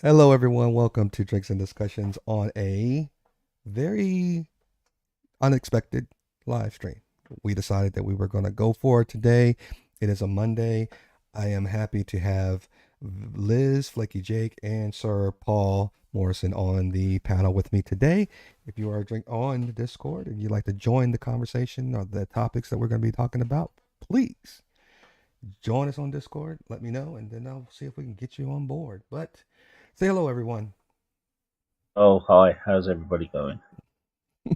Hello, everyone. Welcome to Drinks and Discussions on a very unexpected live stream. We decided that we were going to go for it today. It is a Monday. I am happy to have Liz, Flaky Jake, and Sir Paul Morrison on the panel with me today. If you are on the Discord and you'd like to join the conversation or the topics that we're going to be talking about, please join us on Discord. Let me know, and then I'll see if we can get you on board. But say hello, everyone. Oh, hi. How's everybody going? A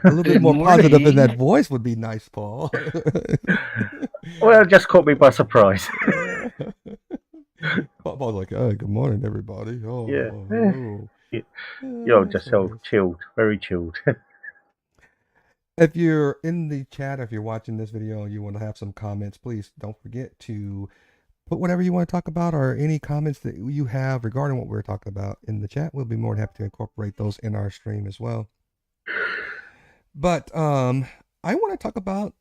little bit Good more positive in that morning. voice would be nice, Paul. Well, it just caught me by surprise. Paul's like, "Oh, good morning, everybody. Yeah. Oh, hello." That's Just so nice. chilled, very chilled. If you're in the chat, if you're watching this video and you want to have some comments, please don't forget to put whatever you want to talk about or any comments that you have regarding what we're talking about in the chat. We'll be more than happy to incorporate those in our stream as well. But I want to talk about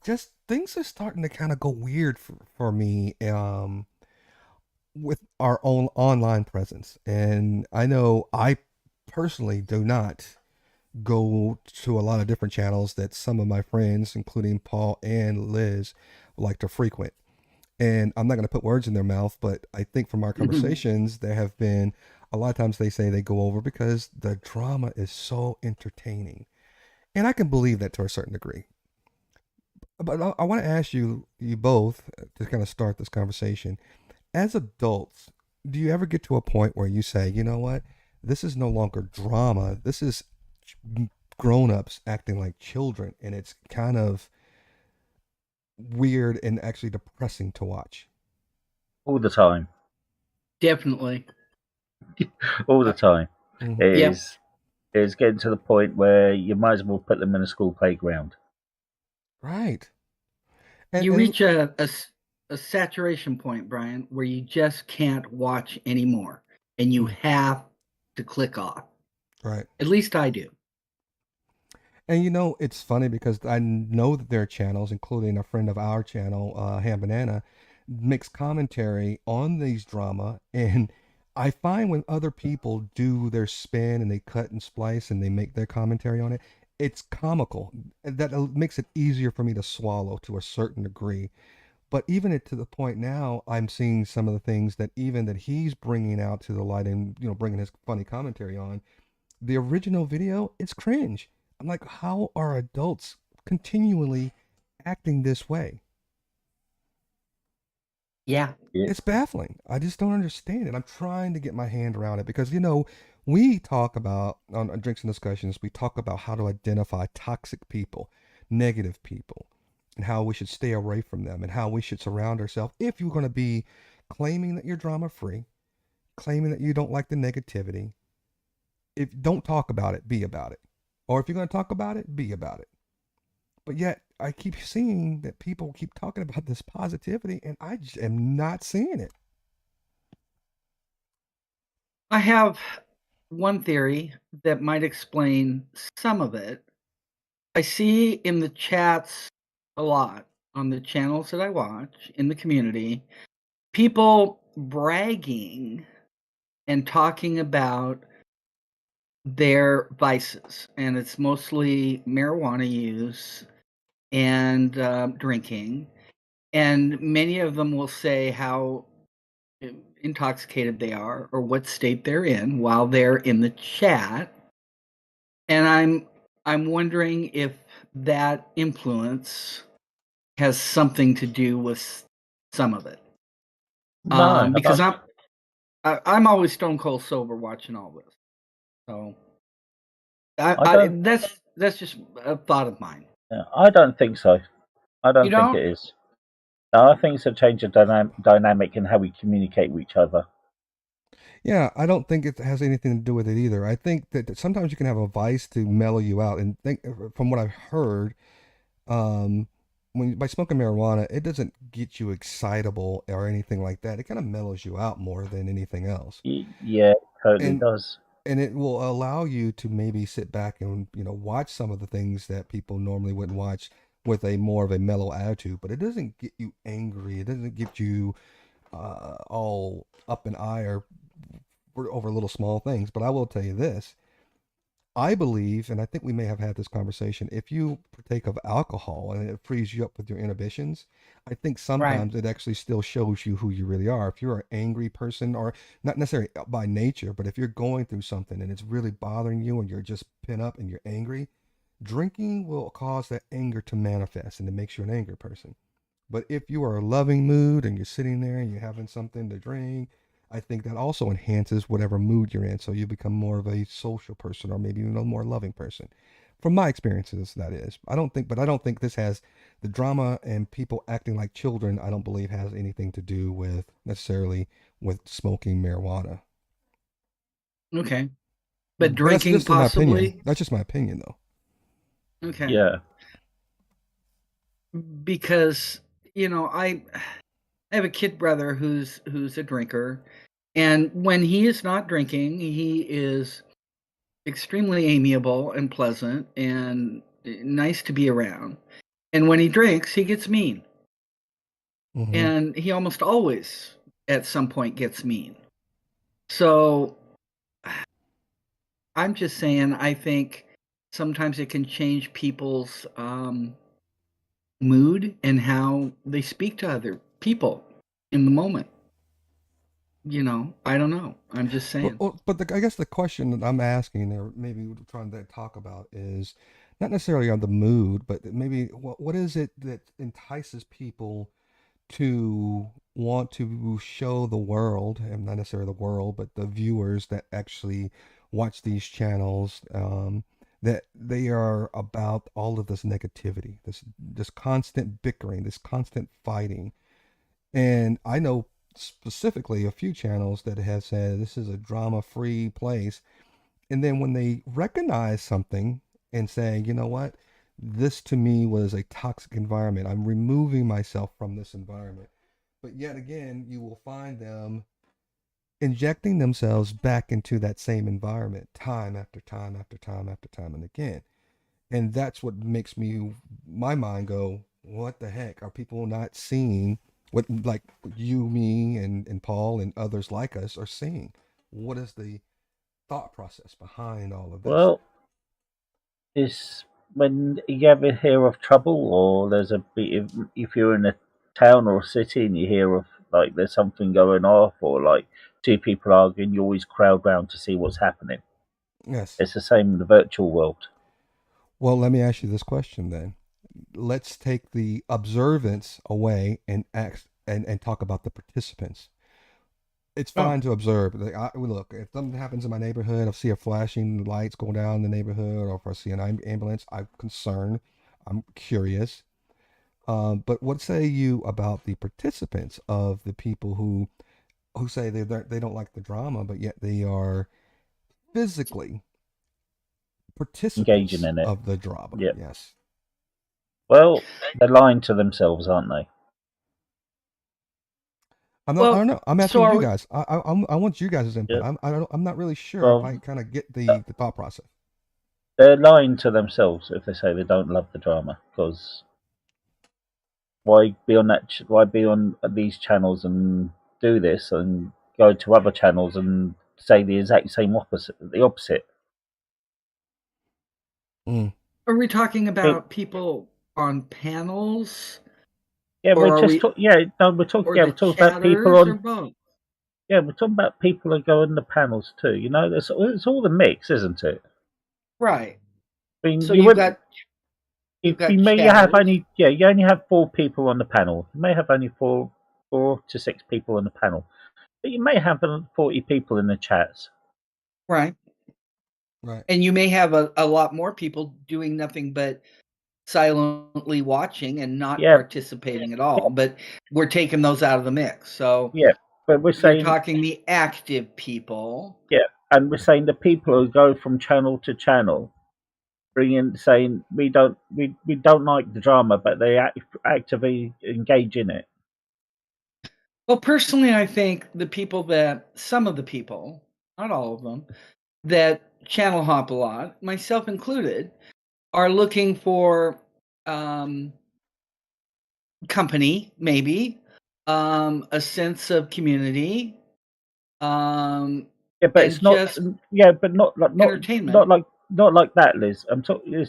just things are starting to kind of go weird for me with our own online presence. And I know I personally do not go to a lot of different channels that some of my friends, including Paul and Liz, like to frequent. And I'm not going to put words in their mouth, but I think from our conversations, there have been a lot of times they say they go over because the drama is so entertaining. And I can believe that to a certain degree. But I want to ask you both to kind of start this conversation. As adults, do you ever get to a point where you say, you know what, this is no longer drama. This is grown-ups acting like children, and it's kind of weird and actually depressing to watch. All the time. Definitely. All the time. Mm-hmm. It Yep. is getting to the point where you might as well put them in a school playground. Right. You And reach a saturation point, Brian, where you just can't watch anymore and you have to click off. right. At least I do. And you know, it's funny because I know that there are channels, including a friend of our channel, Ham Banana, makes commentary on these drama. And I find when other people do their spin and they cut and splice and they make their commentary on it, it's comical. That makes it easier for me to swallow to a certain degree. But even to the point now, I'm seeing some of the things that even that he's bringing out to the light and bringing his funny commentary on the original video, it's cringe. I'm like, how are adults continually acting this way? Yeah. Yeah. It's baffling. I just don't understand it. I'm trying to get my hand around it because, we talk about on Drinks and Discussions, we talk about how to identify toxic people, negative people, and how we should stay away from them and how we should surround ourselves if you're going to be claiming that you're drama free, claiming that you don't like the negativity. If don't talk about it, be about it. Or if you're going to talk about it, be about it. But yet, I keep seeing that people keep talking about this positivity, and I just am not seeing it. I have one theory that might explain some of it. I see in the chats a lot on the channels that I watch in the community, people bragging and talking about their vices, and it's mostly marijuana use and drinking. And many of them will say how intoxicated they are or what state they're in while they're in the chat. And I'm wondering if that influence has something to do with some of it. No, I Because don't. I'm always stone cold sober watching all this. So I don't. that's just a thought of mine. I don't think so. I You don't think don't? it is. No, I think it's a change of dynamic in how we communicate with each other. Yeah, I don't think it has anything to do with it either. I think that sometimes you can have a vice to mellow you out, and think from what I've heard, um, when by smoking marijuana, it doesn't get you excitable or anything like that. It kind of mellows you out more than anything else, Yeah, it totally and does. and it will allow you to maybe sit back and watch some of the things that people normally wouldn't watch with a more of a mellow attitude. But it doesn't get you angry. It doesn't get you all up in ire over little small things. But I will tell you this: I believe, and I think we may have had this conversation, if you partake of alcohol and it frees you up with your inhibitions, I think Right. sometimes it actually still shows you who you really are. If you're an angry person, or not necessarily by nature, but if you're going through something and it's really bothering you and you're just pent up and you're angry, drinking will cause that anger to manifest and it makes you an angry person. But if you are a loving mood and you're sitting there and you're having something to drink, I think that also enhances whatever mood you're in. So you become more of a social person or maybe even a more loving person. From my experiences, that is. I don't think this has the drama and people acting like children. I don't believe has anything to do with necessarily with smoking marijuana. Okay. But But that's drinking just my opinion. possibly? That's just my opinion, though. Okay. Yeah. Because, I have a kid brother who's a drinker, and when he is not drinking, he is extremely amiable and pleasant and nice to be around. And when he drinks, he gets mean. Mm-hmm. And he almost always at some point gets mean. So I'm just saying I think sometimes it can change people's mood and how they speak to other people in the moment. I don't know. I'm just saying. I guess the question that I'm asking, or maybe we're trying to talk about, is not necessarily on the mood, but maybe what is it that entices people to want to show the world, and not necessarily the world, but the viewers that actually watch these channels, that they are about all of this negativity, this constant bickering, this constant fighting. And I know specifically a few channels that have said this is a drama free place. And then when they recognize something and say, you know what, this to me was a toxic environment, I'm removing myself from this environment. But yet again, you will find them injecting themselves back into that same environment time after time after time after time and again. And that's what makes my mind go, what the heck are people not seeing what, like, you, me, and Paul and others like us are seeing? What is the thought process behind all of this? Well, it's when you ever hear of trouble, or there's a bit. If you're in a town or a city and you hear of like there's something going off, or like two people arguing, you always crowd round to see what's happening. Yes. It's the same in the virtual world. Well, let me ask you this question then. Let's take the observance away and talk about the participants. It's Oh, fine to observe. Like, look, if something happens in my neighborhood, I see a flashing lights going down in the neighborhood, or if I see an ambulance, I'm concerned. I'm curious. But what say you about the participants of the people who say they don't like the drama, but yet they are physically Engaging participants in it. of the drama? Yeah. Yes. Well, they're lying to themselves, aren't they? I'm not. I well, don't know. I'm so asking are you we? guys. I want you guys' input. Yeah. I'm not really sure if I Well, kind of get uh, the thought process. they're lying to themselves if they say they don't love the drama. Because why be on Why be on these channels and do this, and go to other channels and say the exact same opposite? The opposite. Mm. Are we talking It, about people on panels, yeah, or are we, Yeah, no, we're talking. or Yeah, the we're talking about people chatters, or on. both? Yeah, we're talking about people that go on the panels too. It's all the mix, isn't it? Right. I mean, So you wouldn't. you've If you got may you have chatters. only yeah you only have four people on the panel. You may have only four to six people on the panel, but you may have 40 people in the chats. Right. Right. And you may have a lot more people doing nothing but silently watching and not Yeah, participating at all, but we're taking those out of the mix. So yeah, but we're you're saying talking the active people. yeah, and we're saying the people who go from channel to channel, bringing saying we don't like the drama, but they actively engage in it. Well, personally, I think some of the people, not all of them, that channel hop a lot, myself included, are looking for um, company, maybe, a sense of community, um, Yeah, but and it's not. just Yeah, but entertainment. not like that, Liz.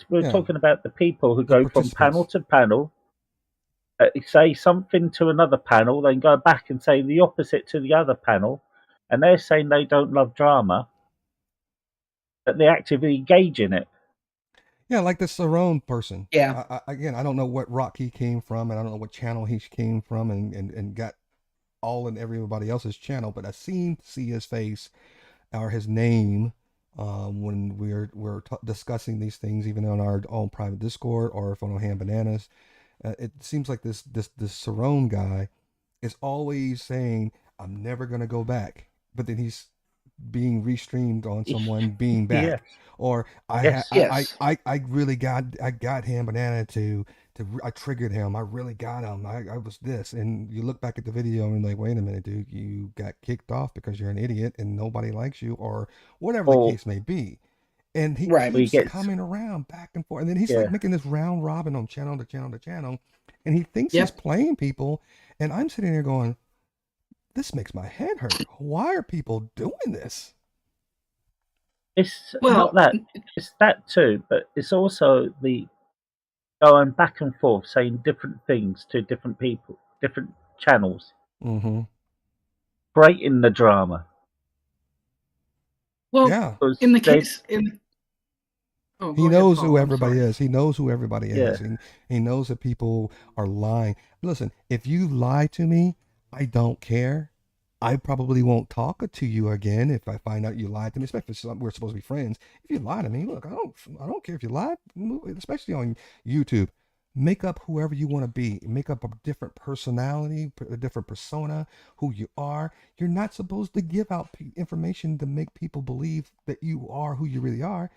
We're Yeah, talking about the people who the go from panel participants. to panel, say something to another panel, then go back and say the opposite to the other panel, and they're saying they don't love drama, but they actively engage in it. Yeah, like the Cerrone person. Yeah. Again, I don't know what rock he came from, and I don't know what channel he came from, and got all in everybody else's channel, but I seem to see his face or his name when we're discussing these things, even on our own private Discord or if on Ham Bananas. It seems like this Cerrone guy is always saying, "I'm never gonna go back," but then he's being restreamed on someone being Yes, back, or yes. Yes. I really got him banana to I triggered him, I really got him, I was this, and you look back at the video and like, wait a minute, dude, you got kicked off because you're an idiot and nobody likes you, or whatever the Or case may be. And he Right. we keeps get, coming around back and forth, and then he's like yeah. making this round robin on channel to channel to channel, and he thinks he's Yep. playing people, and I'm sitting there going, this makes my head hurt. Why are people doing this? It's not Well, that. It's that too, but it's also the going back and forth saying different things to different people, different channels, Mm-hmm. creating the drama. well, Yeah. in Because the they, case in oh, He go ahead, knows who Paul. I'm everybody sorry. is. He knows who everybody yeah, is. He knows that people are lying. Listen, if you lie to me, I don't care. I probably won't talk to you again if I find out you lied to me, especially if we're supposed to be friends. If you lie to me, look, I don't care if you lie, especially on YouTube. Make up whoever you want to be. Make up a different personality, a different persona, who you are. You're not supposed to give out information to make people believe that you are who you really are.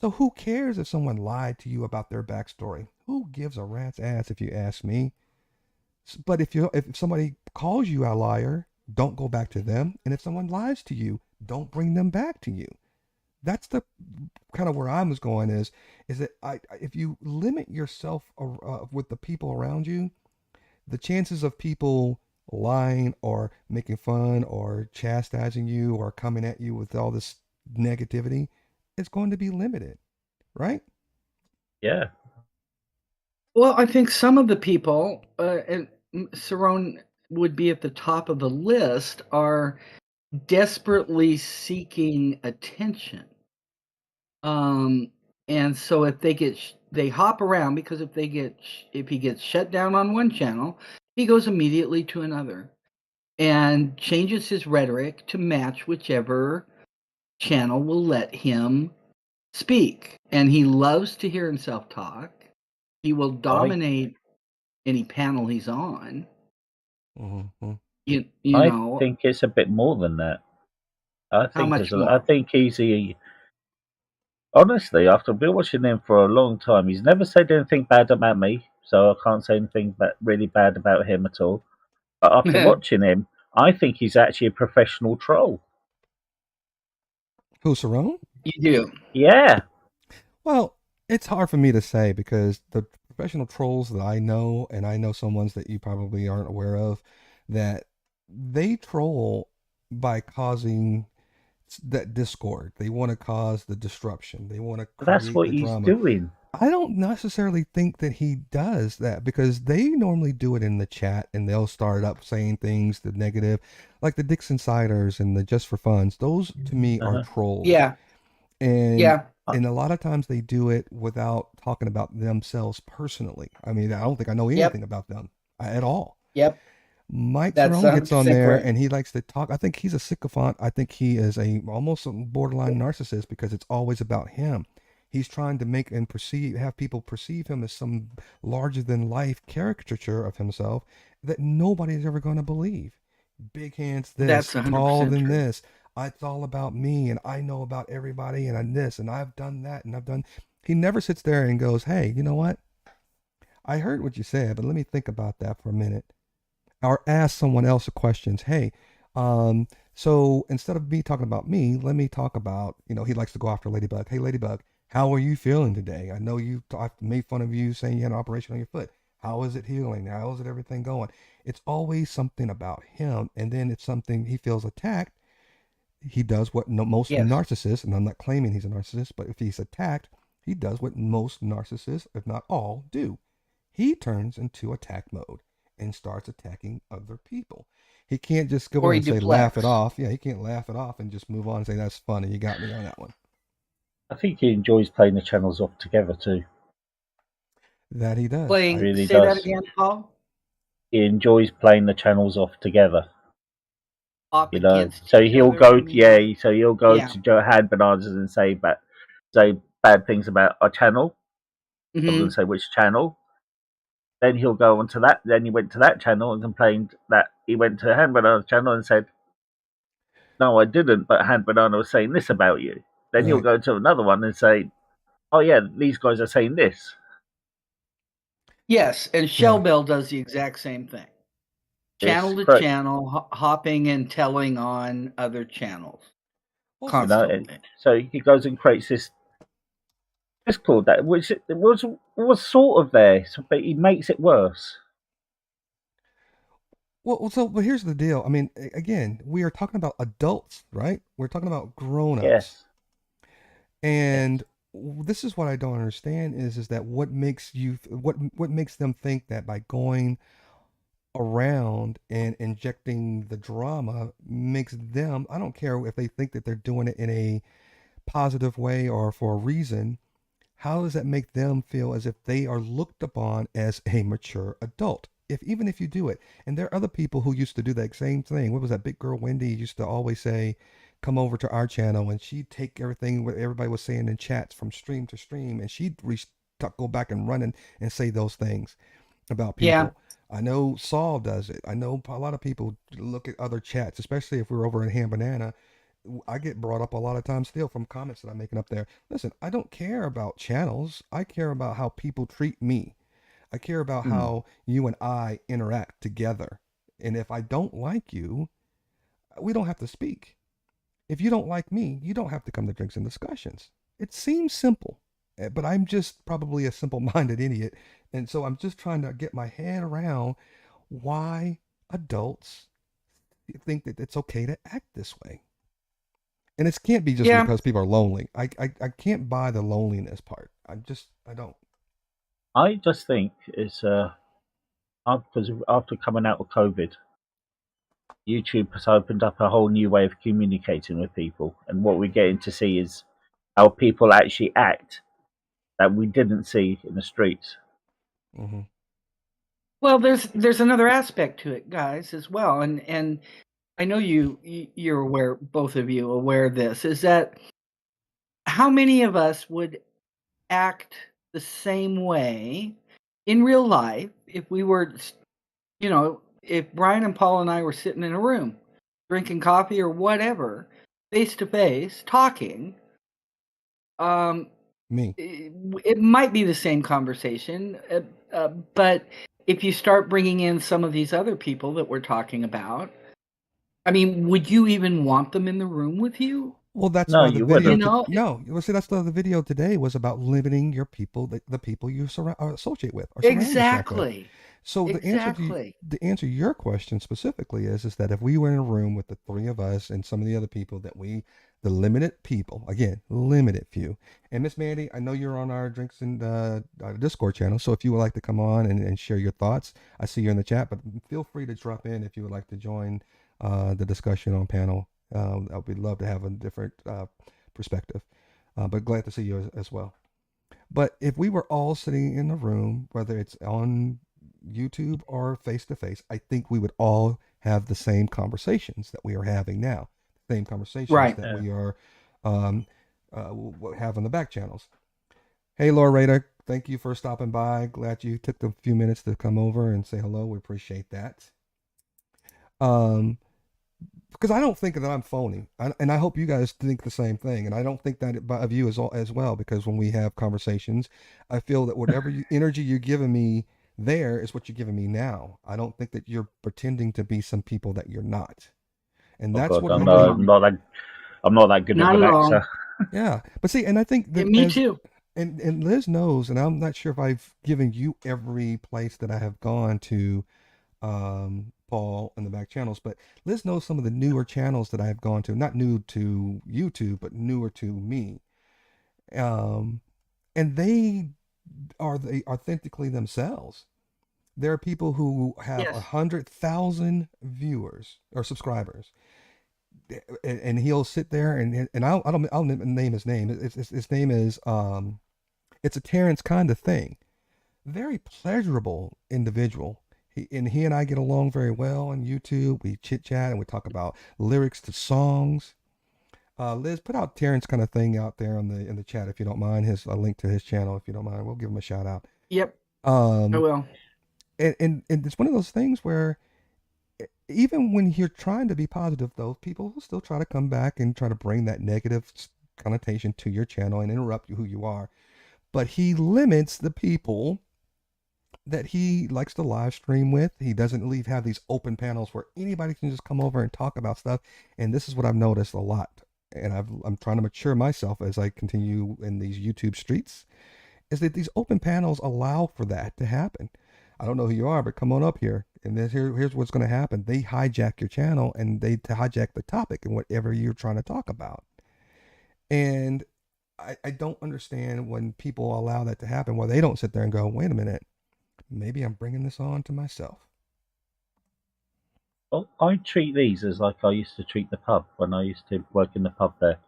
So who cares if someone lied to you about their backstory? Who gives a rat's ass if you ask me? But if somebody calls you a liar, don't go back to them. And if someone lies to you, don't bring them back to you. That's the kind of where I was going is that if you limit yourself with the people around you, the chances of people lying or making fun or chastising you or coming at you with all this negativity is going to be limited, right? yeah, Well, I think some of the people, and Cerrone would be at the top of the list, are desperately seeking attention. Um, and so if they hop around because if he gets shut down on one channel, he goes immediately to another and changes his rhetoric to match whichever channel will let him speak. And he loves to hear himself talk. He will I dominate any panel he's on. Mm-hmm. You I know, think it's a bit more than that. how much I more? think he's a, honestly, after been watching him for a long time, he's never said anything bad about me, so I can't say anything really bad about him at all. But after You watching him, I think he's actually a professional troll. Who's Cerrone? do. Yeah, Well, it's hard for me to say because the professional trolls that I know, and I know some ones that you probably aren't aware of, that they troll by causing that discord. They want to cause the disruption. They want to that's create what the he's drama. doing. I don't necessarily think that he does that because they normally do it in the chat and they'll start up saying things the negative, like the Dixon Siders and the Just for Funs. Those to me are Uh-huh. trolls, Yeah. and Yeah. Uh, a lot of times they do it without talking about themselves personally. I mean, I don't think I know Yep. anything about them at all. Yep. Mike That's Cerrone gets on 100% there correct. and he likes to talk. I think he's a sycophant. I think he is a almost a borderline narcissist because it's always about him. He's trying to make and have people perceive him as some larger than life caricature of himself that nobody's ever going to believe. Big hands, That's this, taller 100% than true. this. It's all about me and I know about everybody and I'm this and I've done that and I've done. He never sits there and goes, hey, you know what? I heard what you said, but let me think about that for a minute or ask someone else questions. Hey, so instead of me talking about me, let me talk about, he likes to go after Ladybug. Hey, Ladybug, how are you feeling today? I know I've made fun of you saying you had an operation on your foot. How is it healing? How is it everything going? It's always something about him. And then it's something he feels attacked. He does what most Yes. narcissists, and I'm not claiming he's a narcissist, but if he's attacked, he does what most narcissists, if not all, do. He turns into attack mode and starts attacking other people. He can't just go Or in he and say, laugh it deflects. off. Yeah, he can't laugh it off and just move on and say, that's funny. You got me on that one. I think he enjoys playing the channels off together too. That he does. Playing, Really say that does. again, Paul? He enjoys playing the channels off together. Up You know, against so each he'll other, go, you mean, Paul? so he'll go Yeah. to Joe Had Bananas and say bad things about our channel. I'm going Mm-hmm. to say which channel. Then he'll go onto that. Then he went to that channel and complained that he went to Hand Banana's channel and said, "No, I didn't, but Hand Banana was saying this about you." Then he'll Right. go to another one and say, "Oh yeah, these guys are saying this." Yes, and Yeah. Shellbell does the exact same thing. It's Channel to correct. channel, hopping and telling on other channels Well, You know, and constantly. so he goes and creates this Discord that which it was sort of there, but he makes it worse. but here's the deal. I mean, again, we are talking about adults, right? We're talking about grown-ups. Yes, yes. And this is what I don't understand is that what makes what makes them think that by going around and injecting the drama makes them, I don't care if they think that they're doing it in a positive way or for a reason, how does that make them feel as if they are looked upon as a mature adult? If even if you do it, and there are other people who used to do that same thing. What was that big girl Wendy used to always say, "Come over to our channel," and she'd take everything what everybody was saying in chats from stream to stream, and she'd go back and run and say those things about Yeah. people. I know Saul does it. I know a lot of people look at other chats, especially if we're over in Ham Banana. I get brought up a lot of times still from comments that I'm making up there. Listen, I don't care about channels. I care about how people treat me. I care about Hmm. how you and I interact together. And if I don't like you, we don't have to speak. If you don't like me, you don't have to come to Drinks and Discussions. It seems simple, but I'm just probably a simple minded idiot. And so I'm just trying to get my head around why adults think that it's okay to act this way. And it can't be just Yeah. because people are lonely. I can't buy the loneliness part. I don't. I just think it's because after coming out of COVID, YouTube has opened up a whole new way of communicating with people, and what we're getting to see is how people actually act that we didn't see in the streets. Mm-hmm. Well, there's another aspect to it, guys, as well, and I know you're aware, both of you aware of this, is that how many of us would act the same way in real life if we were, if Brian and Paul and I were sitting in a room drinking coffee or whatever, face to face, talking. Um, Me. it might be the same conversation, but if you start bringing in some of these other people that we're talking about, I mean, would you even want them in the room with you? Well, that's No, why the you video. You wouldn't. know, No, well, see, that's why the video today was about limiting your people, the people you associate with or surround yourself with. exactly, So exactly. the answer to your question specifically is that if we were in a room with the three of us and some of the other people the limited people, again, limited few. And Miss Mandy, I know you're on our Drinks and Discord channel, so if you would like to come on and share your thoughts, I see you in the chat, but feel free to drop in if you would like to join the discussion on panel. We'd love to have a different perspective, but glad to see you as well. But if we were all sitting in a room, whether it's on YouTube or face to face, I think we would all have the same conversations that we are having now, same conversations Right. that Yeah. we are um, have on the back channels. Hey, Laura Rada, thank you for stopping by. Glad you took a few minutes to come over and say hello. We appreciate that. Um, because I don't think that I'm phony, and I hope you guys think the same thing. And I don't think that of you as well, because when we have conversations, I feel that whatever energy you're giving me there is what you're giving me now. I don't think that you're pretending to be some people that you're not, and Oh that's God, what I I'm Not at not, think. all. I'm not that, I'm not that good of Not an at all. actor. Yeah, but see, and I think Yeah, that me too. And Liz knows, and I'm not sure if I've given you every place that I have gone to, Paul, in the back channels, but Liz knows some of the newer channels that I've gone to, not new to YouTube, but newer to me. Um, and they are they authentically themselves. There are people who have Yes. 100,000 viewers or subscribers, and he'll sit there and I'll name his name. His name is it's a Terrence kind of thing. Very pleasurable individual. He and I get along very well on YouTube. We chit chat and we talk about lyrics to songs. Liz, put out Terrence kind of thing out there on the in the chat if you don't mind. His a link to his channel if you don't mind. We'll give him a shout out. Yep. I Um, will. and it's one of those things where even when you're trying to be positive, though, people will still try to come back and try to bring that negative connotation to your channel and interrupt you who you are. But he limits the people that he likes to live stream with. He doesn't have these open panels where anybody can just come over and talk about stuff. And this is what I've noticed a lot. And I'm trying to mature myself as I continue in these YouTube streets, is that these open panels allow for that to happen. I don't know who you are, but come on up here. And here's what's going to happen. They hijack your channel and they hijack the topic and whatever you're trying to talk about. And I don't understand when people allow that to happen, why they don't sit there and go, wait a minute, maybe I'm bringing this on to myself. Well, I treat these as like I used to treat the pub when I used to work in the pub there.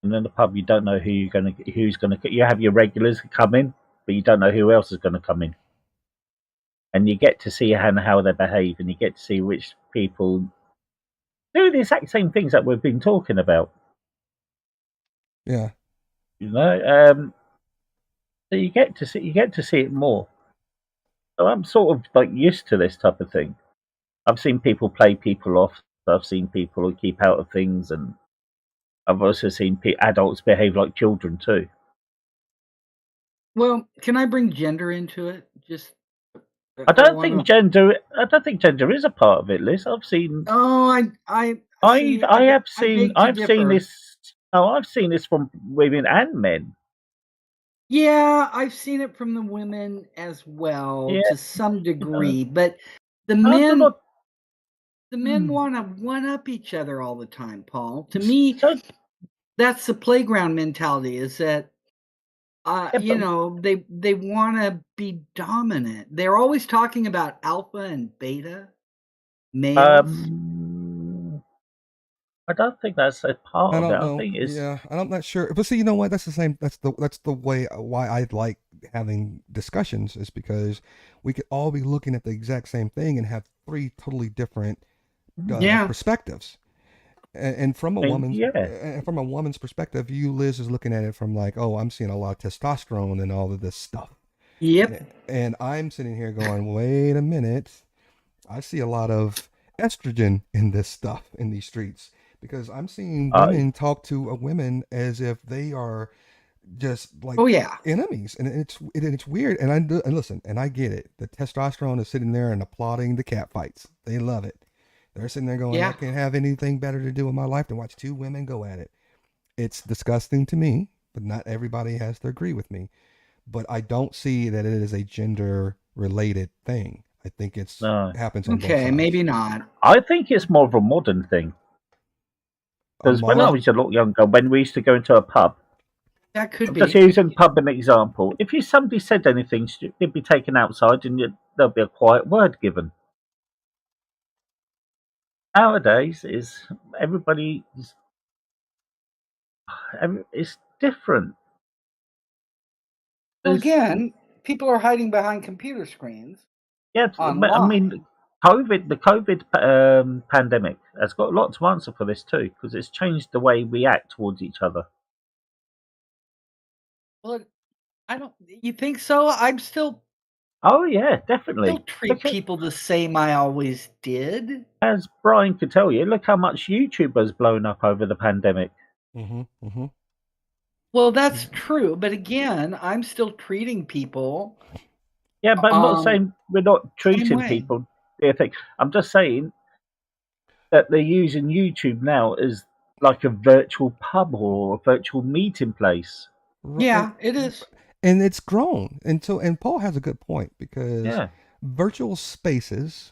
And in the pub, you don't know who's gonna. You have your regulars come in, but you don't know who else is gonna come in. And you get to see how they behave, and you get to see which people do the exact same things that we've been talking about. Yeah. You know, so you get to see it more. So I'm sort of like used to this type of thing. I've seen people play people off. I've seen people who keep out of things, and I've also seen adults behave like children too. Well, can I bring gender into it? Just I I don't want think to. gender. I don't think gender is a part of it, Liz. I've seen. Oh, I see. I beg to I've seen differ. this. Oh, I've seen this from women and men. Yeah, I've seen it from the women as well Yeah, to some you know. degree, but the I do men not. the men Hmm. want to one up each other all the time, Paul. To me, So that's the playground mentality. Is that yeah, but they want to be dominant. They're always talking about alpha and beta males. I don't think that's a part I of it. don't I know. think it's Yeah, I'm not sure. But see, you know what? That's the same. That's the way why I like having discussions is because we could all be looking at the exact same thing and have three totally different Yeah, perspectives. And yeah. from a woman's perspective, you Liz is looking at it from like, oh, I'm seeing a lot of testosterone and all of this stuff, yep, and I'm sitting here going, wait a minute, I see a lot of estrogen in this stuff in these streets because I'm seeing Uh, women talk to a women as if they are just like oh yeah, enemies, and it's weird. And listen, and I get it. The testosterone is sitting there and applauding the cat fights. They love it. They're sitting there going, I yeah. can't have anything better to do in my life than watch two women go at it. It's disgusting to me, but not everybody has to agree with me. But I don't see that it is a gender related thing. I think it's no, happens on both Okay, sides. maybe not. I think it's more of a modern thing. A Because when I Well, modern, was a lot younger, when we used to go into a pub, that could I'm just be. using pub an example. If somebody said anything, it'd be taken outside, and there'll be a quiet word given. Nowadays, is everybody is it's different. Well, There's, again, people are hiding behind computer screens yeah, I mean, online. the COVID pandemic has got a lot to answer for this too, because it's changed the way we act towards each other. Well, I don't. You think so? Oh yeah, Still definitely. treat Look at, people the same I always did. as Brian could tell you, look how much YouTube has blown up over the pandemic. mm-hmm, mm-hmm. Well, that's true, but again, I'm still treating people Yeah, but I'm not um saying we're not same treating way. people. I'm just saying that they're using YouTube now as like a virtual pub or a virtual meeting place. and Yeah, it is. it's grown. And Paul has a good point because Yeah. virtual spaces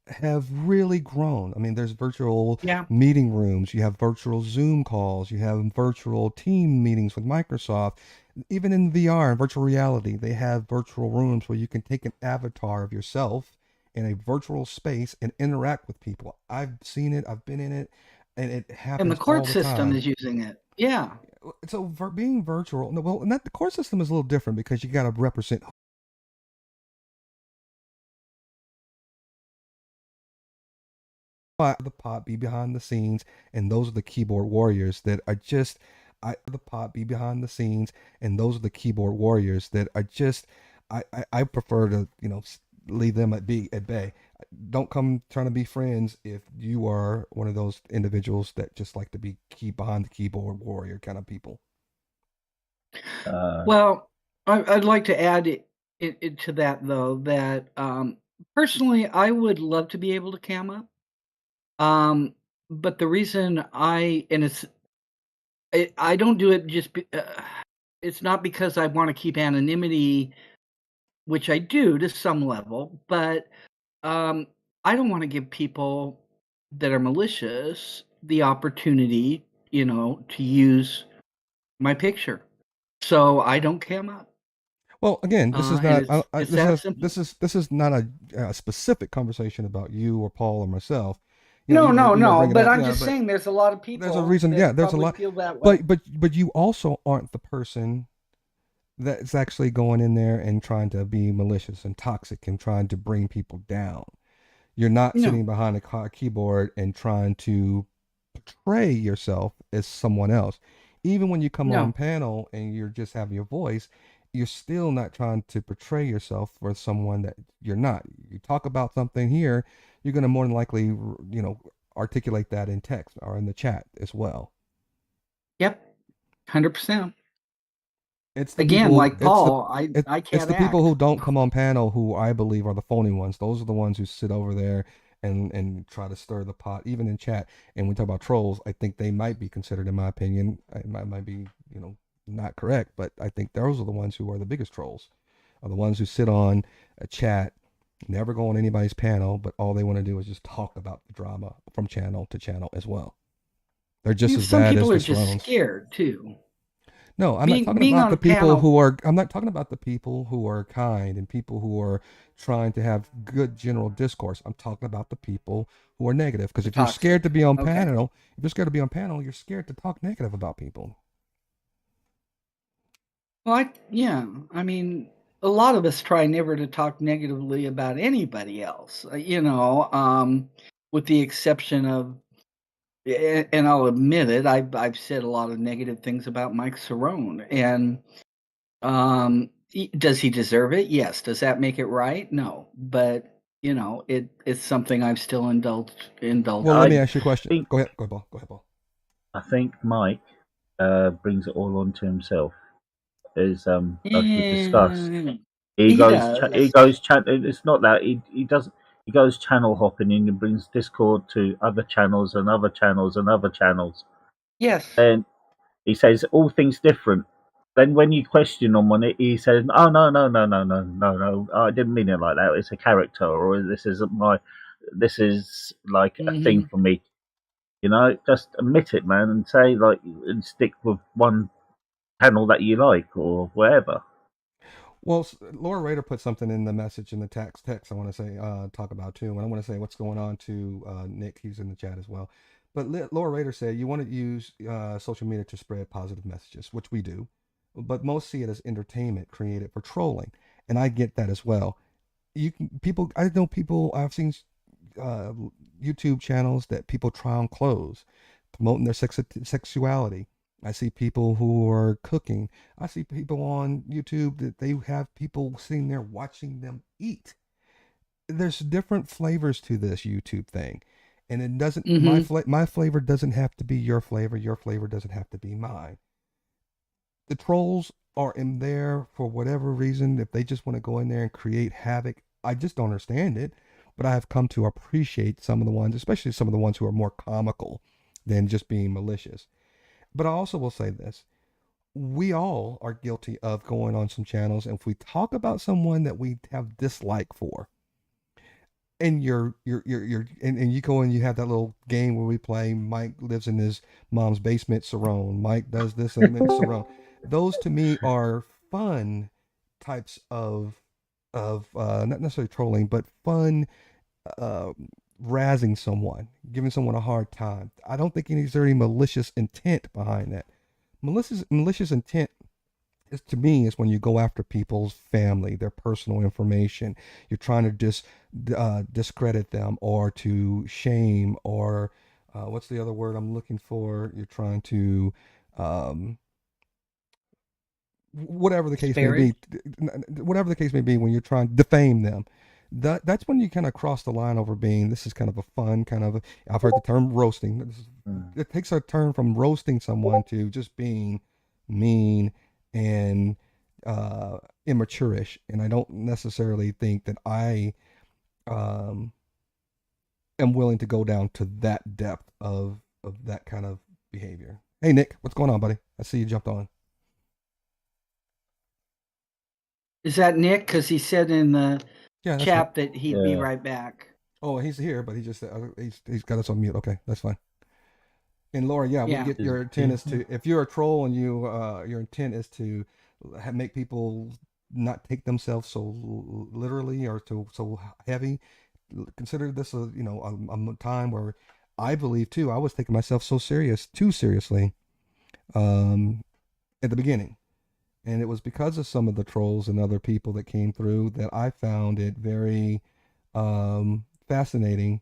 have really grown. I mean, there's virtual Yeah. meeting rooms, you have virtual Zoom calls, you have virtual team meetings with Microsoft. Even in VR and virtual reality, they have virtual rooms where you can take an avatar of yourself in a virtual space and interact with people. I've seen it, I've been in it, and it And the happens court all the system time. is using it. Yeah. So for being virtual, no, well, and that the court system is a little different because you got to represent the pot be behind the scenes, and those are the keyboard warriors that are just the pot be behind the scenes, and those are the keyboard warriors that are just I prefer to leave them at bay. Don't come trying to be friends if you are one of those individuals that just like to be behind the keyboard warrior kind of people. Uh, Well, I'd like to add it to that though that personally I would love to be able to cam up. Um, but the reason I don't do it it's not because I want to keep anonymity, which I do to some level, but um, I don't want to give people that are malicious the opportunity, to use my picture. So I don't cam up. Well, again, this is And not it's that simple. this is not a specific conversation about you or Paul or myself. No, no, You may no. bring it But up, I'm yeah, just but saying there's a lot of there's a people reason. Yeah, that there's a probably lot, feel that way. but you also aren't the person that's actually going in there and trying to be malicious and toxic and trying to bring people down. You're not No, sitting behind a keyboard and trying to portray yourself as someone else. Even when you come on no. panel and you're just having your voice, you're still not trying to portray yourself for someone that you're not. You talk about something here, you're going to more than likely, articulate that in text or in the chat as well. Yep, 100%. It's the Again, people. like Paul, I It, I it's can't the people act. who don't come on panel who I believe are the phony ones. Those are the ones who sit over there and try to stir the pot, even in chat. And when we talk about trolls, I think they might be considered, in my opinion, I might be not correct, but I think those are the ones who are the biggest trolls. Are the ones who sit on a chat, never go on anybody's panel, but all they want to do is just talk about the drama from channel to channel as well. They're just as Some bad as people the are just Thrones. scared too. No, I'm not talking Being about on the a people panel. who are. I'm not talking about the people who are kind and people who are trying to have good general discourse. I'm talking about the people who are negative. Because The if you're scared toxic. to be on Okay. panel, if you're scared to be on panel, you're scared to talk negative about people. Well, yeah. I mean, a lot of us try never to talk negatively about anybody else. With the exception of, and I'll admit it, I've said a lot of negative things about Mike Cerrone, and does he deserve it? Yes. Does that make it right? No. But it's something I've still Well, indulged let me I in. ask you a question. think Go ahead. Go ahead, Paul. Go ahead, Paul. I think Mike brings it all onto himself. As like we discussed, And he he does. goes chat. It's not that he doesn't. He goes channel hopping and he brings Discord to other channels and other channels and other channels. Yes. And he says all things different. Then when you question him on it, he says, "Oh no, I didn't mean it like that. It's a character, or this is like a thing Hmm. for me." Just admit it, man, and say and stick with one panel that you like or whatever. Well, Laura Rader put something in the message in the text. I want to say talk about too, and I want to say what's going on to Nick. He's in the chat as well. But Laura Rader said you want to use social media to spread positive messages, which we do, but most see it as entertainment created for trolling, and I get that as well. I know people. I've seen uh, YouTube channels that people try on clothes, promoting their sexuality. I see people who are cooking. I see people on YouTube that they have people sitting there watching them eat. There's different flavors to this YouTube thing, and it doesn't. Hmm. My flavor doesn't have to be your flavor. Your flavor doesn't have to be mine. The trolls are in there for whatever reason. If they just want to go in there and create havoc, I just don't understand it. But I have come to appreciate some of the ones, especially some of the ones who are more comical than just being malicious. But I also will say this: we all are guilty of going on some channels, and if we talk about someone that we have dislike for, and and you go and you have that little game where we play. Mike lives in his mom's basement, Sarone. Mike does this and Sarone. Those to me are fun types of not necessarily trolling, but fun uh, razzing someone, giving someone a hard time. I don't think there's any malicious intent behind that. Malicious intent is, to me, is when you go after people's family, their personal information. You're trying to discredit them or to shame or what's the other word I'm looking for? You're trying to um, whatever the case may Disparage. be, whatever the case may be, when you're trying to defame them, that's when you kind of cross the line over being, this is kind of a fun kind of. I've heard the term roasting. Mm. It takes a turn from roasting someone to just being mean and immaturish, and I don't necessarily think that I um, am willing to go down to that depth of that kind of behavior. Hey Nick, what's going on, buddy? I see you jumped on. Is that Nick? Because he said in the Yeah, that's Nick. chat that he'd be Yeah. right back. Oh, he's here, but he just he's got us on mute. Okay, that's fine. And Laura, yeah, we Yeah. get your intent is to, if you're a troll and your intent is to make people not take themselves so literally or so heavy. Consider this a time where I believe too I was taking myself too seriously um, at the beginning, and it was because of some of the trolls and other people that came through that I found it very fascinating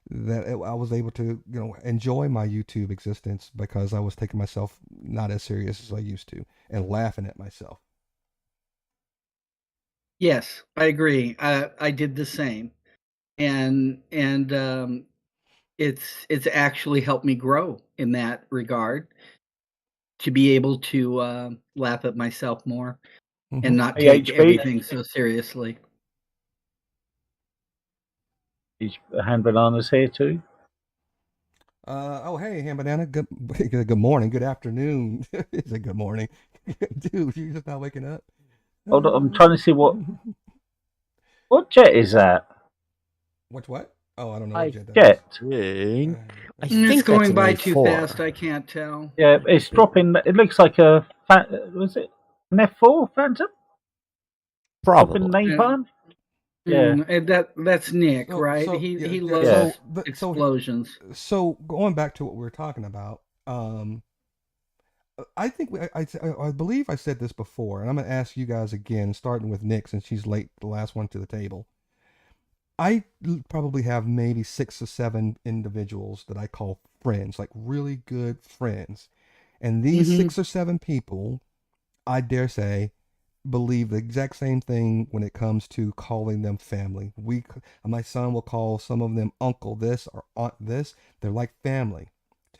that I was able to, enjoy my YouTube existence because I was taking myself not as serious as I used to and laughing at myself. Yes, I agree. I did the same, and it's actually helped me grow in that regard to be able to laugh at myself more Mm-hmm. and not Hey, take HB, everything so seriously. hand bananas here too. Oh, hey, Ham Banana. Good morning. Good afternoon. Is it good morning? Dude, you just not waking up? Hold on, I'm trying to see what jet is that? What? Oh, I don't know what I jet that is. Jet. think I It's think that's going an by too fast. A4. I can't tell. Yeah, it's dropping. It looks like was it an F4 Phantom dropping Probably. napalm? Yeah, And that's Nick, right? So He yeah, he yeah. yeah. loves explosions. So going back to what we were talking about, I think I believe I said this before, and I'm gonna ask you guys again, starting with Nick since she's late, the last one to the table. Probably have maybe 6 or 7 individuals that I call friends, like really good friends, and these Hmm 6 or 7 people, I dare say, believe the exact same thing when it comes to calling them family. My son will call some of them uncle this or aunt this. They're like family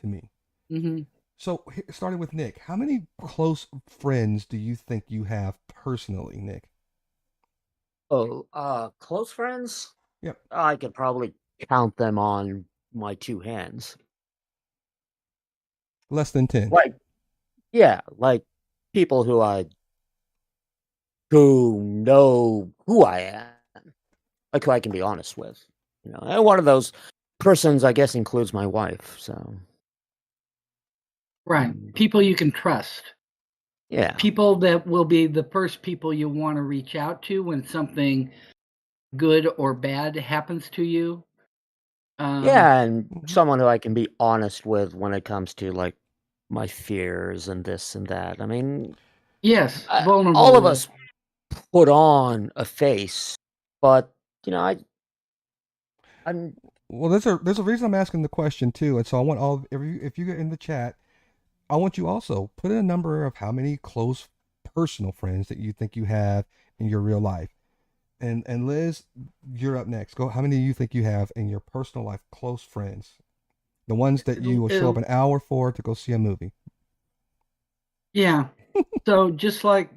to me. hmm So, starting with Nick, how many close friends do you think you have personally, Nick? Oh, close friends? Yep. I could probably count them on my 2 hands. Less than 10. Like, yeah, like people who know who I am, like who I can be honest with. And one of those persons, I guess, includes my wife. So, Right. People you can trust. yeah, People that will be the first people you want to reach out to when something good or bad happens to you. yeah, and Mhm. someone who I can be honest with when it comes to like my fears and this and that. I mean, Yes, all of vulnerable. us put on a face, but I'm Well, there's a reason I'm asking the question too, and so I want all if you get in the chat, I want you also put in a number of how many close personal friends that you think you have in your real life. And Liz, you're up next. Go. How many do you think you have in your personal life, close friends? The ones that you will show up an hour for to go see a movie. Yeah. So just like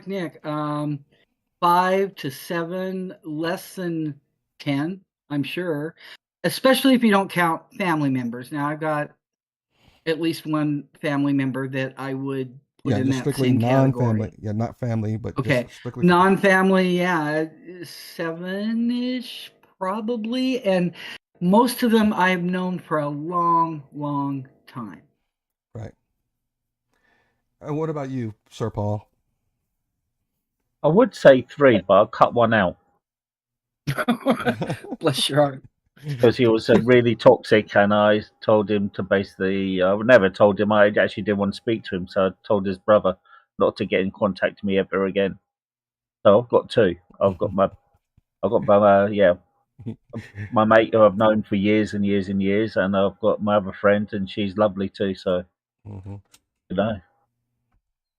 Nick, 5 to 7, less than 10, I'm sure. Especially if you don't count family members. Now I've got at least one family member that I would put in just that strictly same non-family. category. Yeah, not family, but Okay, just strictly. non-family, yeah, 7-ish probably, and most of them I've known for a long, long time. Right. And what about you, Sir Paul? I would say 3, but I'll cut one out Bless your heart. because he was really toxic, and I told him to basically. I never told him I actually didn't want to speak to him, so I told his brother not to get in contact with me ever again. So I've got 2. Yeah, my mate who I've known for years and years and years, and I've got my other friend, and she's lovely too. So Hmm. you know,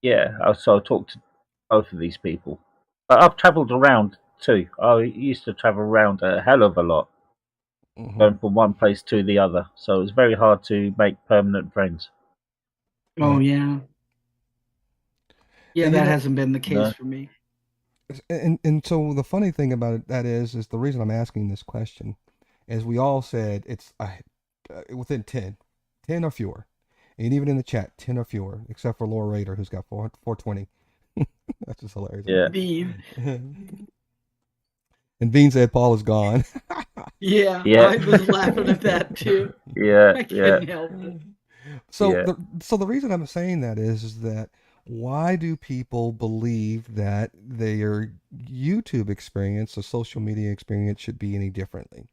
yeah. So I talked to both of these people. But I've travelled around too. I used to travel around a hell of a lot, Hmm. going from one place to the other. So it's very hard to make permanent friends. Oh Right. yeah, yeah, And that hasn't been the case No, for me. and so the funny thing about it that is the reason I'm asking this question is we all said it's within 10 or fewer, and even in the chat 10 or fewer, except for Laura Rader who's got 420. That's just hilarious. yeah, The And Bean said Paul is gone. Yeah, yeah, I was laughing at that too. yeah, I yeah, couldn't help it. So yeah. the reason I'm saying that is that why do people believe that their YouTube experience, or social media experience, should be any differently?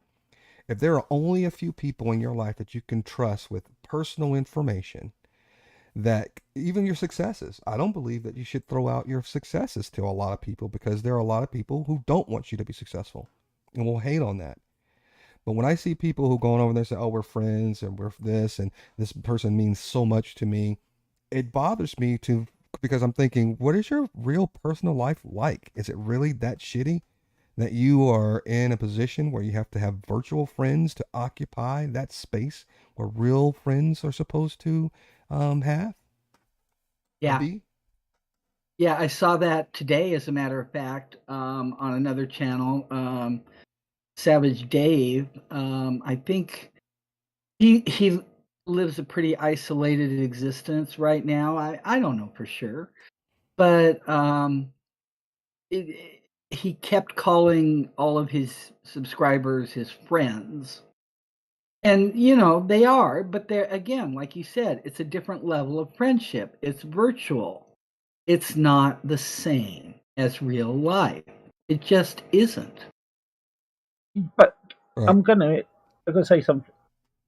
If there are only a few people in your life that you can trust with personal information, that even your successes, I don't believe that you should throw out your successes to a lot of people, because there are a lot of people who don't want you to be successful and will hate on that. But when I see people who go on over there and say, "Oh, we're friends and we're this and this person means so much to me," it bothers me to, because I'm thinking, what is your real personal life like? Is it really that shitty that you are in a position where you have to have virtual friends to occupy that space where real friends are supposed to have or Yeah, be? yeah, I saw that today, as a matter of fact, on another channel. Savage Dave, I think he lives a pretty isolated existence right now. I don't know for sure, but he kept calling all of his subscribers his friends. And they are, but they're, again, like you said, it's a different level of friendship. It's virtual. It's not the same as real life. It just isn't. But Right. I'm gonna say something.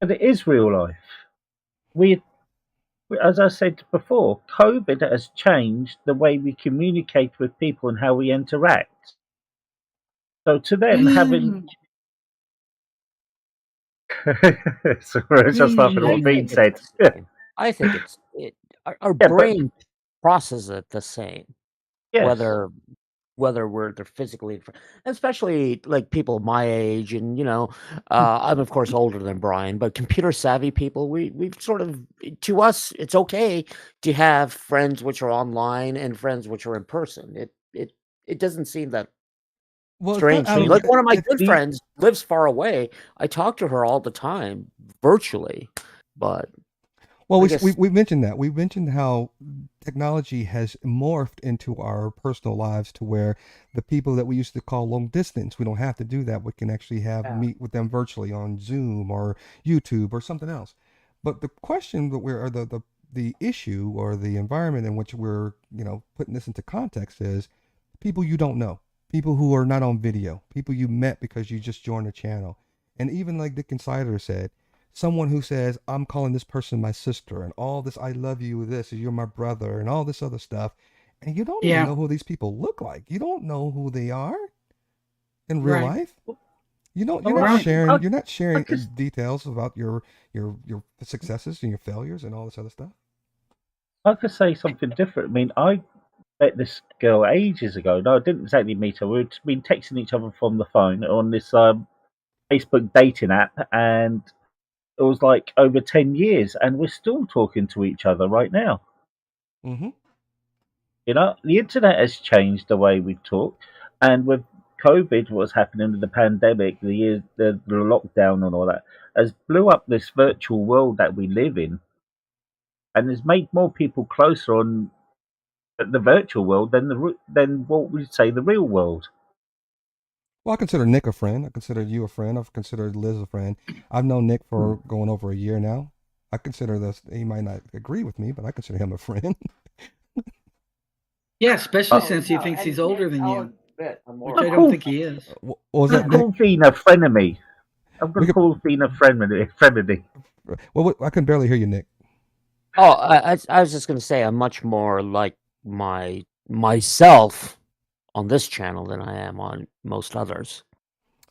But it is real life. We, as I said before, COVID has changed the way we communicate with people and how we interact. So to them, having Mm, so it's just laughing at I what mm, Bean think it's said. the same. I think our Yeah, but brain processes it the same, yes, whether they're physically, especially like people my age, and I'm of course older than Brian, but computer savvy people, we've sort of, to us, it's okay to have friends which are online and friends which are in person. It doesn't seem that Well, it's not strange to out me. of Like one of my it. good the friends lives far away. I talk to her all the time virtually, but Well, I we guess we mentioned that. We mentioned how technology has morphed into our personal lives to where the people that we used to call long distance, we don't have to do that. We can actually have yeah, meet with them virtually on Zoom or YouTube or something else. But the question that we're, or the issue or the environment in which we're, putting this into context is people you don't know, people who are not on video, people you met because you just joined a channel. And even like Dick Insider said, someone who says, "I'm calling this person my sister," and all this, "I love you," this, "you're my brother," and all this other stuff. And you don't even yeah, know who these people look like. You don't know who they are in real right. life. You don't, you're well, not Right. sharing, you're not I sharing just details about your successes and your failures and all this other stuff. I could say something different. I mean, I met this girl ages ago. No, I didn't exactly meet her. We'd been texting each other from the phone on this Facebook dating app, and it was like over 10 years, and we're still talking to each other right now. Mm-hmm. The internet has changed the way we talk, and with COVID, what's happening with the pandemic, the lockdown, and all that, has blew up this virtual world that we live in, and has made more people closer on the virtual world than then what would you say the real world? Well, I consider Nick a friend. I consider you a friend. I've considered Liz a friend. I've known Nick for going over a year now. I consider this. He might not agree with me, but I consider him a friend. Yeah, especially Oh, since he thinks he's older than you, which I don't cool. think he is. What was I'm that, gonna Nick? call Vina frenemy. I'm We gonna could. call Vina frenemy. Well, I can barely hear you, Nick. Oh, I was just gonna say I'm much more like myself on this channel than I am on most others.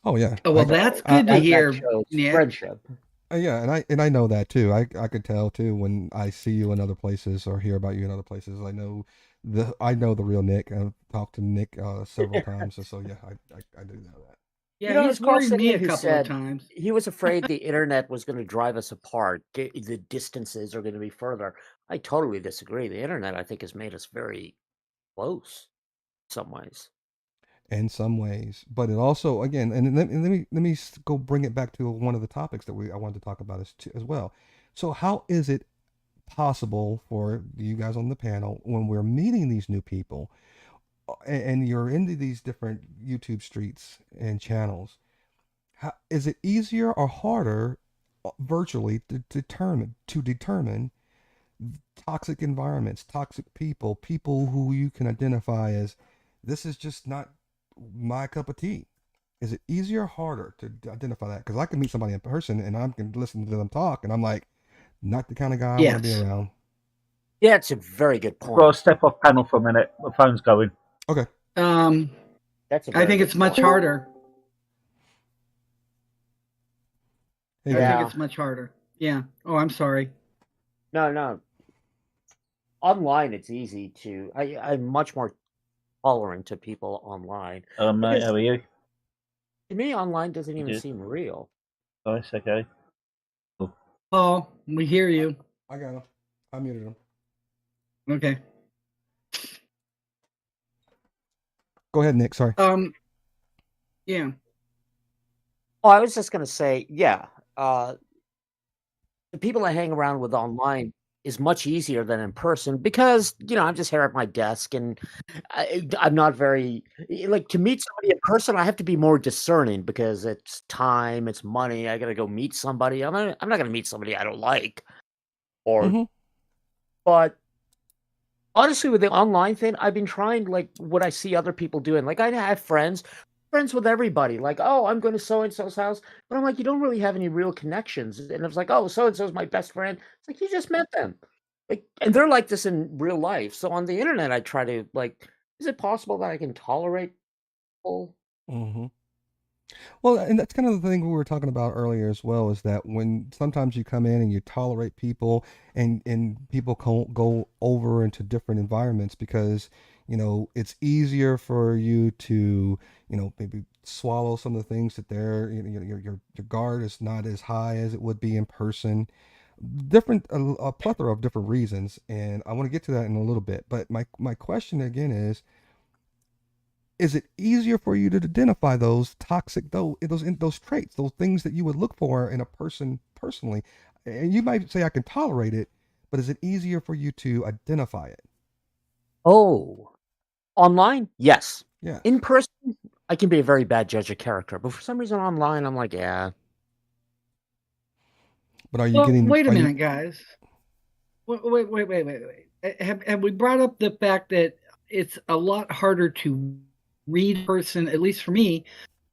Oh yeah. Oh, well, that's I, good to I, And that hear, shows Nick. friendship. yeah, and I know that too. I could tell too when I see you in other places or hear about you in other places. I know the real Nick. I've talked to Nick several times, so yeah, I do know that. Yeah, It he's was Carl worried me Simeon a who couple of said times. he was afraid the internet was going to drive us apart. The distances are going to be further. I totally disagree. The internet, I think, has made us very close in some ways. In some ways, but it also again, and let me go bring it back to one of the topics that I wanted to talk about as well. So how is it possible for you guys on the panel when we're meeting these new people and you're into these different YouTube streets and channels? How, is it easier or harder virtually to determine toxic environments, toxic people, people who you can identify as this is just not my cup of tea? Is it easier or harder to identify that? Because I can meet somebody in person and I can listen to them talk, and I'm like, not the kind of guy I want to be Yes. around. Yeah, it's a very good I've got to point. step off panel for a minute. My phone's going. Okay. That's a I very think good it's much point. harder. Hey, I guys. think Yeah. it's much harder. Yeah. Oh, I'm sorry. No. Online, it's easy to. I'm much more tolerant to people online. Mate, Because how are you? to me, online doesn't even Good. seem real. Nice, okay. Cool. Paul, we hear you. I got him. I muted him. Okay. Go ahead, Nick. Sorry. Yeah. Oh, I was just gonna say, yeah. The people I hang around with online is much easier than in person because I'm just here at my desk and I'm not very like to meet somebody in person. I have to be more discerning because it's time, it's money. I gotta go meet somebody. I'm not gonna meet somebody I don't like. Or, Mm-hmm. but honestly, with the online thing, I've been trying like what I see other people doing. Like I have friends with everybody. Like, oh, I'm going to so and so's house, but I'm like, you don't really have any real connections. And it's like, oh, so and so's my best friend. It's like you just met them, like, and they're like this in real life. So on the internet, I try to like, is it possible that I can tolerate people? Mm-hmm. Well, and that's kind of the thing we were talking about earlier as well, is that when sometimes you come in and you tolerate people and people go over into different environments because, it's easier for you to, maybe swallow some of the things that your guard is not as high as it would be in person. Different, a plethora of different reasons, and I want to get to that in a little bit. But my question again is it easier for you to identify those toxic those traits, those things that you would look for in a person personally? And you might say I can tolerate it, but is it easier for you to identify it? Oh, online, yes. Yeah. In person, I can be a very bad judge of character, but for some reason online, I'm like, yeah. But are you Well, getting wait a are you minute, guys. Wait. Have we brought up the fact that it's a lot harder to read person, at least for me,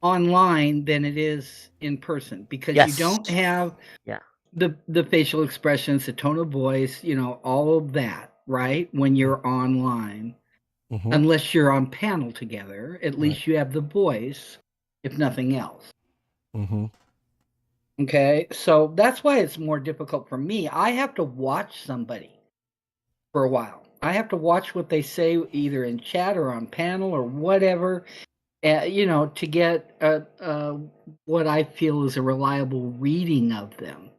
online than it is in person because you Yes. don't have Yeah. the facial expressions, the tone of voice, all of that, right? When you're online, Mhm. unless you're on panel together, at Right. least you have the voice, if nothing else. Mhm. Okay, so that's why it's more difficult for me. I have to watch somebody for a while. I have to watch what they say either in chat or on panel or whatever, to get what I feel is a reliable reading of them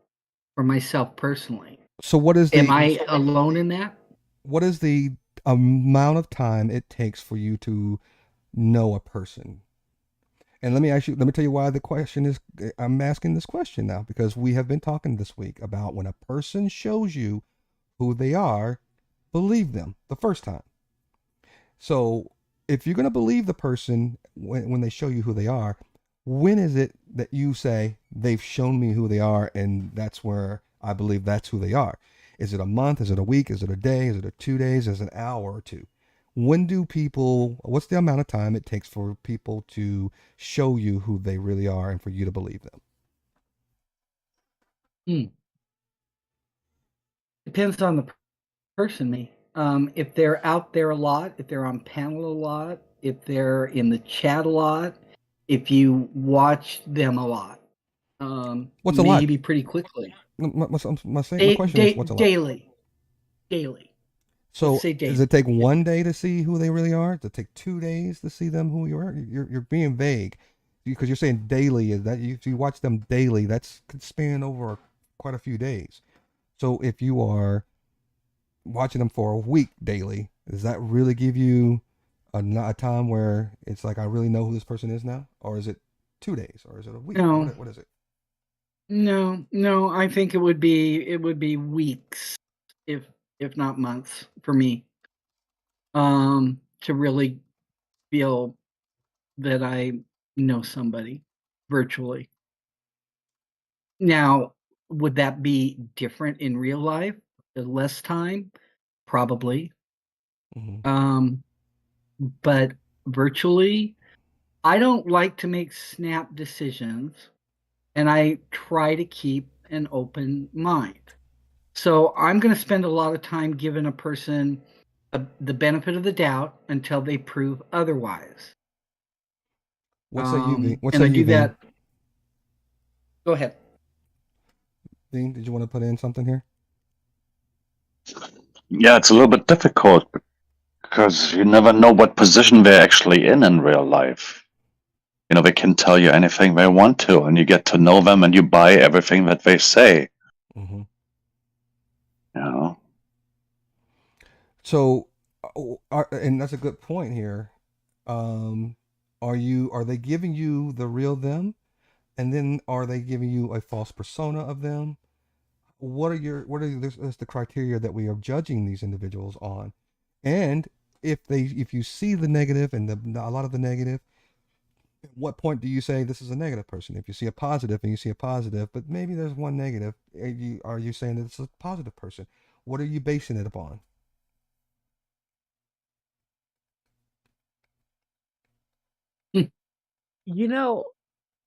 for myself personally. So what is Am the I alone in that? what is the amount of time it takes for you to know a person? And let me tell you why the question is, I'm asking this question now because we have been talking this week about when a person shows you who they are, believe them the first time. So if you're going to believe the person when they show you who they are, when is it that you say they've shown me who they are and that's where I believe that's who they are? Is it a month? Is it a week? Is it a day? Is it a 2 days? Is it an hour or two? When do people, what's the amount of time it takes for people to show you who they really are and for you to believe them? Depends on the person, me. If they're out there a lot, if they're on panel a lot, if they're in the chat a lot, if you watch them a lot, What's a lot? maybe pretty quickly. My question is, what's a lot? Daily. Let's So say does daily. it take one day to see who they really are? Does it take 2 days to see them who you are? You're being vague because you're saying daily. Is that you? If you watch them daily, that's could span over quite a few days. So if you are watching them for a week daily, does that really give you a time where it's like I really know who this person is now, or is it 2 days, or is it a week? No, What is it? no. I think it would be weeks, if not months, for me, to really feel that I know somebody virtually. Now, would that be different in real life? Less time? Probably. Mm-hmm. But virtually, I don't like to make snap decisions, and I try to keep an open mind. So I'm going to spend a lot of time giving a person the benefit of the doubt until they prove otherwise. What say you, Veen? What And say I you, do Veen? that. Go ahead. Veen, did you want to put in something here? Yeah, it's a little bit difficult because you never know what position they're actually in real life. You know, they can tell you anything they want to, and you get to know them and you buy everything that they say. Mm-hmm. You know? So, and that's a good point here. Um, are they giving you the real them, and then are they giving you a false persona of them? This is the criteria that we are judging these individuals on? And if you see the negative and a lot of the negative, at what point do you say this is a negative person? If you see a positive and you see a positive, but maybe there's one negative, are you saying that it's a positive person? What are you basing it upon? You know,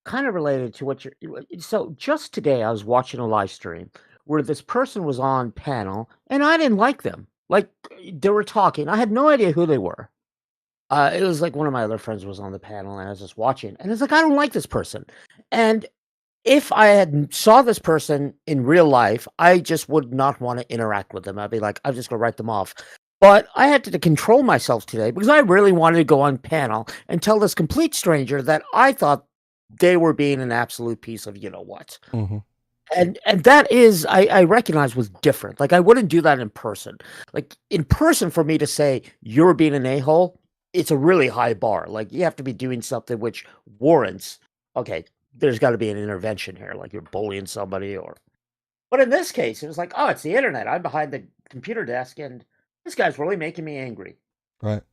kind of related to what you're so just today I was watching a live stream where this person was on panel and I didn't like them. Like they were talking. I had no idea who they were. It was like one of my other friends was on the panel and I was just watching and it's like I don't like this person. And if I had saw this person in real life, I just would not want to interact with them. I'd be like, I'm just gonna write them off. But I had to control myself today because I really wanted to go on panel and tell this complete stranger that I thought they were being an absolute piece of you know what. Mm-hmm. And that is I recognize was different. Like I wouldn't do that in person. Like in person for me to say you're being an a-hole, it's a really high bar. Like you have to be doing something which warrants, okay, there's got to be an intervention here, like you're bullying somebody or but in this case, it was like, oh, it's the internet. I'm behind the computer desk and this guy's really making me angry. Right.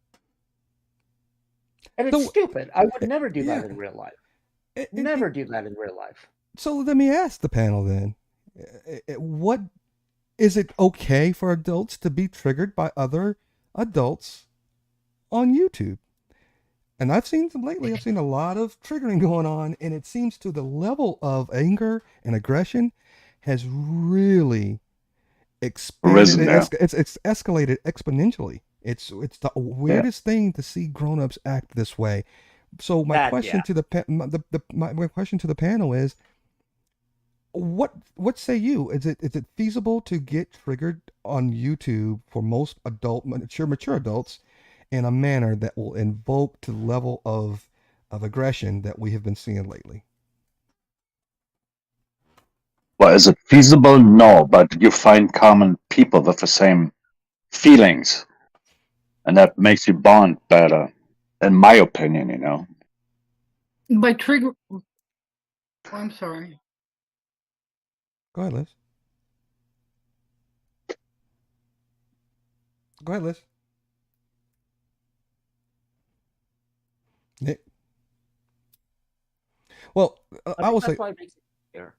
And it's So, stupid. I would never do that yeah. in real life. And Never do that in real life. so let me ask the panel then: what is it okay for adults to be triggered by other adults on YouTube? And I've seen some lately. I've seen a lot of triggering going on, and it seems to the level of anger and aggression has really expanded. Risen, yeah. It's escalated exponentially. It's the Yeah. weirdest thing to see grown-ups act this way. So my That yeah. question to my question to the panel is: what say you? Is it feasible to get triggered on YouTube for most mature adults in a manner that will invoke to the level of aggression that we have been seeing lately? Well, is it feasible? No, but you find common people with the same feelings, and that makes you bond better, in my opinion, you know. By trigger. Oh, I'm sorry. Go ahead, Liz. Go ahead, Liz. Nick? Well, I I think will say, that's why it makes it fair.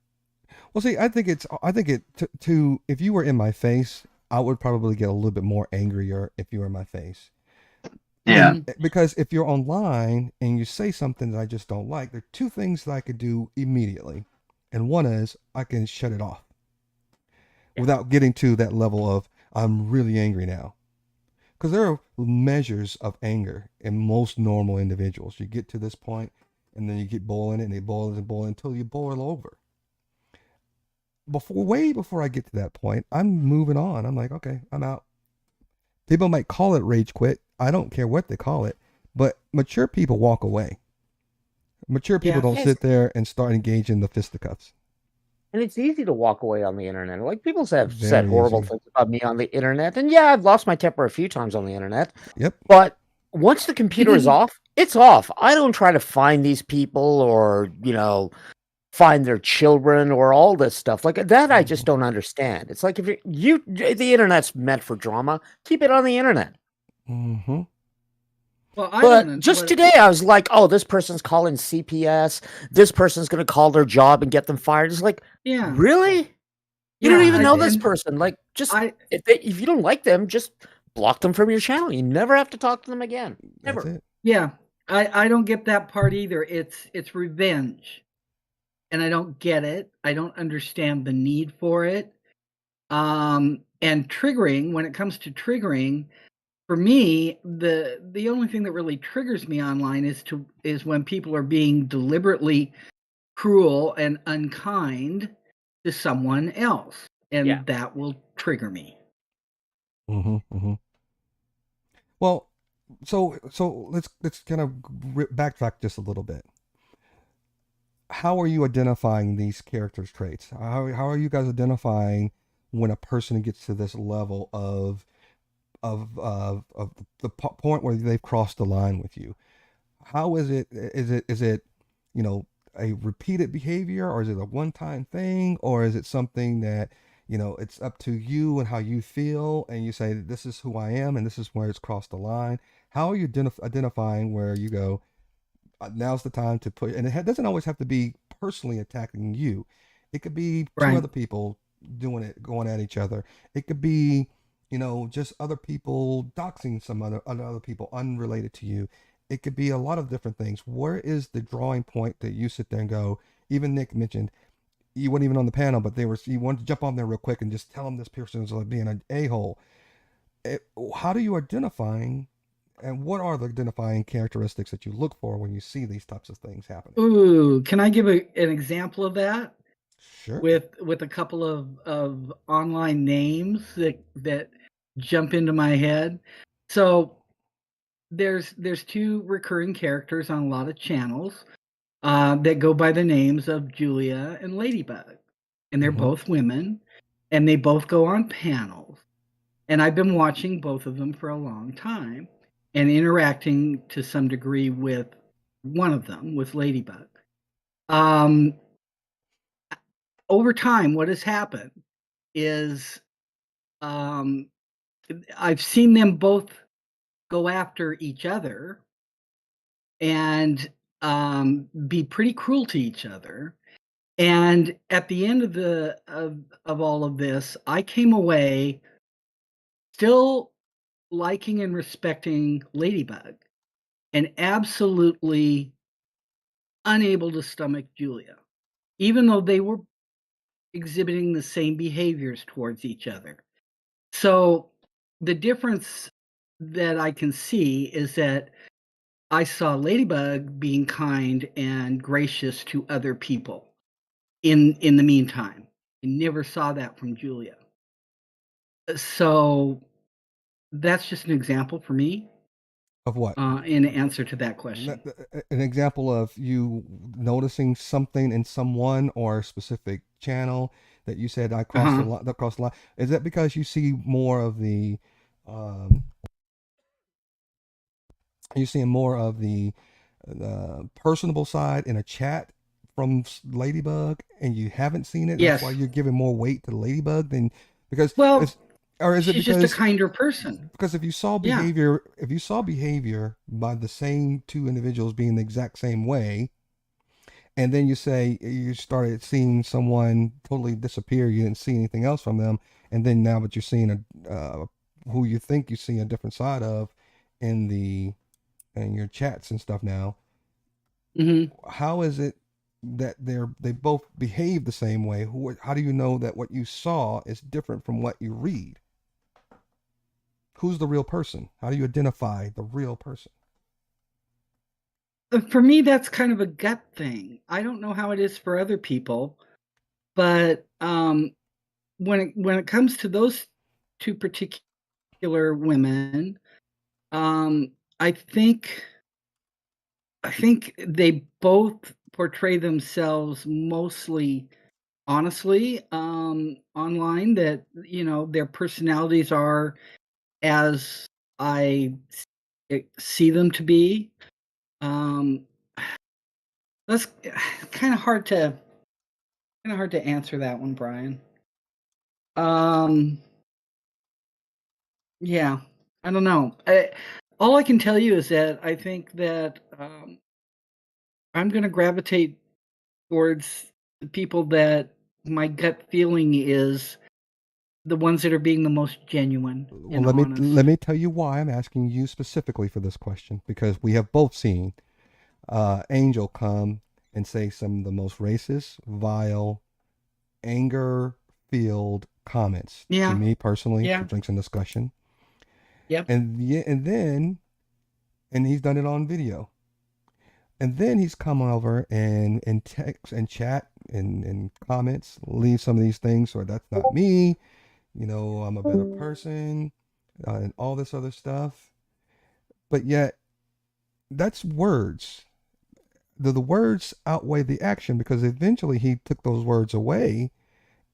well, see, I think it to if you were in my face, I would probably get a little bit more angrier if you were in my face. Yeah. Mhm. Because if you're online and you say something that I just don't like, there are two things that I could do immediately, and one is I can shut it off Yeah. without getting to that level of I'm really angry now. Because there are measures of anger in most normal individuals. You get to this point, and then you get boiling, and it boils and boils until you boil over. Way before I get to that point, I'm moving on. I'm like, okay, I'm out. People might call it rage quit. I don't care what they call it, but mature people walk away. Mature people Yeah. don't Yes. sit there and start engaging the fisticuffs. And it's easy to walk away on the internet. Like people have said Very horrible easy. things about me on the internet. And yeah, I've lost my temper a few times on the internet. Yep. But once the computer is off, it's off. I don't try to find these people or, find their children or all this stuff. Like that I just don't understand. It's like if the internet's meant for drama, keep it on the internet. Mm-hmm. Well, I But don't. just today, I was like, "Oh, this person's calling CPS. This person's going to call their job and get them fired." It's like, Yeah. really? You Yeah, don't even know this and person. Like, just I if you don't like them, just block them from your channel. You never have to talk to them again. That's Never. it. yeah, I don't get that part either. It's revenge, and I don't get it. I don't understand the need for it. And triggering, when it comes to triggering, for me, the only thing that really triggers me online is when people are being deliberately cruel and unkind to someone else, Yeah. and that will trigger me. Mm-hmm. Mm-hmm. Well, so let's kind of backtrack just a little bit. How are you identifying these characters' traits? How are you guys identifying when a person gets to this level of the point where they've crossed the line with you? How is it? Is it you know a repeated behavior, or is it a one-time thing, or is it something that it's up to you and how you feel, and you say this is who I am and this is where it's crossed the line? How are you identifying where you go? Now's the time to put, and it doesn't always have to be personally attacking you. It could be two Right. other people doing it, going at each other. It could be, just other people doxing some other people unrelated to you. It could be a lot of different things. Where is the drawing point that you sit there and go? Even Nick mentioned you weren't even on the panel, but you wanted to jump on there real quick and just tell them this person is like being an a-hole. How do you identifying and what are the identifying characteristics that you look for when you see these types of things happening? Ooh, can I give an example of that Sure. with a couple of online names that jump into my head? So there's two recurring characters on a lot of channels that go by the names of Julia and Ladybug, and they're Mm-hmm. both women, and they both go on panels. And I've been watching both of them for a long time and interacting to some degree with one of them, with Ladybug. Um, Over time, what has happened is um, I've seen them both go after each other and be pretty cruel to each other. And at the end of all of this, I came away still liking and respecting Ladybug and absolutely unable to stomach Julia, even though they were exhibiting the same behaviors towards each other. So the difference that I can see is that I saw Ladybug being kind and gracious to other people in the meantime. I never saw that from Julia. So that's just an example for me Of what? in answer to that question. An example of you noticing something in someone or a specific channel that you said I crossed the Uh-huh. line. Crossed the line. Is that because you see more of the? Um, are you seeing more of the personable side in a chat from Ladybug, and you haven't seen it? That's why Yes. you're giving more weight to Ladybug than because Well, it's. Or is it she's just a because kinder person. if you saw Yeah. behavior by the same two individuals being the exact same way, and then you say you started seeing someone totally disappear, you didn't see anything else from them, and then now but you're seeing who you think you see a different side of in your chats and stuff now. hmm How is it that they both behave the same way? How do you know that what you saw is different from what you read? Who's the real person? How do you identify the real person? For me, that's kind of a gut thing. I don't know how it is for other people, but when it comes to those two particular women, um, I think I think they both portray themselves mostly honestly online. That their personalities are as I see them to be. Um, that's kind of hard to answer that one, Brian. Um, yeah, I don't know. All I can tell you is that I think that I'm going to gravitate towards the people that my gut feeling is the ones that are being the most genuine Well, and let honest. me tell you why I'm asking you specifically for this question, because we have both seen Angel come and say some of the most racist, vile, anger-filled comments to Yeah, me personally, to yeah, Drinks and Discussion, yep. and he's done it on video. And then he's come over and text and chat and comments, leave some of these things, or that's not me, I'm a better person, and all this other stuff. But yet, that's words. The words outweigh the action, because eventually he took those words away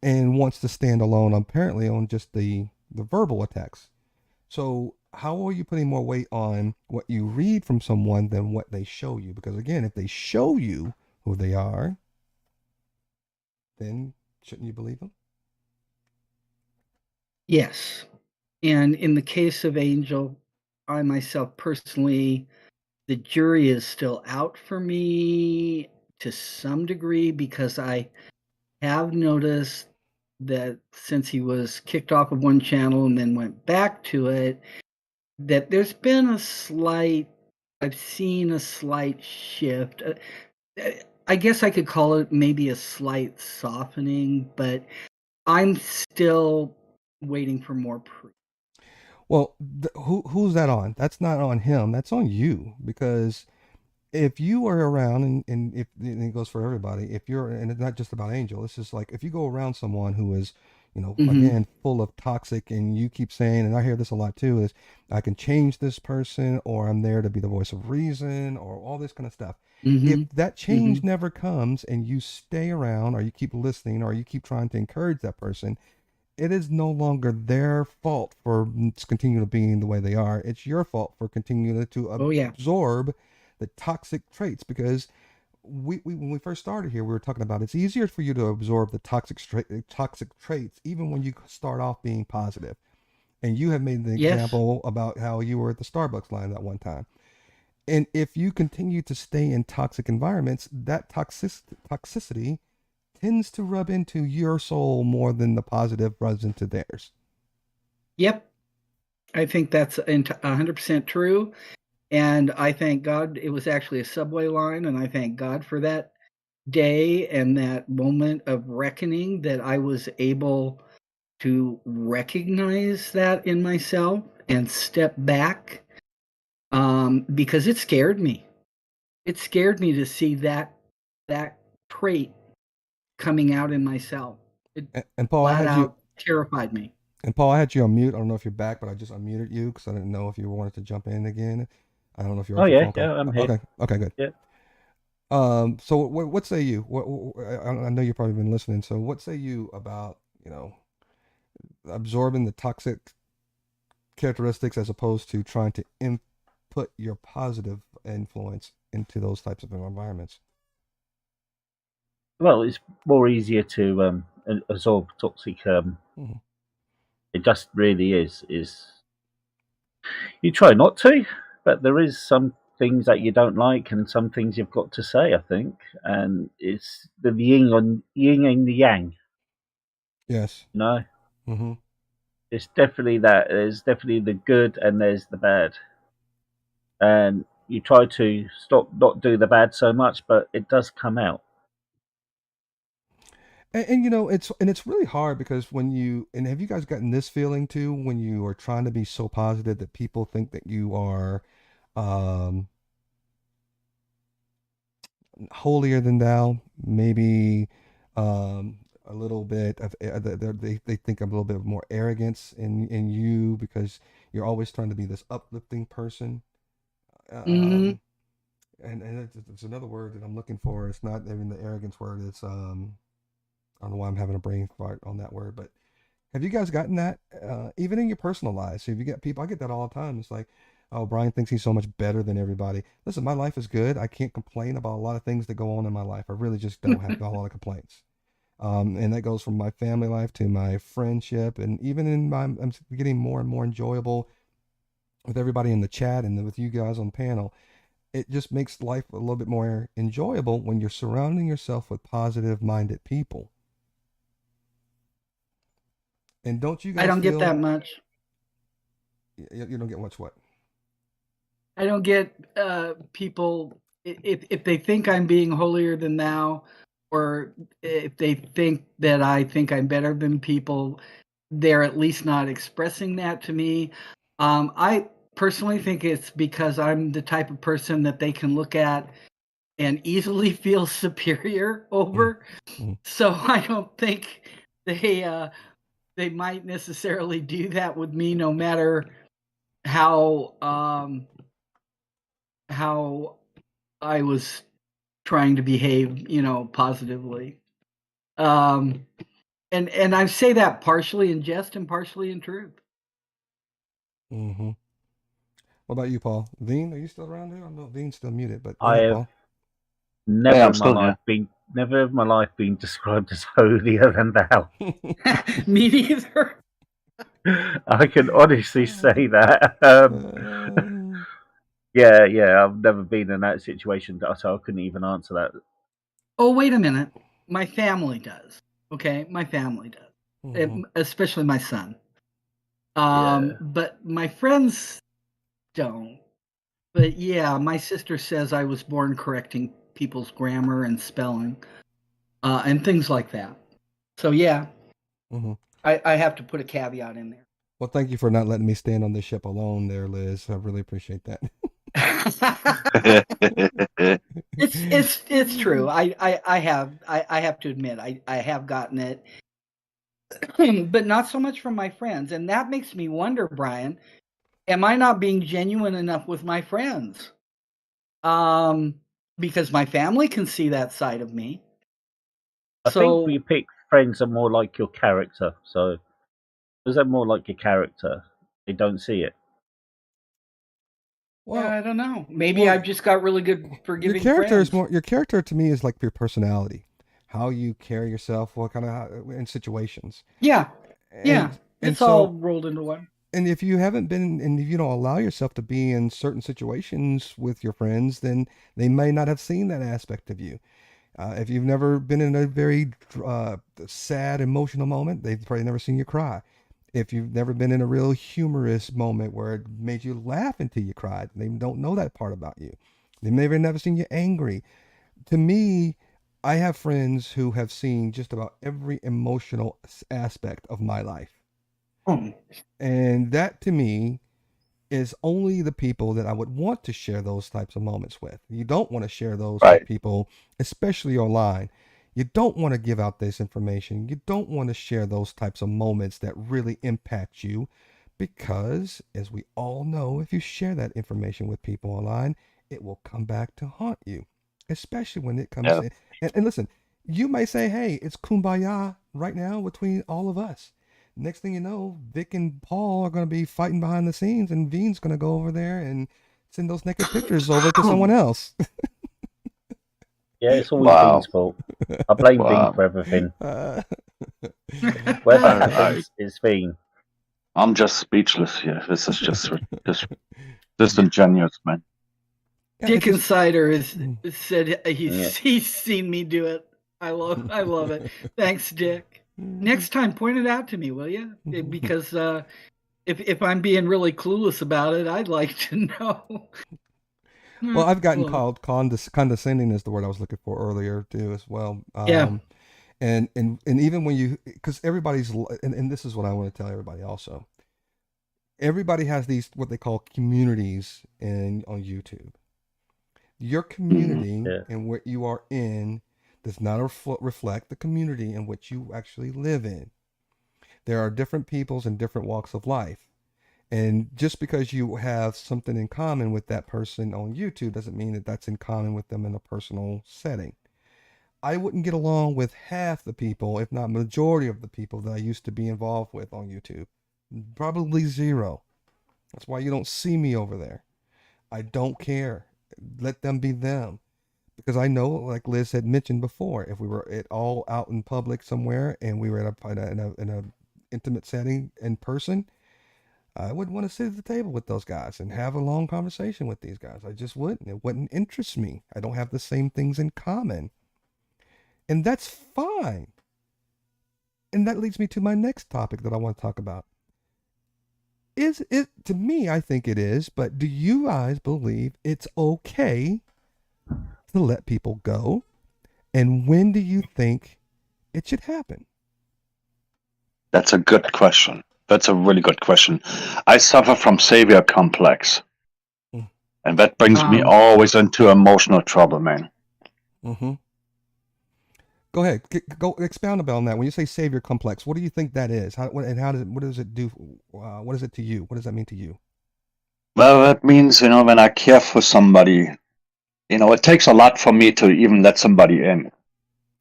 and wants to stand alone, apparently, on just the verbal attacks. So how are you putting more weight on what you read from someone than what they show you? Because again, if they show you who they are, then shouldn't you believe them? Yes. And in the case of Angel, I myself personally, the jury is still out for me to some degree, because I have noticed that since he was kicked off of one channel and then went back to it, that there's been I've seen a slight shift. I guess I could call it maybe a slight softening, but I'm still waiting for more proof. Well, who's that on? That's not on him. That's on you, because if you are around, and if and it goes for everybody, if you're, and it's not just about Angel, it's just like if you go around someone who is, hmm again, full of toxic, and you keep saying, and I hear this a lot too, is I can change this person, or I'm there to be the voice of reason, or all this kind of stuff. If hmm that hmm change never comes and you stay around, or you keep listening, or you keep trying to encourage that person, it is no longer their fault for continuing to being the way they are. It's your fault for continuing to Oh yeah. absorb the toxic traits, because we when we first started here, we were talking about it's easier for you to absorb the toxic traits even when you start off being positive. And you have made the Yes. example about how you were at the Starbucks line that one time. And if you continue to stay in toxic environments, that toxicity tends to rub into your soul more than the positive rubs into theirs. Yep. I think that's 100% true. And I thank God it was actually a subway line. And I thank God for that day and that moment of reckoning, that I was able to recognize that in myself and step back, because it scared me. It scared me to see that trait coming out in myself. It And Paul, I flat had you. out terrified me. And Paul, I had you on mute. I don't know if you're back, but I just unmuted you because I didn't know if you wanted to jump in again. I don't know if you're Oh off your yeah, phone call. yeah, I'm here. Okay, okay, good. Yeah. So what say you? I know you've probably been listening. So what say you about absorbing the toxic characteristics as opposed to trying to input your positive influence into those types of environments? Well, it's more easier to absorb toxic Mhm. It just really is. You try not to, but there is some things that you don't like, and some things you've got to say. I think, and it's the yin and the yang. Yes. You know, Mm-hmm. it's definitely that. There's definitely the good and there's the bad, and you try to stop not do the bad so much, but it does come out. And you know, it's really hard because when you and have you guys gotten this feeling too when you are trying to be so positive that people think that you are um holier than thou, maybe a little bit of they think a little bit of more arrogance in you because you're always trying to be this uplifting person. Hmm. Um, and it's another word that I'm looking for. It's not even the arrogance word. It's I don't know why I'm having a brain fart on that word, but have you guys gotten that even in your personal lives? So if you get people, I get that all the time. It's like, oh, Brian thinks he's so much better than everybody. Listen, my life is good. I can't complain about a lot of things that go on in my life. I really just don't have a lot of complaints. And that goes from my family life to my friendship, and even in my, I'm getting more and more enjoyable with everybody in the chat and with you guys on the panel. It just makes life a little bit more enjoyable when you're surrounding yourself with positive minded people. And don't you I guys don't get that feel much. you don't get much what? I don't get people if they think I'm being holier than thou, or if they think that I think I'm better than people, they're at least not expressing that to me. I personally think it's because I'm the type of person that they can look at and easily feel superior Mm, over. mm, So I don't think they might necessarily do that with me, no matter how how I was trying to behave, positively. Um, and I say that partially in jest and partially in truth. mm-hmm. What about you, Paul? Veen, are you still around here? I know Veen's still muted, but go I ahead, have Paul. Yeah, never I'm in my still life here. been described as holier than thou. Me neither. I can honestly say that. Yeah, I've never been in that situation, so I couldn't even answer that. Oh, wait a minute. My family does. Okay, my family does. Mhm. Especially my son. Yeah, But my friends don't. But yeah, my sister says I was born correcting people's grammar and spelling, and things like that. So yeah, Mhm. I have to put a caveat in Well, thank you for not letting me stand on this ship alone, there, Liz. I really appreciate that. there. It's true. I have to admit I have gotten it, but not so much from my friends, and that makes me wonder, Brian. Am I not being genuine enough with my friends? Um, because my family can see that side of me. I think we So pick friends are more like your character. So because they're more like your character, they don't see it. yeah, Well, I don't know. Maybe well, I've just got really good forgiving friends. your character to me is like your personality, how you carry yourself, what kind of in situations, Yeah, yeah. and It's all so rolled into one. and if you haven't been and if you don't allow yourself to be in certain situations with your friends, then they may not have seen that aspect of you. If you've never been in a very sad, emotional moment, they've probably never seen you cry. If you've never been in a real humorous moment where it made you laugh until you cried, they don't know that part about you. They may have never seen you angry. To me, I have friends who have seen just about every emotional aspect of my life. Hmm. And that to me is only the people that I would want to share those types of moments with. You don't want to share those with Right. people, especially online. You don't want to give out this information. You don't want to share those types of moments that really impact you because, as we all know, if you share that information with people online, it will come back to haunt you, especially when it comes Yeah. in. And listen, you may say, hey, it's kumbaya right now between all of us. Next thing you know, Vic and Paul are going to be fighting behind the scenes, and Veen's going to go over there and send those naked pictures over to someone else. Yeah, it's always Wow. Bean's fault. I blame Bean Wow. for everything. uh, Whatever I happens, it's Bean. I'm just speechless here. This is just disingenuous, man. Yeah, Dick it's just, Insider is Mm. said he's seen me do it. I love it. Thanks, Dick. Next time, point it out to me, will you? Because if I'm being really clueless about it, I'd like to know. Well, I've gotten Well, called condescending is the word I was looking for earlier too as well. yeah. And even when you, because everybody's, and this is what I want to tell everybody also. Everybody has these what they call communities in on YouTube. Your community Yeah. and what you are in does not reflect the community in which you actually live in. There are different peoples in different walks of life. And just because you have something in common with that person on YouTube doesn't mean that that's in common with them in a personal setting. I wouldn't get along with half the people, if not majority of the people that I used to be involved with on YouTube. Probably zero. That's why you don't see me over there. I don't care. Let them be them. Because I know, like Liz had mentioned before, if we were at all out in public somewhere and we were in a intimate setting in person, I wouldn't want to sit at the table with those guys and have a long conversation with these guys. I just wouldn't. It wouldn't interest me. I don't have the same things in common. And that's fine. And that leads me to my next topic that I want to talk about. Is it, to me, I think it is, but do you guys believe it's okay to let people go? And when do you think it should happen? That's a good question. That's a really good question. I suffer from savior complex, Mm. and that brings me always into emotional trouble, man. Mm-hmm. Go ahead. Go expound on that. When you say savior complex, what do you think that is? How does it? What does it do? What is it to you? What does that mean to you? Well, that means, when I care for somebody, it takes a lot for me to even let somebody in.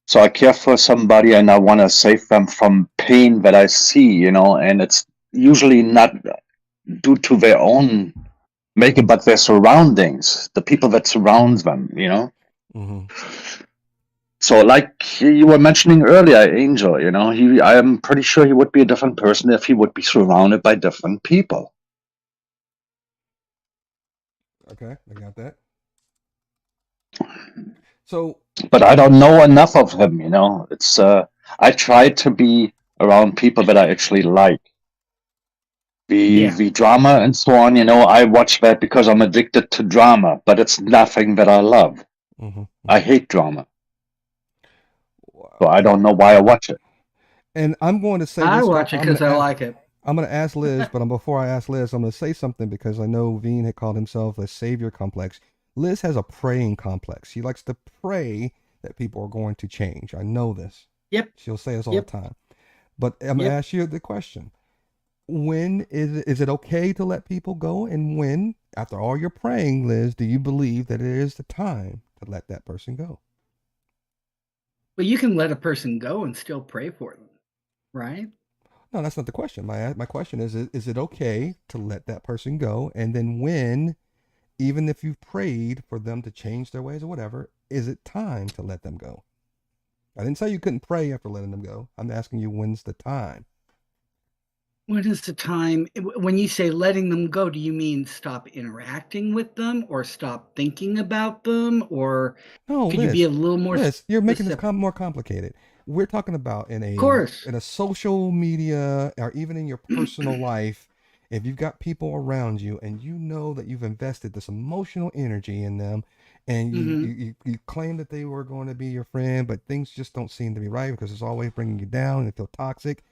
So I care for somebody and I want to save them from pain that I see, and it's usually not due to their own making, but their surroundings, the people that surround them, Mm-hmm. So like you were mentioning earlier, Angel, I am pretty sure he would be a different person if he would be surrounded by different people. Okay, I got that. So, But I don't know enough of him, It's I try to be around people that I actually like. The drama and so on, I watch that because I'm addicted to drama, but it's nothing that I love. mm-hmm. I hate drama. So I don't know why I watch it. And I'm going to say I this. watch it because I like it. I'm going to ask Liz, but before I ask Liz, I'm going to say something because I know Veen had called himself a savior complex. Liz has a praying complex. She likes to pray that people are going to change. I know this. Yep. She'll say this all the time. But I'm going to ask you the question. When is it okay to let people go? And when, after all your praying, Liz, do you believe that it is the time to let that person go? Well, you can let a person go and still pray for them, right? No, that's not the question. My question is it okay to let that person go? And then when, even if you've prayed for them to change their ways or whatever, is it time to let them go? I didn't say you couldn't pray after letting them go. I'm asking you, when's the time? When is the time? When you say letting them go, do you mean stop interacting with them or stop thinking about them? Or No, could you be a little more Liz, you're making this specific? more complicated. We're talking about in Of course. a social media or even in your personal life. If you've got people around you and you know that you've invested this emotional energy in them, and you claim that they were going to be your friend, but things just don't seem to be right because it's always bringing you down and they feel toxic.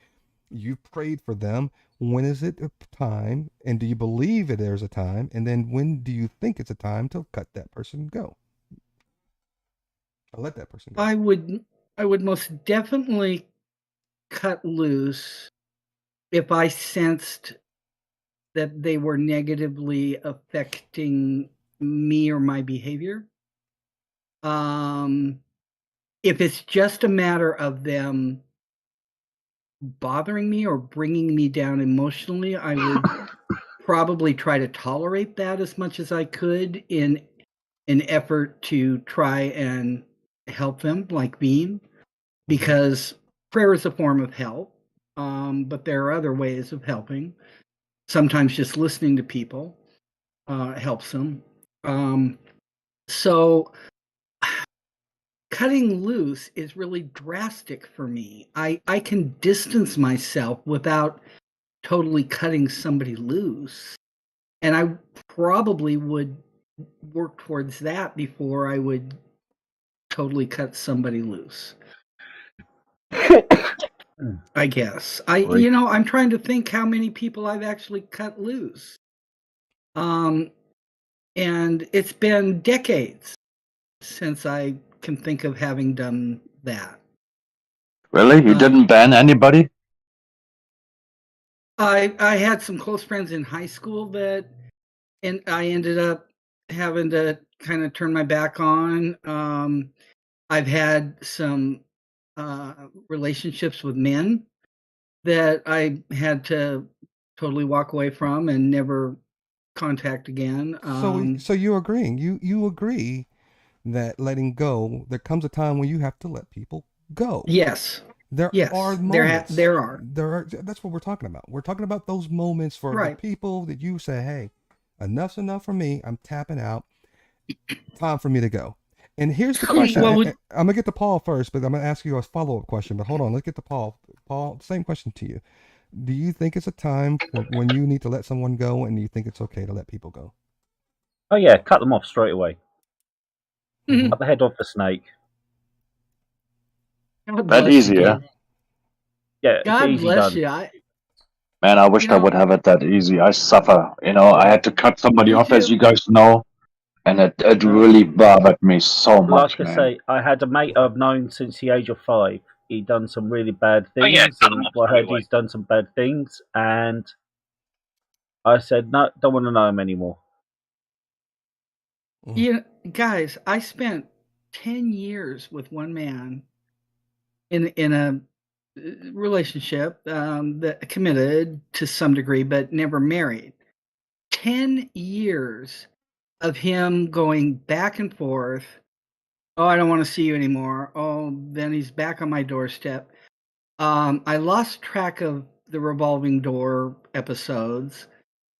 You've prayed for them. When is it a time? And do you believe that there's a time? And then when do you think it's a time to cut that person go? Or let that person go? I would most definitely cut loose if I sensed that they were negatively affecting me or my behavior. If it's just a matter of them bothering me or bringing me down emotionally, I would probably try to tolerate that as much as I could in an effort to try and help them, like Bean, because prayer is a form of help. but there are other ways of helping. Sometimes just listening to people helps them. So cutting loose is really drastic for me. I can distance myself without totally cutting somebody loose. And I probably would work towards that before I would totally cut somebody loose. I guess. Right. I'm trying to think how many people I've actually cut loose. And it's been decades since I can think of having done that. Really? You didn't ban anybody? I had some close friends in high school that, and I ended up having to kind of turn my back on. I've had some relationships with men that I had to totally walk away from and never contact again. So you're agreeing. You agree that letting go, there comes a time when you have to let people go. Yes. There Yes, are there moments. are. That's what we're talking about. We're talking about those moments for the Right. people that you say, "Hey, enough's enough for me. I'm tapping out. Time for me to go." And here's the question. Well, I'm gonna get to Paul first, but I'm gonna ask you a follow-up question. But hold on, let's get to Paul. Paul, same question to you. Do you think it's a time when you need to let someone go, and you think it's okay to let people go? Oh yeah, cut them off straight away. Mhm. Cut the head off the snake. God That bless easy, you. yeah? Yeah, it's God easy bless done. you. Man, I wish You I know- would have it that easy. I suffer. I had to cut somebody Me off, as too. you guys know, and it No. really bothered me so much, Like I man. say, I had a mate I've known since the age of 5. He'd done some really bad Oh, things, yeah, cut him and off I heard anyway. he's done some bad things, and I said, no, don't want to know him anymore. Guys, I spent 10 years with one man in a relationship that committed to some degree, but never married. 10 years of him going back and forth. Oh, I don't want to see you anymore. Oh, then he's back on my doorstep. I lost track of the revolving door episodes,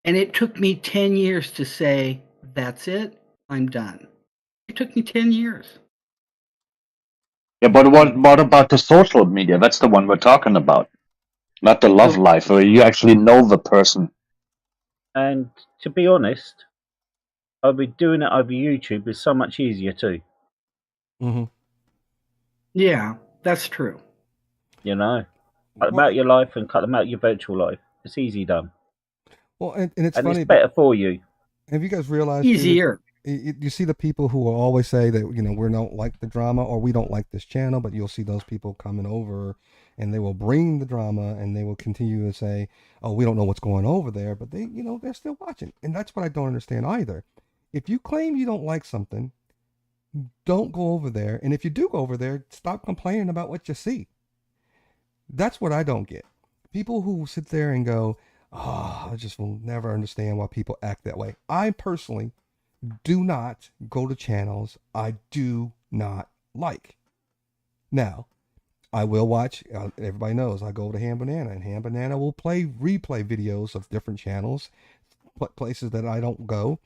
and it took me 10 years to say, that's it, I'm done. It took me 10 years. Yeah, but what about the social media? That's the one we're talking about. Not the love life, where you actually know the person. And to be honest, I'll be doing it over YouTube is so much easier too. Mm-hmm. Yeah, that's true. You know, cut them out your life and cut them out your virtual life. It's easy done. Well, and it's And funny. it's better for you. Have you guys realized Easier. You see the people who will always say that we don't like the drama or we don't like this channel, but you'll see those people coming over and they will bring the drama and they will continue to say, "Oh, we don't know what's going over there," but they're still watching, and that's what I don't understand either. If you claim you don't like something, don't go over there, and if you do go over there, stop complaining about what you see. That's what I don't get. People who sit there and go, "Oh, I just will never understand why people act that way." I personally do not go to channels I do not like. Now, I will watch, everybody knows I go to Ham Banana, and Ham Banana will replay videos of different channels, places that I don't go.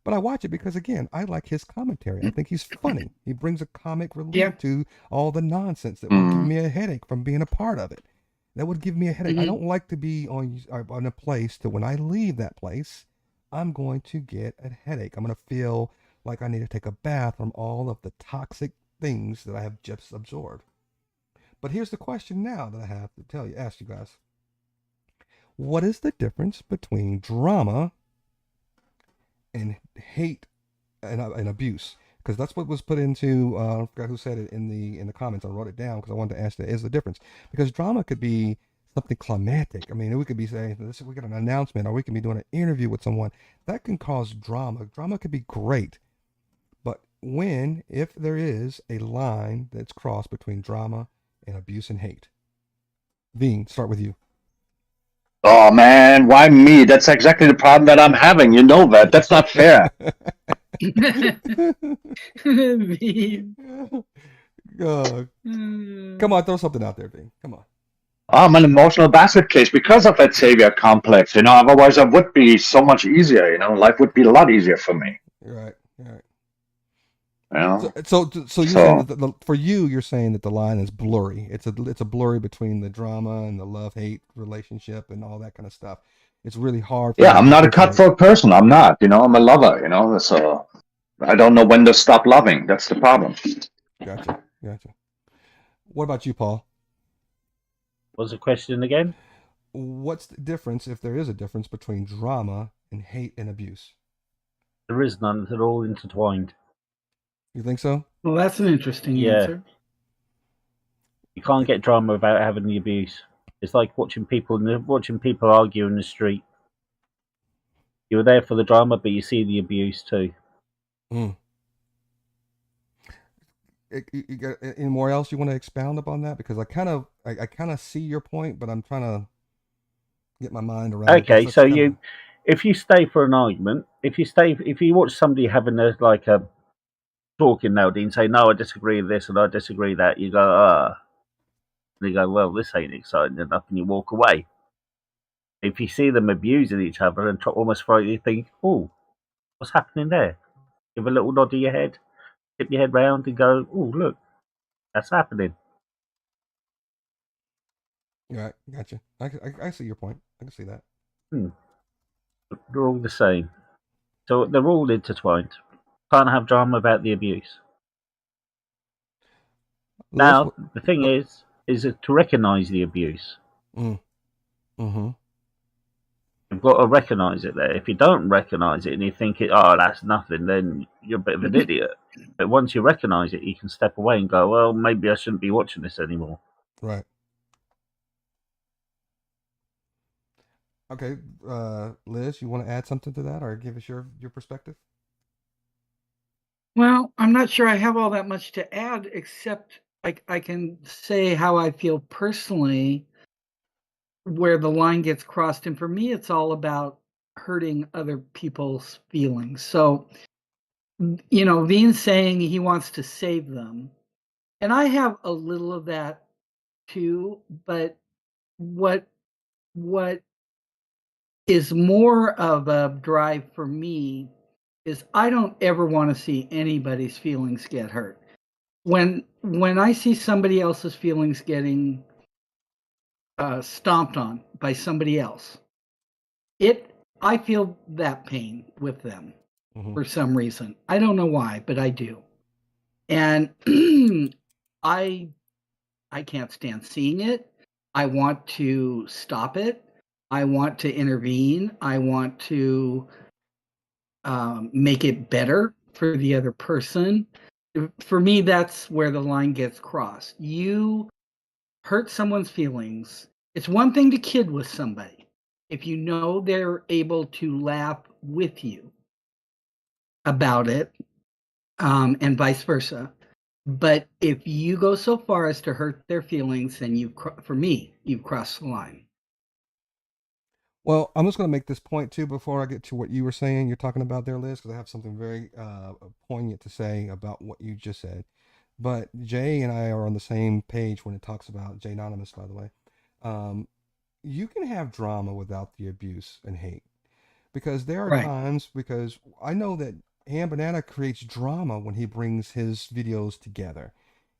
But I watch it because, again, I like his commentary. I think he's funny. He brings a comic relief to all the nonsense that would give me a headache from being a part of it. That would give me a headache. I don't like to be on a place that when I leave that place, I'm going to get a headache. I'm going to feel like I need to take a bath from all of the toxic things that I have just absorbed. But here's the question now that I have to ask you guys. What is the difference between drama and hate and abuse? Because that's what was put into, I forgot who said it in the comments. I wrote it down because I wanted to ask that is the difference. Because drama could be something climactic. I mean, we could be saying, we got an announcement, or we can be doing an interview with someone. That can cause drama. Drama could be great. But if there is a line that's crossed between drama and abuse and hate. Dean, start with you. Oh man, why me? That's exactly the problem that I'm having. You know that. That's not fair. Come on, throw something out there, Dean. Come on. I'm an emotional basket case because of that savior complex. Otherwise it would be so much easier. Life would be a lot easier for me. Right. Right. You know. So you're saying So that for you, you're saying that the line is blurry. It's a blurry between the drama and the love hate relationship and all that kind of stuff. It's really hard for yeah, you to I'm not a differentiate. cutthroat person. I'm not. I'm a lover. So I don't know when to stop loving. That's the problem. Gotcha. Gotcha. What about you, Paul? What's the question again? What's the difference, if there is a difference, between drama and hate and abuse? There is none. They're all intertwined. You think so? Well, that's an interesting Yeah. answer. You can't get drama without having the abuse. It's like watching people argue in the street. You're there for the drama, but you see the abuse too. Mm. You got any more else you want to expound upon that? Because I kind of see your point, but I'm trying to get my mind around it. Okay, That's so kinda, if you stay for an argument, if you watch somebody having a talking melody and say, "No, I disagree with this and I disagree with that," you go, "Ah," and you go, "Well, this ain't exciting enough," and you walk away. If you see them abusing each other and almost throw, you think, "Oh, what's happening there?" Give a little nod of your head, tip your head round, and go, "Oh, look, that's happening." yeah, gotcha. I see your point. I can see that. They're all the same, so they're all intertwined. Can't have drama without the abuse. Liz, Now, the thing is to recognise the abuse. Mm-hmm. You've got to recognise it there. If you don't recognise it and you think that's nothing, then you're a bit of an idiot. But once you recognise it, you can step away and go, well, maybe I shouldn't be watching this anymore. Right. Okay, Liz, you want to add something to that or give us your perspective? Well, I'm not sure I have all that much to add, except I can say how I feel personally where the line gets crossed. And for me, it's all about hurting other people's feelings. So, Veen saying he wants to save them. And I have a little of that too, but what what is more of a drive for me is I don't ever want to see anybody's feelings get hurt. When I see somebody else's feelings getting stomped on by somebody else, I feel that pain with them for some reason. I don't know why, but I do. And I I can't stand seeing it. I want to stop it. I want to intervene. I want to make it better for the other person. For me, that's where the line gets crossed. You hurt someone's feelings. It's one thing to kid with somebody if you know they're able to laugh with you about it, and vice versa. But if you go so far as to hurt their feelings, then for me, you've crossed the line. Well, I'm just going to make this point too before I get to what you were saying. You're talking about there, Liz, because I have something very poignant to say about what you just said. But Jay and I are on the same page when it talks about Jay Anonymous, by the way. You can have drama without the abuse and hate, because there are Right. times, because I know that Ham Banana creates drama when he brings his videos together.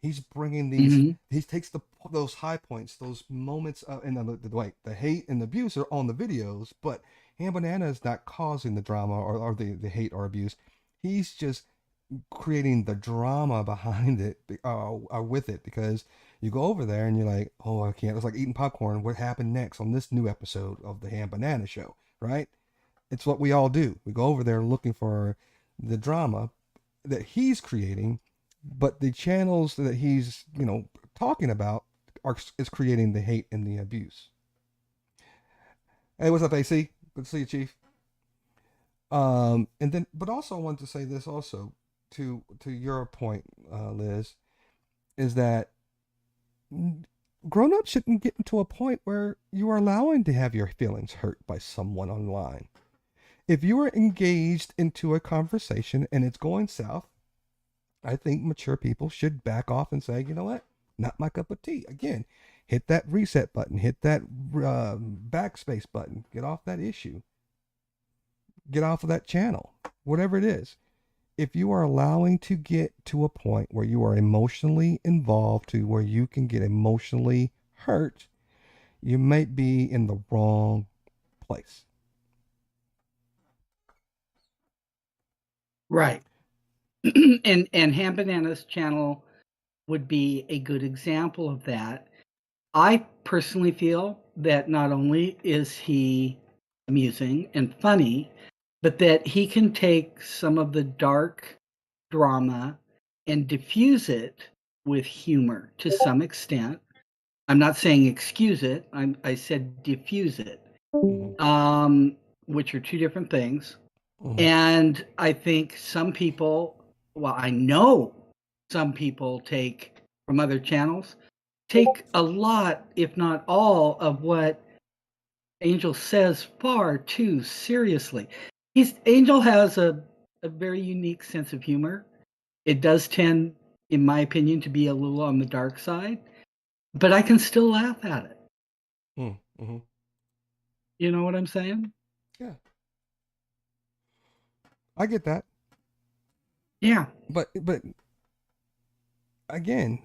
He's bringing these. Mhm. He takes those high points, those moments, and the hate and the abuse are on the videos, but Ham Banana is not causing the drama or the hate or abuse. He's just creating the drama behind it, with it, because you go over there and you're like, oh, I can't. It's like eating popcorn. What happened next on this new episode of the Ham Banana Show, right? It's what we all do. We go over there looking for the drama that he's creating, but the channels that he's, talking about is creating the hate and the abuse. Hey, what's up, AC? Good to see you, Chief. And then, but also I wanted to say this also to your point, Liz, is that grown-ups shouldn't get into a point where you are allowing to have your feelings hurt by someone online. If you are engaged into a conversation and it's going south, I think mature people should back off and say, you know what, not my cup of tea. Again, hit that reset button, hit that backspace button, get off that issue, get off of that channel, whatever it is. If you are allowing to get to a point where you are emotionally involved to where you can get emotionally hurt, you might be in the wrong place. Right. and Ham Banana's channel would be a good example of that. I personally feel that not only is he amusing and funny, but that he can take some of the dark drama and diffuse it with humor to some extent. I'm not saying excuse it. I said diffuse it, which are two different things. And I think some people, well, I know some people take from other channels, take a lot, if not all, of what Angel says far too seriously. Angel has a very unique sense of humor. It does tend, in my opinion, to be a little on the dark side, but I can still laugh at it. Mm-hmm. You know what I'm saying? Yeah. I get that. Yeah. But again,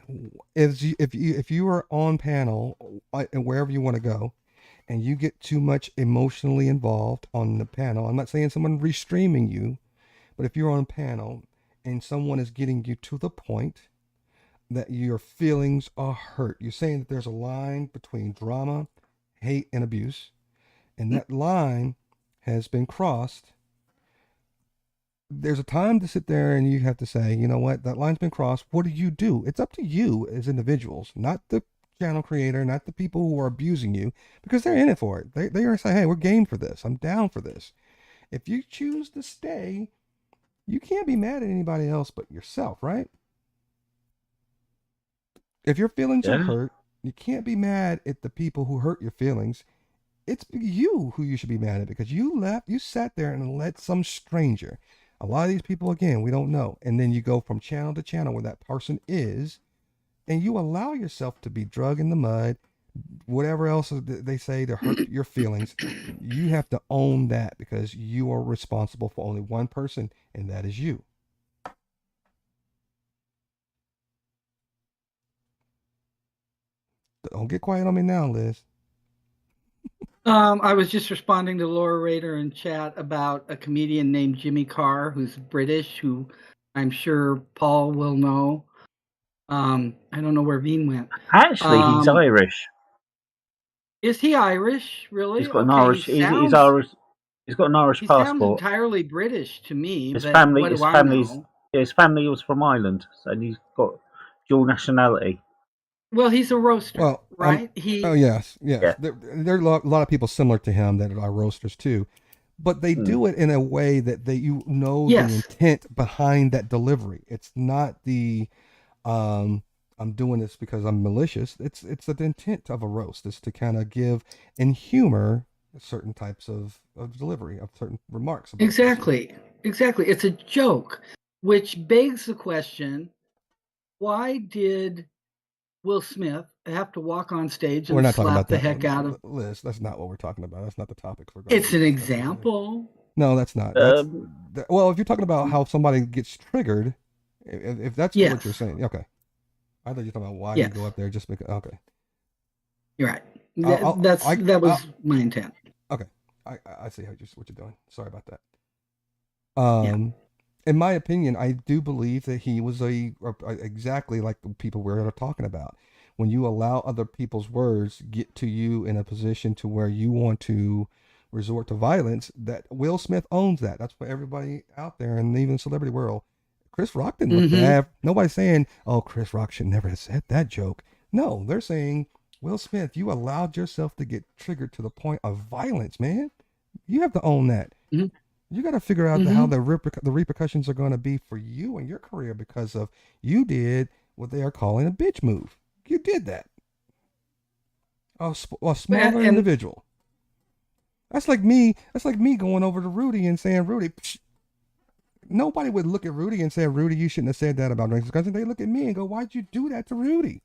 if you are on panel and wherever you want to go, and you get too much emotionally involved on the panel, I'm not saying someone restreaming you, but if you're on panel and someone is getting you to the point that your feelings are hurt, you're saying that there's a line between drama, hate, and abuse, and that line has been crossed. There's a time to sit there and you have to say, you know what, that line's been crossed. What do you do? It's up to you as individuals, not the channel creator, not the people who are abusing you, because they're in it for it. They are saying, hey, we're game for this. I'm down for this. If you choose to stay, you can't be mad at anybody else but yourself, right? If your feelings are hurt, you can't be mad at the people who hurt your feelings. It's you who you should be mad at, because you sat there and let some stranger. A lot of these people, again, we don't know. And then you go from channel to channel where that person is, and you allow yourself to be drug in the mud, whatever else they say to hurt your feelings. You have to own that, because you are responsible for only one person, and that is you. Don't get quiet on me now, Liz. I was just responding to Laura Rader in chat about a comedian named Jimmy Carr, who's British, who I'm sure Paul will know. I don't know where Veen went. Actually, he's Irish. Is he Irish? Really? He's got an Irish. He's Irish. He's got an Irish passport. He sounds entirely British to me. His but family. what His do family's. I know? His family was from Ireland, and he's got dual nationality. Well, he's a roaster, well, right? Oh yes. Yeah. There are a lot of people similar to him that are roasters too, but they do it in a way that the intent behind that delivery. It's not the I'm doing this because I'm malicious. It's the intent of a roast is to kind of give and humor certain types of delivery of certain remarks. About exactly. It's a joke, which begs the question: why did Will Smith have to walk on stage and slap the heck out of Liz? That's not what we're talking about. That's not the topic we're going. It's an example. No, that's not. Well, if you're talking about how somebody gets triggered, if that's what you're saying, okay. I thought you were talking about why you go up there just because. Okay, you're right. That was my intent. Okay, I see what you're doing. Sorry about that. In my opinion, I do believe that he was exactly like the people we're talking about. When you allow other people's words get to you in a position to where you want to resort to violence, that Will Smith owns that. That's for everybody out there, and even the celebrity world. Chris Rock didn't look bad. Nobody's saying, oh, Chris Rock should never have said that joke. No, they're saying, Will Smith, you allowed yourself to get triggered to the point of violence, man. You have to own that. You got to figure out how the repercussions are going to be for you and your career, because of you did what they are calling a bitch move. You did that. A smaller individual. That's like me going over to Rudy and saying, Rudy, psh. Nobody would look at Rudy and say, Rudy, you shouldn't have said that about Drinks&Discussions. They look at me and go, why'd you do that to Rudy?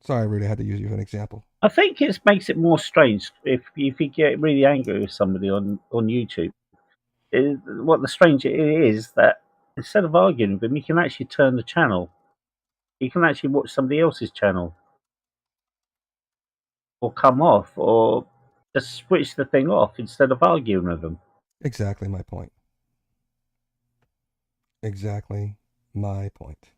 Sorry, Rudy, I had to use you as an example. I think it makes it more strange if you get really angry with somebody on YouTube. What the strange it is that instead of arguing with them, you can actually turn the channel. You can actually watch somebody else's channel, or come off, or just switch the thing off instead of arguing with them. Exactly my point. Exactly my point.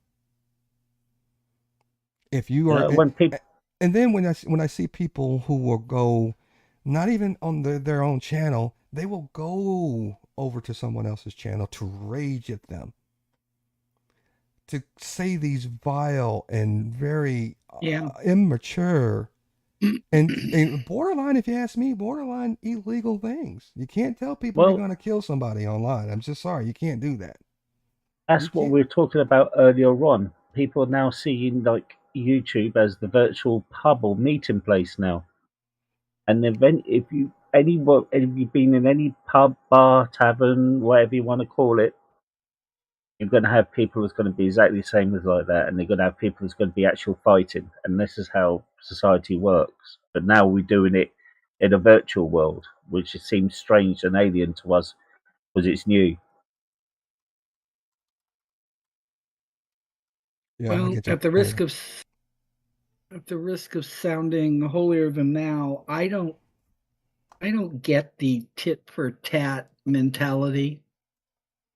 If you are, When people, and then when I see people who will go, not even on their own channel, they will go over to someone else's channel to rage at them, to say these vile and very immature and borderline, if you ask me, borderline illegal things. You can't tell people you're well, going to kill somebody online. I'm just sorry, you can't do that. You that's what can't. we were talking about earlier on. People are now seeing like YouTube as the virtual pub or meeting place now. And if you've been in any pub, bar, tavern, whatever you want to call it, you're going to have people who's going to be exactly the same as like that, and they're going to have people who's going to be actual fighting, and this is how society works. But now we're doing it in a virtual world, which seems strange and alien to us because it's new. Yeah, I Well, get you. at the risk of sounding holier than thou, I don't get the tit for tat mentality.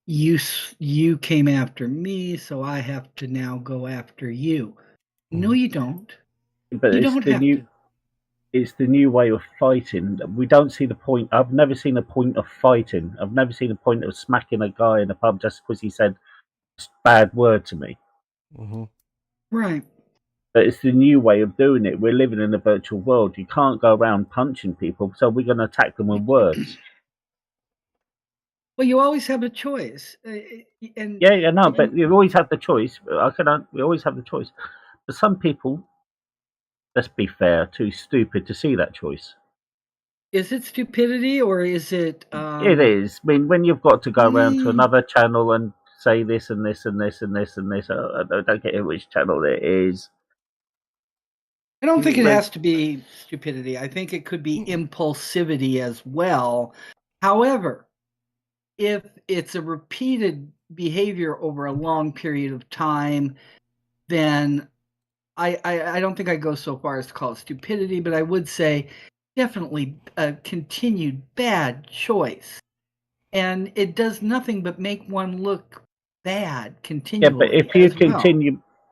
You came after me, so I have to now go after you. No, you don't. But You don't have to. it's the new way of fighting. We don't see the point. I've never seen a point of fighting. I've never seen a point of smacking a guy in a pub just because he said a bad word to me. Mm-hmm. Right. But it's the new way of doing it. We're living in a virtual world. You can't go around punching people, so we're going to attack them with words. Well, you always have a choice, and Yeah, no, but you always have the choice. We always have the choice. But some people, let's be fair, are too stupid to see that choice. is it stupidity or is it? It is. I mean, when you've got to go around to eh, another channel and say this and this and this and this and this, I don't get which channel it is. I don't think it But has to be stupidity. I think it could be impulsivity as well. However, if it's a repeated behavior over a long period of time, then I don't think I go so far as to call it stupidity, but I would say definitely a continued bad choice. And it does nothing but make one look bad yeah, but continually as well.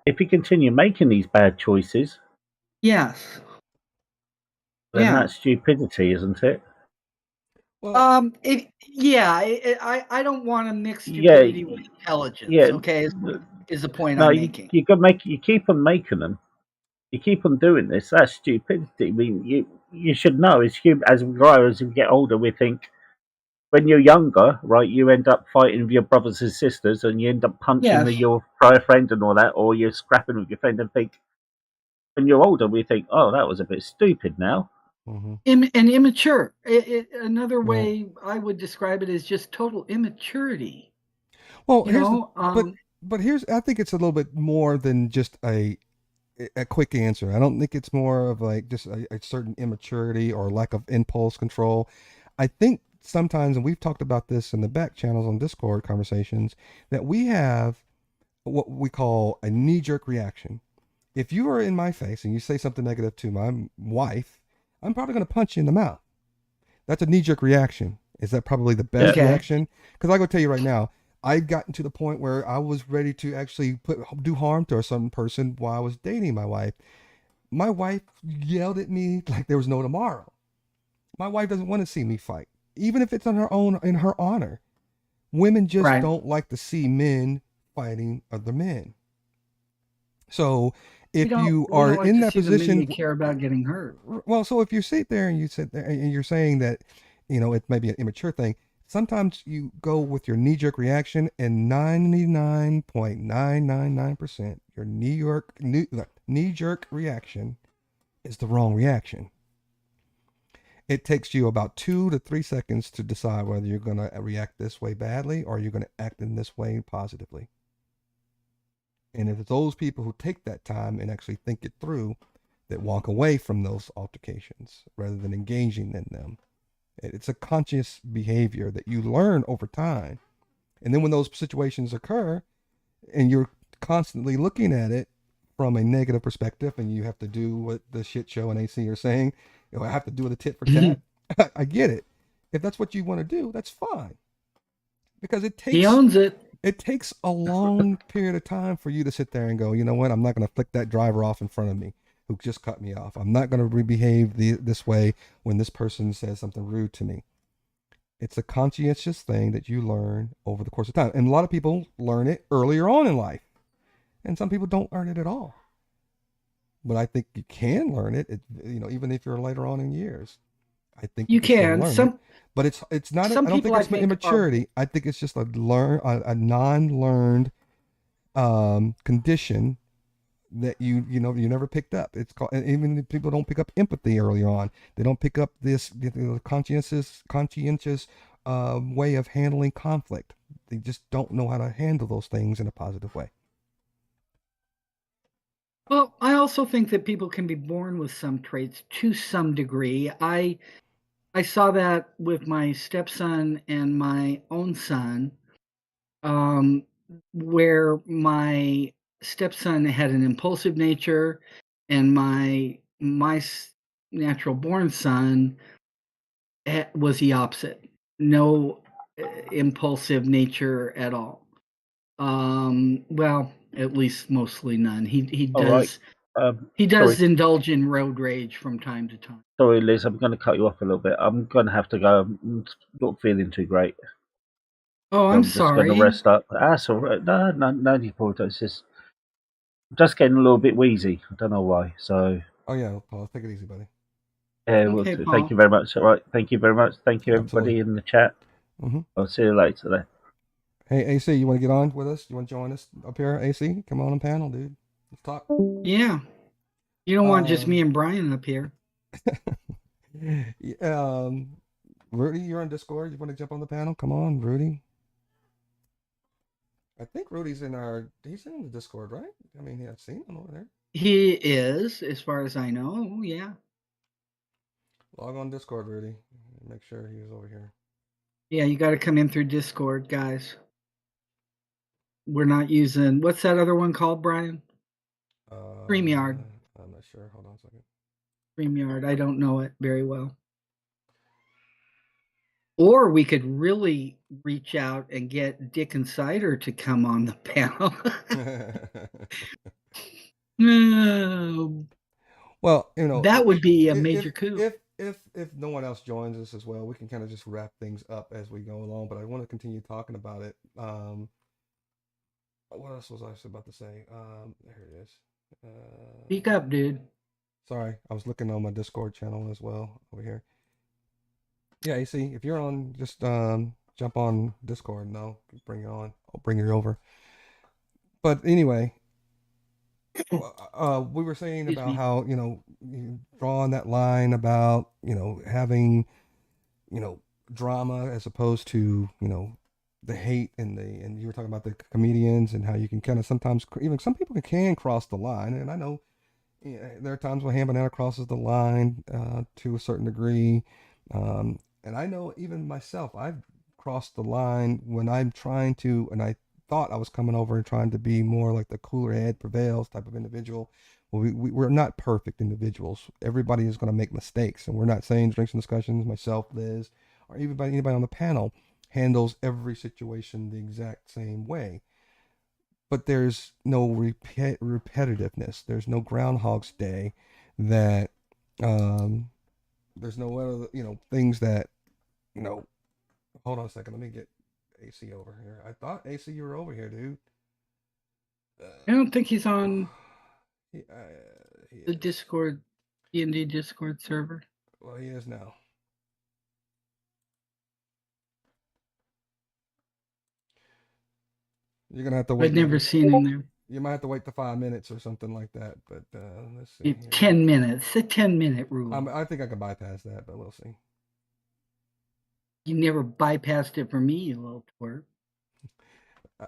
if you continue making these bad choices, Yes. then Yeah. that's stupidity, isn't it? Well, I don't want to mix Yeah, stupidity with intelligence. yeah. Okay, is the point No, I'm making. you keep on making them. You keep on doing this. That's stupidity. I mean, you should know as we grow, as we get older, we think when you're younger, right? You end up fighting with your brothers and sisters, and you end up punching Yes. your prior friend and all that, or you're scrapping with your friend and think. When you're older, we think, oh, that was a bit stupid. Now, mm-hmm. And immature. Another Right. way I would describe it is just total immaturity. Well, You here's the know, but here's I think it's a little bit more than just a quick answer. I don't think it's more of like just a certain immaturity or lack of impulse control. I think sometimes, and we've talked about this in the back channels on Discord conversations, that we have what we call a knee jerk reaction. If you are in my face and you say something negative to my wife, I'm probably going to punch you in the mouth. That's a knee jerk reaction. Is that probably the best okay. reaction? Because I go tell you right now, I've gotten to the point where I was ready to actually do harm to a certain person while I was dating my wife. My wife yelled at me like there was no tomorrow. My wife doesn't want to see me fight, even if it's in her honor. Women just Right. don't like to see men fighting other men. So We if don't you we are don't like in to that see the men we position, care about getting hurt. well, so if you sit there and you sit there and you're saying that, it may be an immature thing. Sometimes you go with your knee jerk reaction, and 99.999% your knee jerk reaction is the wrong reaction. It takes you about 2 to 3 seconds to decide whether you're going to react this way badly or you're going to act in this way positively. And if it's those people who take that time and actually think it through, that walk away from those altercations rather than engaging in them. It's a conscious behavior that you learn over time. And then when those situations occur and you're constantly looking at it from a negative perspective and you have to do what the shit show and AC are saying, I have to do it a tit for tat. I get it. If that's what you want to do, that's fine. Because he owns it. It takes a long period of time for you to sit there and go, you know what? I'm not going to flick that driver off in front of me who just cut me off. I'm not going to behave this way when this person says something rude to me. It's a conscientious thing that you learn over the course of time. And a lot of people learn it earlier on in life. And some people don't learn it at all. But I think you can learn it, even if you're later on in years. I think you can. But it's not. I don't think it's immaturity. I think it's just a non-learned condition that you never picked up. It's called, and even people don't pick up empathy early on. They don't pick up this conscientious way of handling conflict. They just don't know how to handle those things in a positive way. Well, I also think that people can be born with some traits to some degree. I saw that with my stepson and my own son, where my stepson had an impulsive nature, and my natural born son was the opposite. No impulsive nature at all. Well, at least mostly none. He does. Right. He does indulge in road rage from time to time. Sorry, Liz, I'm going to cut you off a little bit. I'm going to have to go. I'm not feeling too great. Oh, I'm sorry. Just going to rest up. That's all right. No need to apologize. I'm just getting a little bit wheezy. I don't know why. So. Oh yeah, Paul, take it easy, buddy. Okay, well, thank you very much. All right, thank you very much. Thank you, everybody in the chat. Mm-hmm. I'll see you later then. Hey, AC, you want to get on with us? You want to join us up here, AC? Come on panel, dude. Let's talk. Yeah. You don't want just me and Brian up here. Rudy, you're on Discord. You want to jump on the panel? Come on, Rudy. I think Rudy's in he's in the Discord, right? I mean, I've seen him over there. He is, as far as I know, yeah. Log on Discord, Rudy. Make sure he's over here. Yeah, you got to come in through Discord, guys. We're not using, what's that other one called, Brian? StreamYard. I'm not sure. Hold on a second. StreamYard. I don't know it very well. Or we could really reach out and get Dick and Cider to come on the panel. Well, that would be a major coup. If no one else joins us as well, we can kind of just wrap things up as we go along. But I want to continue talking about it. What else was I about to say? There it is. Speak up, dude. Sorry, I was looking on my Discord channel as well over here. Yeah, AC, if you're on, just jump on Discord and I'll bring you on. I'll bring you over. But anyway, we were saying about how, drawing that line about, having, drama as opposed to, the hate and you were talking about the comedians and how you can kind of sometimes, even some people can cross the line. And I know there are times when Ham Banana crosses the line to a certain degree. And I know even myself, I've crossed the line when I'm trying to, and I thought I was coming over and trying to be more like the cooler head prevails type of individual. Well, we're not perfect individuals. Everybody is going to make mistakes, and we're not saying Drinks and Discussions, myself, Liz, or anybody on the panel handles every situation the exact same way. But there's no repetitiveness. There's no Groundhog's Day that there's no other things that hold on a second, let me get AC over here. I thought AC you were over here, dude. I don't think he's on he the Discord, D&D Discord server. Well, he is now. You're gonna have to wait. I've never seen him there. You might have to wait the 5 minutes or something like that. But let's see. 10 minutes. The 10-minute rule. I think I can bypass that, but we'll see. You never bypassed it for me, you little twerp.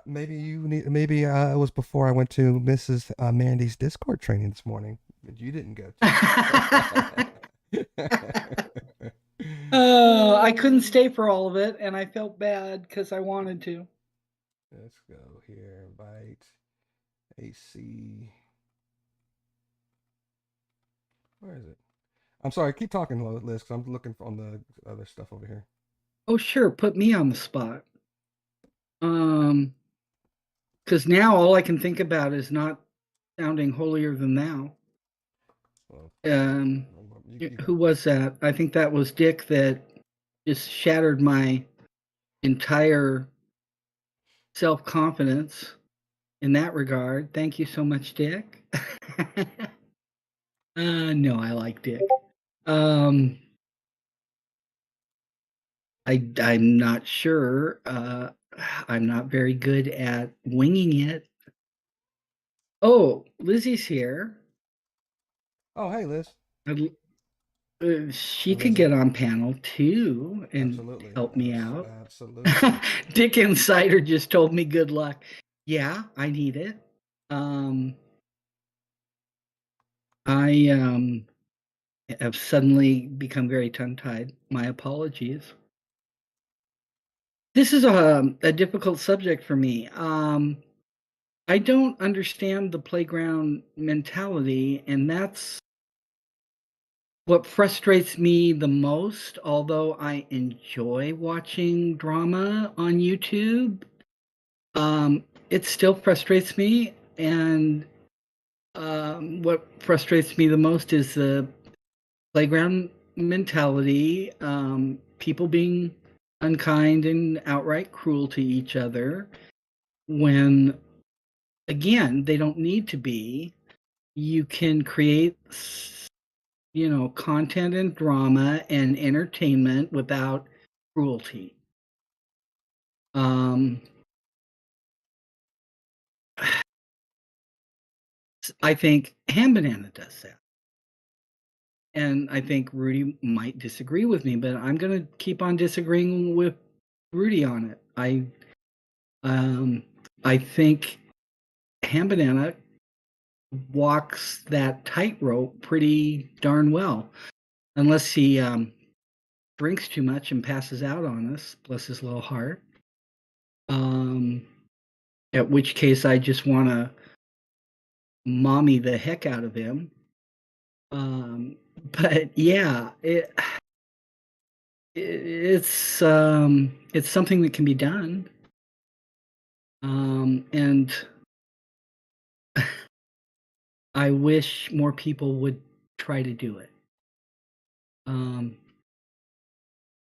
Maybe it was before I went to Mrs. Mandy's Discord training this morning. you didn't go to. I couldn't stay for all of it, and I felt bad because I wanted to. Let's go here. Invite AC. Where is it? I'm sorry. Keep talking, Liz, because I'm looking on the other stuff over here. Oh, sure. Put me on the spot. Because now all I can think about is not sounding holier than thou. Well, Who was that? I think that was Dick that just shattered my entire self-confidence in that regard. Thank you so much, Dick. No, I like Dick. I'm not sure. I'm not very good at winging it. Oh, Lizzie's here. Oh, hey, Liz. She could get on panel too and Absolutely. help me out. Absolutely. Dick Insider just told me good luck. Yeah, I need it. I have suddenly become very tongue-tied. My apologies. This is a difficult subject for me. I don't understand the playground mentality, and that's what frustrates me the most. Although I enjoy watching drama on YouTube, it still frustrates me. And what frustrates me the most is the playground mentality, people being unkind and outright cruel to each other when, again, they don't need to be. You can create, content and drama and entertainment without cruelty. I think Ham Banana does that. And I think Rudy might disagree with me, but I'm going to keep on disagreeing with Rudy on it. I think Ham Banana walks that tightrope pretty darn well, unless he drinks too much and passes out on us. Bless his little heart. At which case, I just want to mommy the heck out of him. But yeah, it's something that can be done. And I wish more people would try to do it. I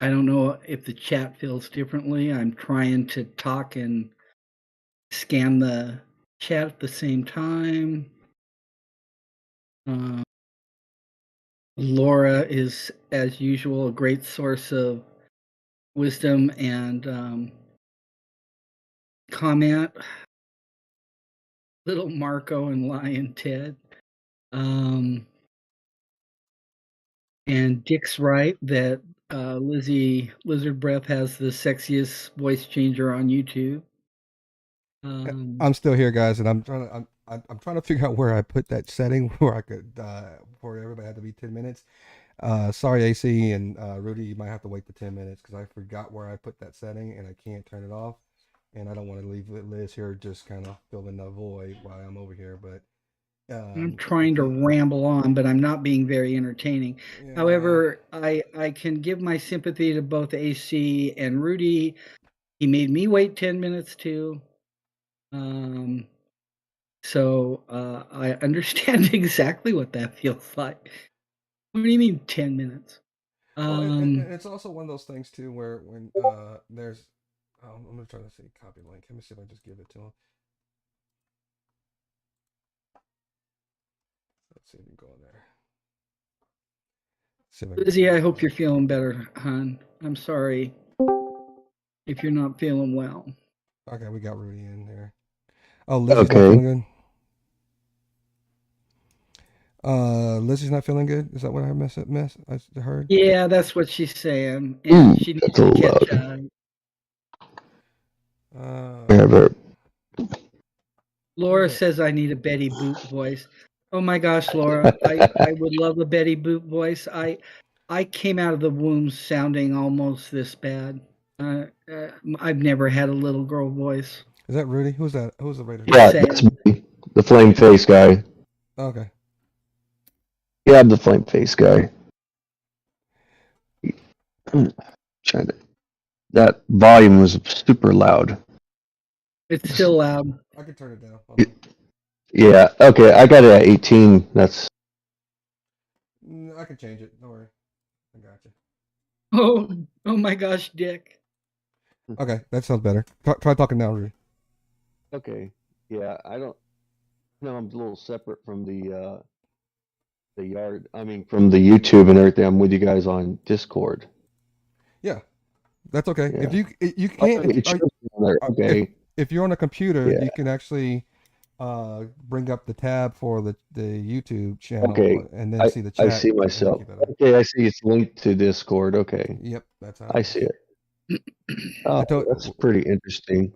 don't know if the chat feels differently. I'm trying to talk and scan the chat at the same time. Laura is, as usual, a great source of wisdom and comment. Little Marco and Lion Ted. And Dick's right that Lizzie Lizard Breath has the sexiest voice changer on YouTube. I'm still here, guys, and I'm trying to figure out where I put that setting where I could where everybody had to be 10 minutes. Sorry, AC and Rudy, you might have to wait the 10 minutes because I forgot where I put that setting and I can't turn it off, and I don't want to leave Liz here just kind of filling the void while I'm over here. But I'm trying to ramble on, but I'm not being very entertaining. Yeah. However, I can give my sympathy to both AC and Rudy. He made me wait 10 minutes too. So I understand exactly what that feels like. What do you mean 10 minutes? Well, and it's also one of those things too where when there's, I'm gonna try to see copy link. Let me see if I just give it to him. Let's see if we can go in there. Lizzie, I hope you're feeling better, hon. I'm sorry if you're not feeling well. Okay, we got Rudy in there. Oh, Lizzie's not feeling good. Lizzie's not feeling good. Is that what I I heard? Yeah, that's what she's saying, and she needs to catch up. Laura says I need a Betty Boop voice. Oh my gosh, Laura, I would love a Betty Boop voice. I came out of the womb sounding almost this bad. I've never had a little girl voice. Is that Rudy? Who's that? Who's the Raider? Just Yeah, that's saying. me, the flame face guy. Okay. Yeah, I'm the flame face guy. Trying to. That volume was super loud. It's still loud. I can turn it down. Hold on. Yeah. Okay, I got it at 18. That's I can change it. Don't worry. I got you. Oh my gosh, Dick. Okay, that sounds better. Try talking now, Rudy. okay. Yeah, I don't. No, I'm a little separate from the yard. I mean, from the YouTube and everything. I'm with you guys on Discord. Yeah, that's okay. Yeah. If you Okay, can't, it shows me on there. Okay. if you're on a computer, Yeah. you can actually bring up the tab for the YouTube channel Okay. and then see the chat. I see and then myself. keep it up. Okay, I see it's linked to Discord. Okay, Yep, that's how. I see it. Oh, that's pretty interesting.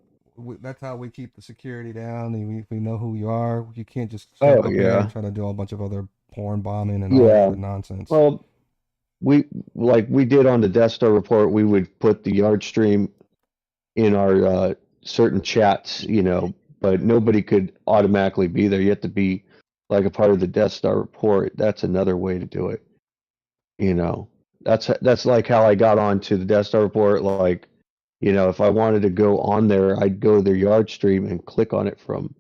That's how we keep the security down, and we know who you are. You can't just Oh, up there yeah. and try to do a bunch of other porn bombing and all Yeah. that nonsense. Well, we did on the Death Star report. We would put the yard stream in our certain chats, you know, but nobody could automatically be there. You have to be like a part of the Death Star report. That's another way to do it. You know, that's like how I got onto the Death Star report. Like, you know, if I wanted to go on there, I'd go to their yard stream and click on it from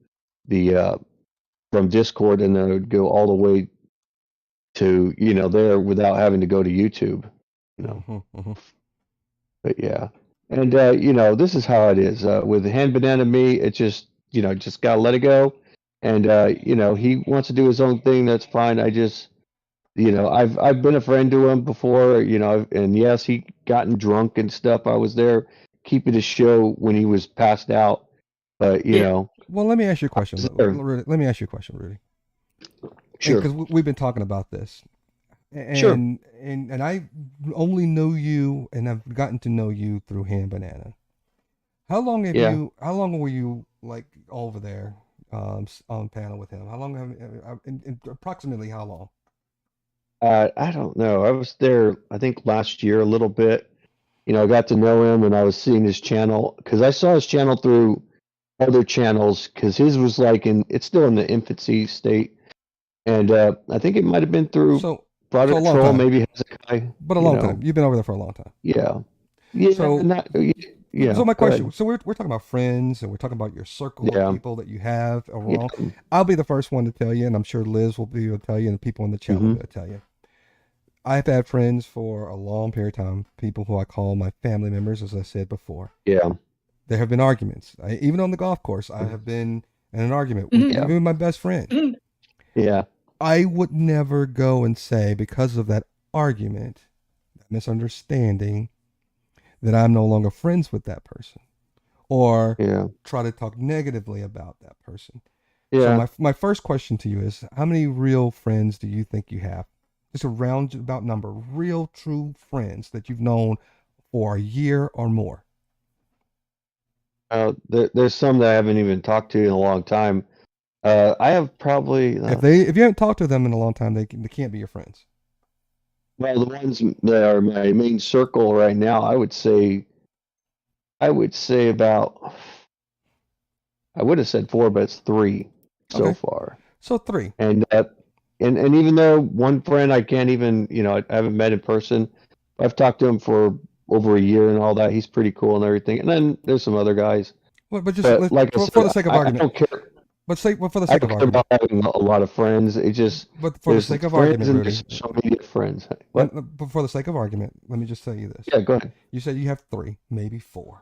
the from Discord, and then it would go all the way to, you know, there without having to go to YouTube. You know, but yeah, and you know, this is how it is with Hand Banana Me. It just, you know, just gotta let it go, and you know, he wants to do his own thing. That's fine. I just, you know, I've been a friend to him before, you know, and yes, he gotten drunk and stuff. I was there keeping his show when he was passed out, but you Yeah. know, Well, let me ask you a question. Sure. Rudy, let me ask you a question, Rudy. sure, Because we've been talking about this, and, Sure. and I only know you, and I've gotten to know you through Hand Banana. How long have Yeah. you? How long were you like over there on panel with him? How long approximately how long? I don't know. I was there, I think last year a little bit. You know, I got to know him, and I was seeing his channel because I saw his channel through other channels because his was like it's still in the infancy state, and I think it might have been through So Product a long Troll, time. maybe Hezekiah. But a you long know. time. You've been over there for a long time. Yeah, yeah. So- Yeah. So my go ahead. question. So we're talking about friends, and we're talking about your circle Yeah. of people that you have Yeah. around. I'll be the first one to tell you, and I'm sure Liz will be able to tell you, and the people in the chat will be able to tell you. I've had friends for a long period of time, people who I call my family members, as I said before. Yeah. There have been arguments. Even on the golf course, I have been in an argument Mhm. with Yeah. even my best friend. Yeah. I would never go and say, because of that argument, that misunderstanding, that I'm no longer friends with that person, or Yeah. try to talk negatively about that person. Yeah. So my first question to you is, how many real friends do you think you have? Just a roundabout number, real true friends that you've known for a year or more. There's some that I haven't even talked to in a long time. I have probably If you haven't talked to them in a long time, they can't be your friends. well, the ones that are my main circle right now, I would say about, I would have said 4, but it's 3 so Okay. far. So 3. And even though one friend I can't even, you know, I haven't met in person, I've talked to him for over a year and all that. He's pretty cool and everything. And then there's some other guys. Well, but just But like I said, for the sake of I argument, don't care. but for the I sake of don't care argument, about having a lot of friends. It just but for the there's sake of friends argument, and Rudy, there's social media friends. What? but for the sake of argument, let me just tell you this. Yeah, go ahead. You said you have 3, maybe 4.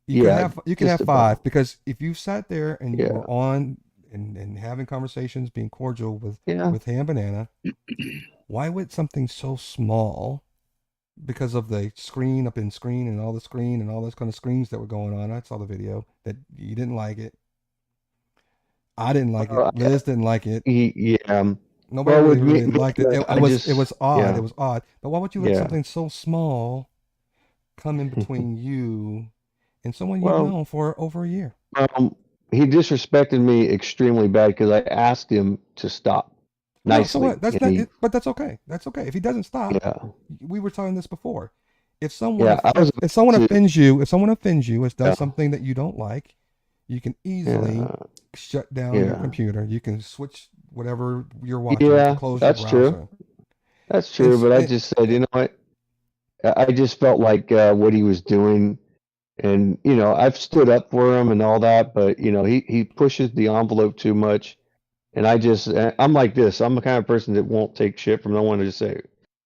Yeah, You can just have about. 5, because if you sat there and you Yeah. were on and having conversations, being cordial with Yeah. Ham Banana, why would something so small, because of the screen up in screen and all the screen and all those kind of screens that were going on? I saw the video that you didn't like it. I didn't like Well, it. Liz didn't like it. Yeah. Nobody Well, really liked it. It was odd. yeah. It was odd. But why would you let Yeah. something so small come in between you and someone you've Well, known for over a year? he disrespected me extremely bad because I asked him to stop No, so nicely. what? That's And not. he, But that's okay. That's okay. If he doesn't stop, yeah, we were talking this before. If yeah, I was if someone about to, offends you, if someone offends you, has done yeah, something that you don't like, you can easily yeah, shut down your yeah, computer. You can switch whatever you're watching. You can yeah, close your that's true. browser. That's And, true. But I and just said, you know what? I just felt like what he was doing, and I've stood up for him and all that, but he pushes the envelope too much, and I'm like this. I'm the kind of person that won't take shit from no one to just say,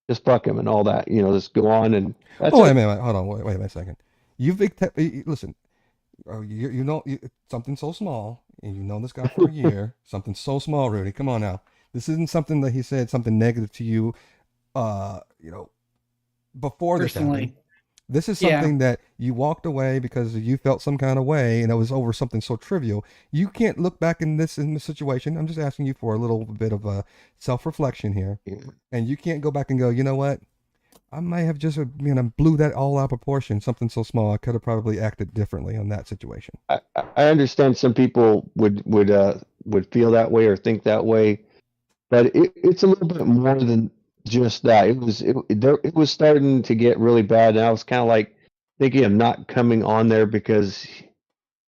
just fuck him and all that. Just go on, and that's oh wait a it. minute, hold on, wait a second. Listen. Something so small, and you know this guy for a year. Something so small, Rudy. Come on now. This isn't something that he said something negative to you. Uh, you know, before this happened. Personally. This is Yeah. something that you walked away because you felt some kind of way, and it was over something so trivial. You can't look back in this situation. I'm just asking you for a little bit of a self-reflection here, and you can't go back and go, you know what? I might have just blew that all out of proportion. Something so small, I could have probably acted differently on that situation. I understand some people would feel that way or think that way, but it's a little bit more than just that. It was starting to get really bad, and I was kind of like thinking of not coming on there because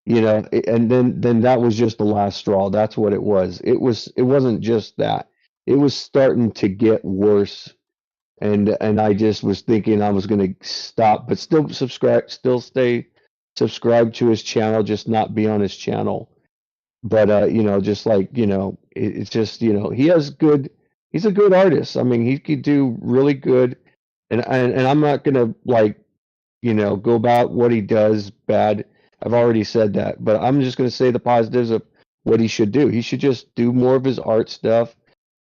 and then that was just the last straw. That's what it was. It wasn't just that. It was starting to get worse, and I just was thinking I was going to stop, but still stay subscribed to his channel, just not be on his channel. But just like it's just he's a good artist. I mean, he could do really good, and I'm not gonna like go about what he does bad. I've already said that, but I'm just gonna say the positives of what he should do. He should just do more of his art stuff.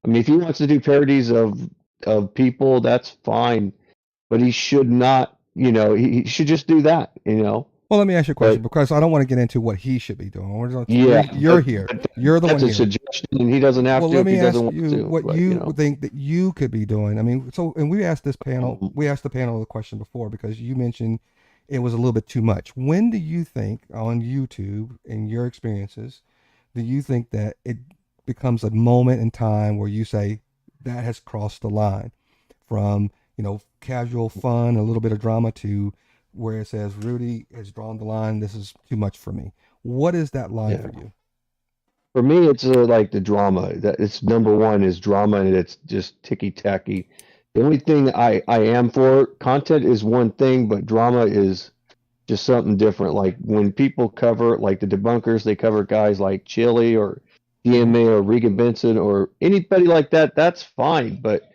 I mean, if he wants to do parodies of people, that's fine, but he should not. He should just do that. Well, let me ask you a question But because I don't want to get into what he should be doing. yeah, You're here. You're the one that's a here. suggestion, and he doesn't have Well, to let if he me ask doesn't want you to. what But you would think that you could be doing. I mean, and we asked this panel, we asked the panel the question before because you mentioned it was a little bit too much. When do you think on YouTube, in your experiences, do you think that it becomes a moment in time where you say that has crossed the line from, casual fun, a little bit of drama to where it says Rudy has drawn the line. This is too much for me. What is that line yeah. for you? For me, it's like the drama. That it's number one is drama, and it's just ticky tacky. The only thing I am for content is one thing, but drama is just something different. Like when people cover, like the debunkers, they cover guys like Chili or DMA or Regan Benson or anybody like that. That's fine, but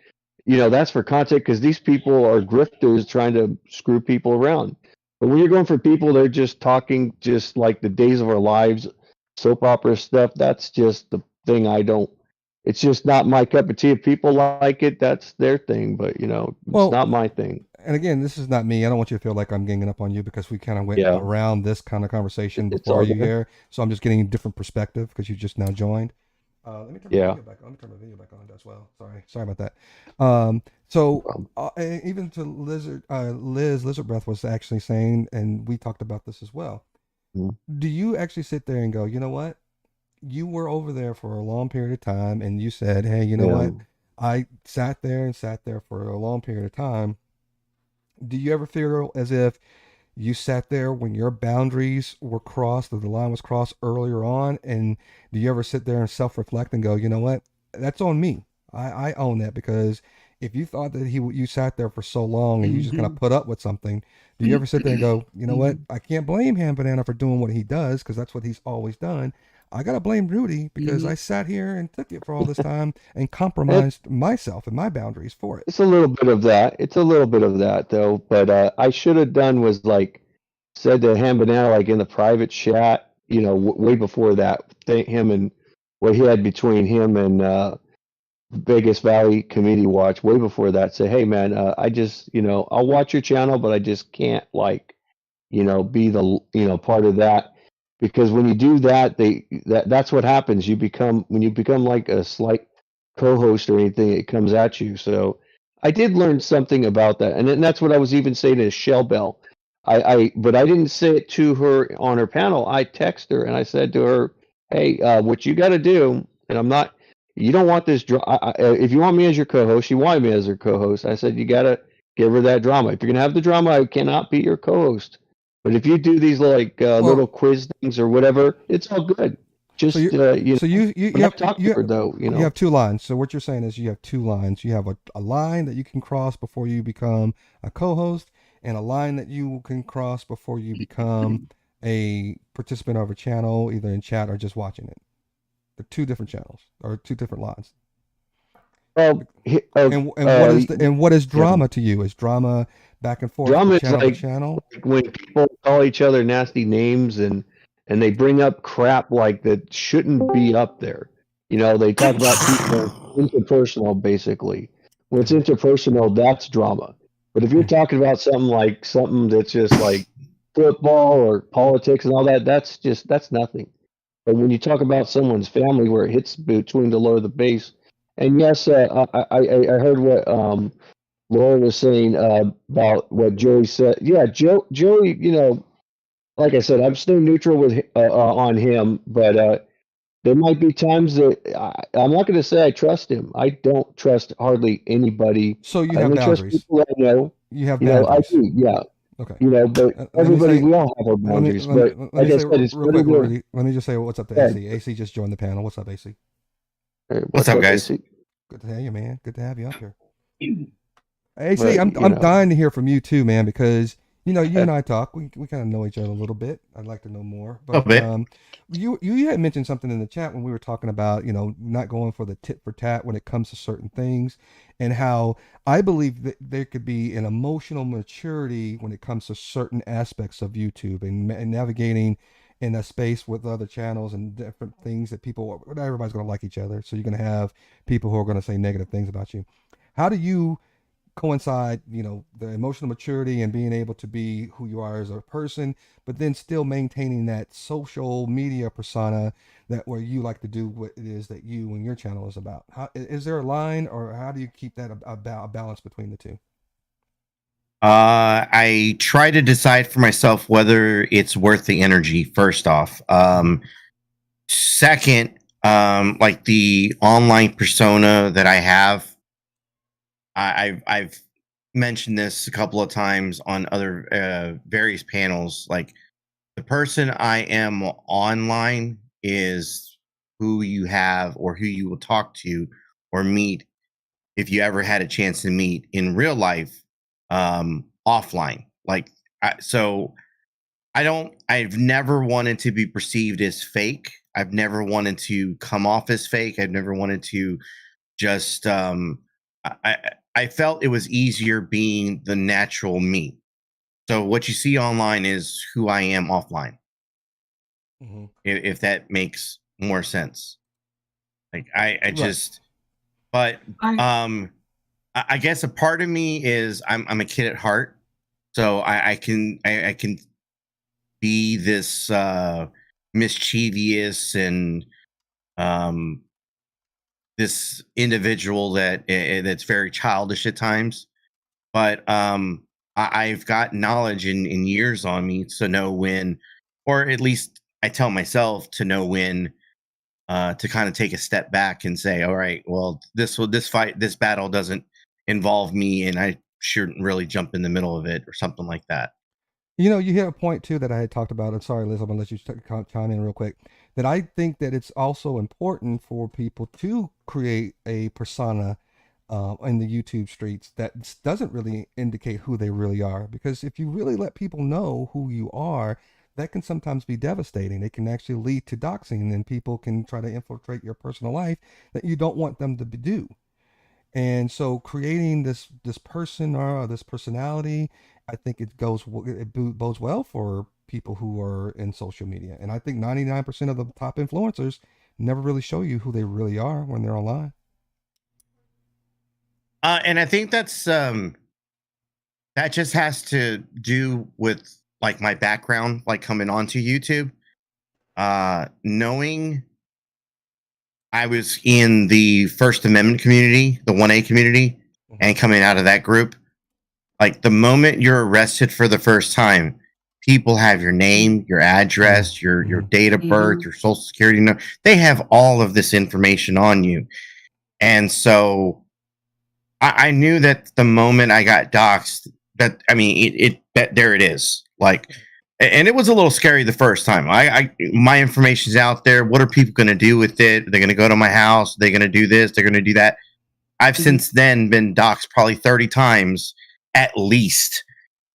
that's for content because these people are grifters trying to screw people around. But when you're going for people, they're just talking just like the days of our lives, soap opera stuff. That's just the thing I don't. It's just not my cup of tea. If people like it, that's their thing. But it's Well, not my thing. and again, this is not me. I don't want you to feel like I'm ganging up on you because we kind of went Yeah, around this kind of conversation it's before all you good. here. So I'm just getting a different perspective because you just now joined. Let me turn my Yeah. video back on. Let me turn my video back on as well. Sorry about that. So and even to Liz Lizard Breath was actually saying, and we talked about this as well. Mhm. Do you actually sit there and go, you know what? You were over there for a long period of time, and you said, hey, you know Yeah. what? I sat there for a long period of time. Do you ever feel as if you sat there when your boundaries were crossed, or the line was crossed earlier on? And do you ever sit there and self-reflect and go, you know what? That's on me. I own that because if you thought that you sat there for so long and you just kind of put up with something, do you ever sit there and go, you know what? I can't blame Ham Banana for doing what he does because that's what he's always done. I gotta blame Rudy because I sat here and took it for all this time and compromised myself and my boundaries for it. It's a little bit of that. It's a little bit of that though. But I should have done was like said to Ham Banana like in the private chat, way before that, him and what he had between him and Vegas Valley Community Watch, way before that, say, hey man, I just I'll watch your channel, but I just can't like be the part of that because when you do that, that's what happens. When you become like a slight co-host or anything, it comes at you. So I did learn something about that, and then that's what I was even saying to Shell Bell. But I didn't say it to her on her panel. I texted her and I said to her, "Hey, what you got to do," and I'm not, you don't want this. If you want me as your co-host, you want me as your co-host. I said you got to give her that drama. If you're gonna have the drama, I cannot be your co-host. But if you do these like little quiz things or whatever, it's all good. Just you have talk to her though. You have two lines. So what you're saying is you have two lines. You have a line that you can cross before you become a co-host, and a line that you can cross before you become a participant of a channel, either in chat or just watching it. They're two different channels or two different lines. And what is drama to you? Is drama back and forth drama channel is like, to channel? like when people call each other nasty names and they bring up crap like that shouldn't be up there. They talk about people interpersonal basically. When it's interpersonal, that's drama. But if you're talking about something that's just like football or politics and all that, that's nothing. But when you talk about someone's family where it hits between the low and the base, and yes, I heard what Laura was saying about what Joey said. Yeah, Joey, like I said, I'm still neutral with on him, but there might be times that I'm not going to say I trust him. I don't trust hardly anybody. So you I have only trust boundaries. people I know. You have I boundaries. do, yeah. Okay. But everybody, we all have our boundaries. But like I said, it's real quick, Rudy, let me just say what's up to AC. AC just joined the panel. What's up, AC? Hey, what's up, guys? AC? Good to have you, man. Good to have you up here. AC, I'm dying to hear from you too, man, because you and I talk. We kind of know each other a little bit. I'd like to know more. But you had mentioned something in the chat when we were talking about not going for the tit for tat when it comes to certain things, and how I believe that there could be an emotional maturity when it comes to certain aspects of YouTube and navigating in a space with other channels and different things that not everybody's going to like each other. So you're going to have people who are going to say negative things about you. How do you coincide, the emotional maturity and being able to be who you are as a person, but then still maintaining that social media persona that where you like to do what it is that you and your channel is about? How is there a line, or how do you keep that a balance between the two? I try to decide for myself whether it's worth the energy, first off. Second, like the online persona that I have, I've mentioned this a couple of times on other various panels. Like the person I am online is who you have or who you will talk to or meet if you ever had a chance to meet in real life, offline. Like I've never wanted to be perceived as fake. I've never wanted to come off as fake. I've never wanted to just I felt it was easier being the natural me. So what you see online is who I am offline. Mm-hmm. If that makes more sense. Like I just, but I guess a part of me is I'm a kid at heart, so I can be this mischievous and this individual that's very childish at times. But I've got knowledge in years on me to know when, or at least I tell myself to know when to kind of take a step back and say, all right, well, this battle doesn't involve me, and I shouldn't really jump in the middle of it or something like that. You hit a point too that I had talked about. I'm sorry, Liz, I'm gonna let you chime in real quick. That I think that it's also important for people to create a persona in the YouTube streets that doesn't really indicate who they really are. Because if you really let people know who you are, that can sometimes be devastating. It can actually lead to doxing, and people can try to infiltrate your personal life that you don't want them to do. And so creating this person or this personality, I think it bodes well for people who are in social media. And I think 99% of the top influencers never really show you who they really are when they're online. And I think that's that just has to do with like my background, like coming onto YouTube, knowing I was in the First Amendment community, the 1A community, and coming out of that group. Like the moment you're arrested for the first time, people have your name, your address, your date of birth, your social security number. They have all of this information on you. And so I knew that the moment I got doxxed, that I mean that there it is. Like, and it was a little scary the first time. My information's out there. What are people going to do with it? They're going to go to my house. They're going to do this. They're going to do that. I've since then been doxxed probably 30 times at least.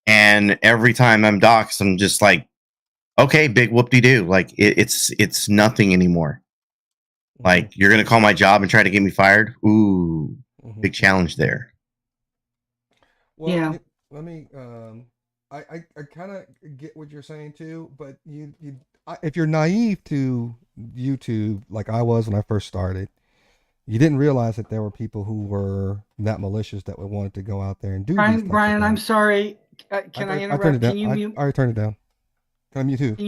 And every time I'm doxxed, I'm just like, okay, big whoop-de-doo. Like it's nothing anymore. Like you're going to call my job and try to get me fired? Ooh, big challenge there. Well, Yeah. let me. I kind of get what you're saying too, but if you're naive to YouTube like I was when I first started, you didn't realize that there were people who were that malicious that would wanted to go out there and do these types of Brian, I'm things. sorry. Can I I interrupt? turned it down. Can you mute? I already turned it down. Can I mute who? Can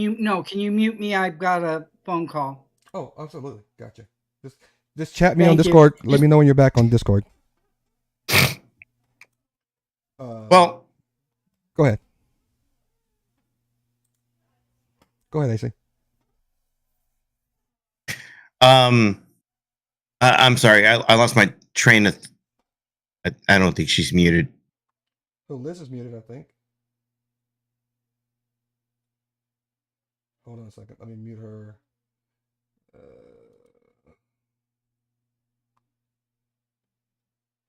you mute me? I've got a phone call. Oh, absolutely. Gotcha. Just chat me on Thank you. Discord. Let me know when you're back on Discord. Well, go ahead. Go ahead, AC. I'm sorry. I lost my train of. I don't think she's muted. Oh, Liz is muted, I think. Hold on a second. Let me mute her.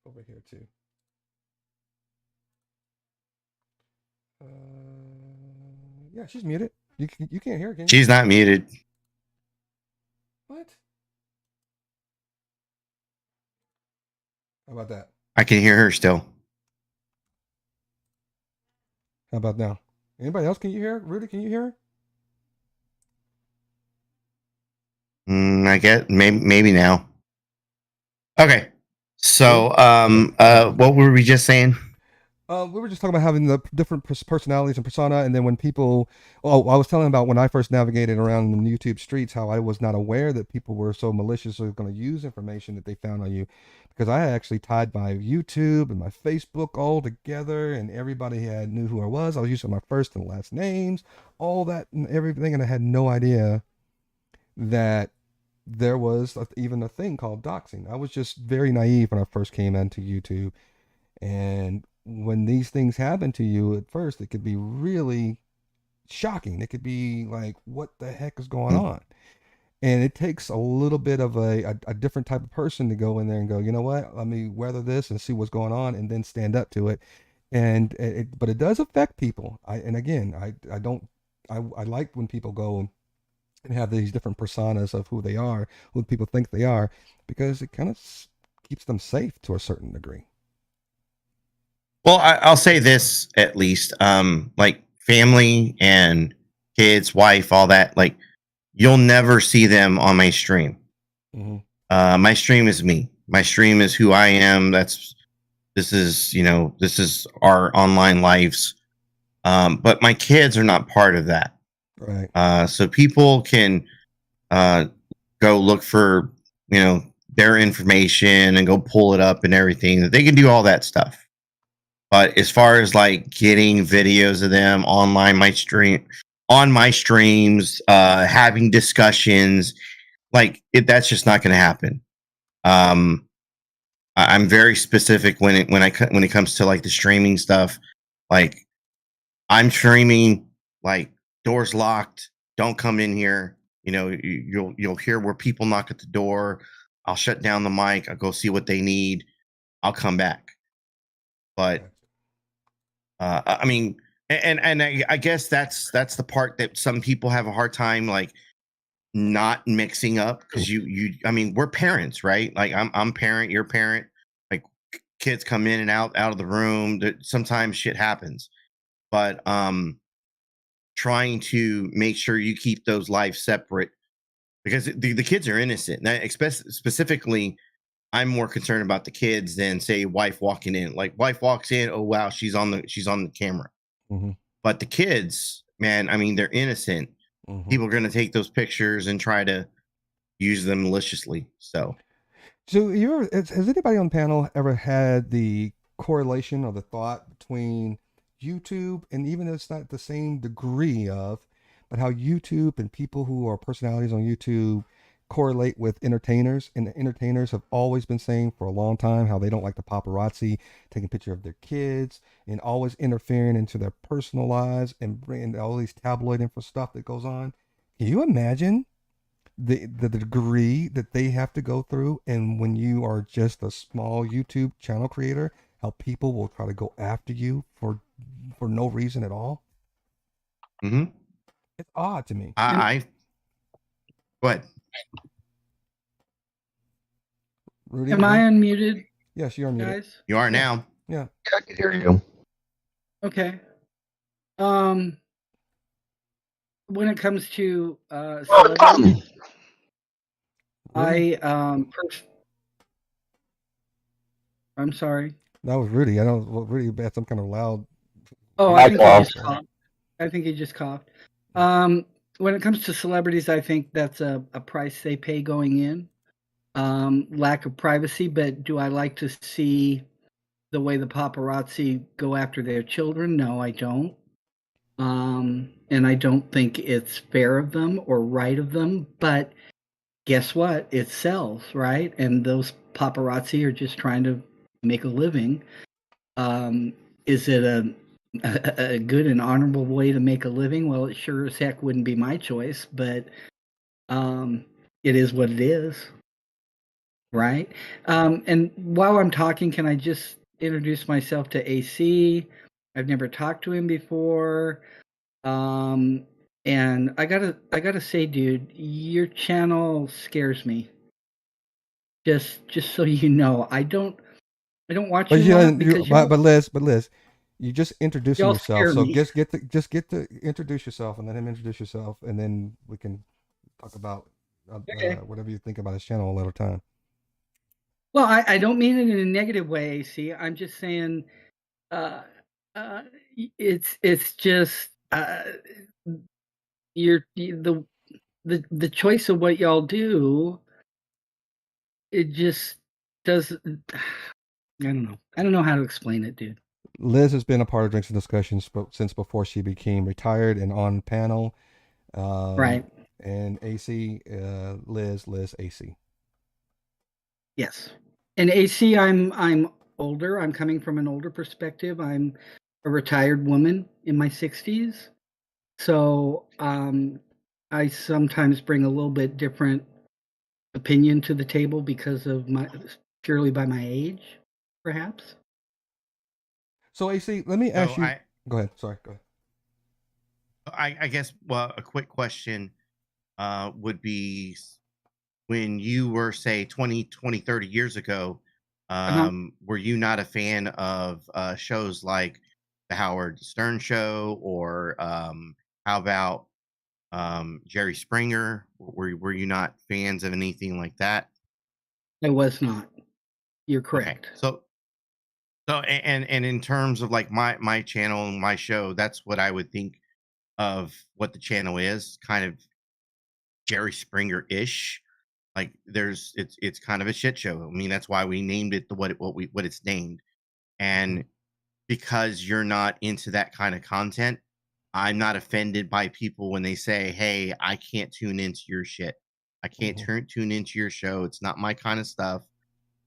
Over here too. Yeah, she's muted. You can't hear her, can you? She's not muted. What? How about that? I can hear her still. How about now? Anybody else? Can you hear her? Rudy, can you hear her? I guess maybe now. Okay. So, what were we just saying? We were just talking about having the different personalities and persona, and then when people, I was telling about when I first navigated around the YouTube streets, how I was not aware that people were so malicious or going to use information that they found on you, because I actually tied my YouTube and my Facebook all together, and everybody knew who I was. I was using my first and last names, all that and everything, and I had no idea that there was even a thing called doxing. I was just very naive when I first came into YouTube, and when these things happen to you at first, it could be really shocking. It could be like, what the heck is going on? And it takes a little bit of a different type of person to go in there and go, you know what, let me weather this and see what's going on, and then stand up to it. And but it does affect people. I like when people go and have these different personas of who they are, who people think they are, because it kind of keeps them safe to a certain degree. Well, I'll say this at least. Like family and kids, wife, all that. Like you'll never see them on my stream. My stream is me. My stream is who I am. This is our online lives. But my kids are not part of that. Right. So people can go look for their information and go pull it up and everything. They can do all that stuff. But as far as like getting videos of them online, on my streams, having discussions, that's just not going to happen. I'm very specific when it comes to like the streaming stuff. Like I'm streaming, like doors locked, don't come in here. You'll hear where people knock at the door. I'll shut down the mic. I'll go see what they need. I'll come back. But I mean, and I guess that's the part that some people have a hard time like not mixing up, because I mean, we're parents, right? Like I'm parent, you're parent. Like kids come in and out of the room. Sometimes shit happens, but trying to make sure you keep those lives separate, because the kids are innocent. Now, specifically, I'm more concerned about the kids than say wife walking in. Like wife walks in, oh wow, she's on the camera. But the kids, man, I mean, they're innocent. People are going to take those pictures and try to use them maliciously. So has anybody on the panel ever had the correlation or the thought between YouTube, and even though it's not the same degree of, but how YouTube and people who are personalities on YouTube correlate with entertainers, and the entertainers have always been saying for a long time how they don't like the paparazzi taking picture of their kids and always interfering into their personal lives and bringing all these tabloid info stuff that goes on. Can you imagine the degree that they have to go through, and when you are just a small YouTube channel creator, how people will try to go after you for no reason at all? Mm-hmm. It's odd to me. I go ahead. Rudy, Am I unmuted, yes, you're unmuted. guys? You are Yeah. now. Yeah. I can hear you. Okay. When it comes to celebrities, Rudy? I'm sorry. That was Rudy. I don't. Well, Rudy had some kind of loud. Oh, I think he just coughed. I think he just coughed. When it comes to celebrities, I think that's a price they pay going in. Lack of privacy, but do I like to see the way the paparazzi go after their children? No, I don't. And I don't think it's fair of them or right of them, but guess what? It sells, right? And those paparazzi are just trying to make a living. Is it a good and honorable way to make a living? Well, it sure as heck wouldn't be my choice, but it is what it is, right? And while I'm talking, can I just introduce myself to AC? I've never talked to him before. And I gotta say, dude, your channel scares me. Just so you know, I don't watch But you a yeah, lot because but Liz, you just introducing y'all yourself. scare So me. just get to introduce yourself, and let him introduce yourself, and then we can talk about Okay. whatever you think about his channel a little time. Well, I don't mean it in a negative way, AC. I'm just saying, uh, it's just the choice of what y'all do. It just does. I don't know. I don't know how to explain it, dude. Liz has been a part of Drinks and Discussions since before she became retired and on panel. Right. And AC, Liz, AC. Yes. And AC, I'm older. I'm coming from an older perspective. I'm a retired woman in my 60s. So I sometimes bring a little bit different opinion to the table because of my purely by my age, perhaps. So AC, let me ask So you. Go ahead. Sorry. Go ahead. I guess, well, a quick question would be, when you were, say, 20, 30 years ago, were you not a fan of shows like the Howard Stern Show, or how about Jerry Springer? Were you not fans of anything like that? I was not. You're Okay. correct. So and in terms of like my channel and my show, that's what I would think of what the channel is, kind of Jerry Springer-ish. Like it's kind of a shit show. I mean, that's why we named it what it's named. And because you're not into that kind of content, I'm not offended by people when they say, "Hey, I can't tune into your shit. I can't tune into your show. It's not my kind of stuff."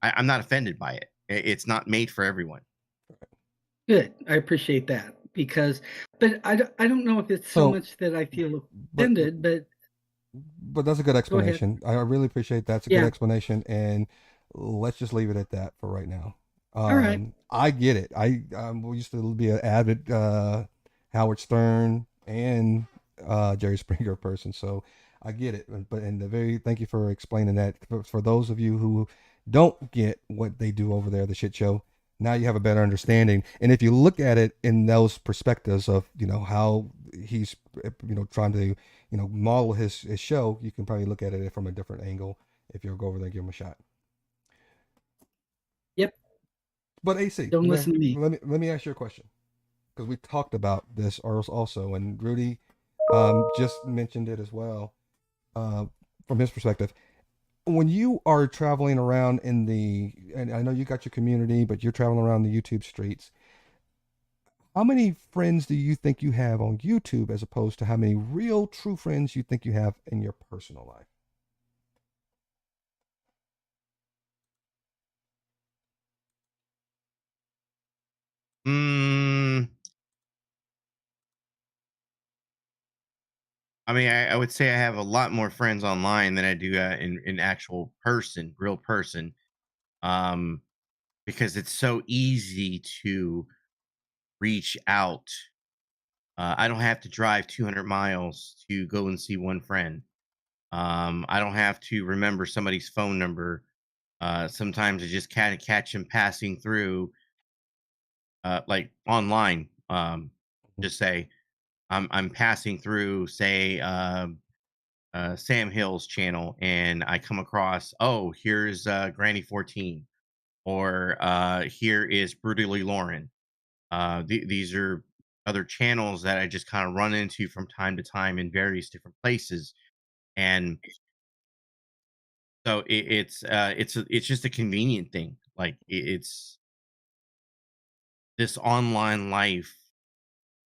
I'm not offended by it. It's not made for everyone. Good. I appreciate that because, but I don't know if it's so much that I feel offended, but that's a good explanation. I really appreciate that. It's a good explanation, and let's just leave it at that for right now. All right. I get it. I used to be an avid Howard Stern and Jerry Springer person, so I get it. But thank you for explaining that. For those of you who don't get what they do over there, the shit show, now you have a better understanding. And if you look at it in those perspectives of how he's trying to model his show, you can probably look at it from a different angle if you'll go over there and give him a shot. Yep. But AC, don't listen to me. Let me ask you a question, because we talked about this also, and Rudy just mentioned it as well from his perspective. when you are traveling around and I know you got your community, but you're traveling around the YouTube streets, how many friends do you think you have on YouTube as opposed to how many real true friends you think you have in your personal life? Mm, I mean, I would say I have a lot more friends online than I do in actual person, real person. Um, because it's so easy to reach out. I don't have to drive 200 miles to go and see one friend. I don't have to remember somebody's phone number. Sometimes I just kind of catch them passing through, like online. Just say I'm passing through, say, Sam Hill's channel, and I come across, oh, here's Granny 14, or here is Brutally Lauren. These are other channels that I just kind of run into from time to time in various different places, and so it's just a convenient thing. Like it's this online life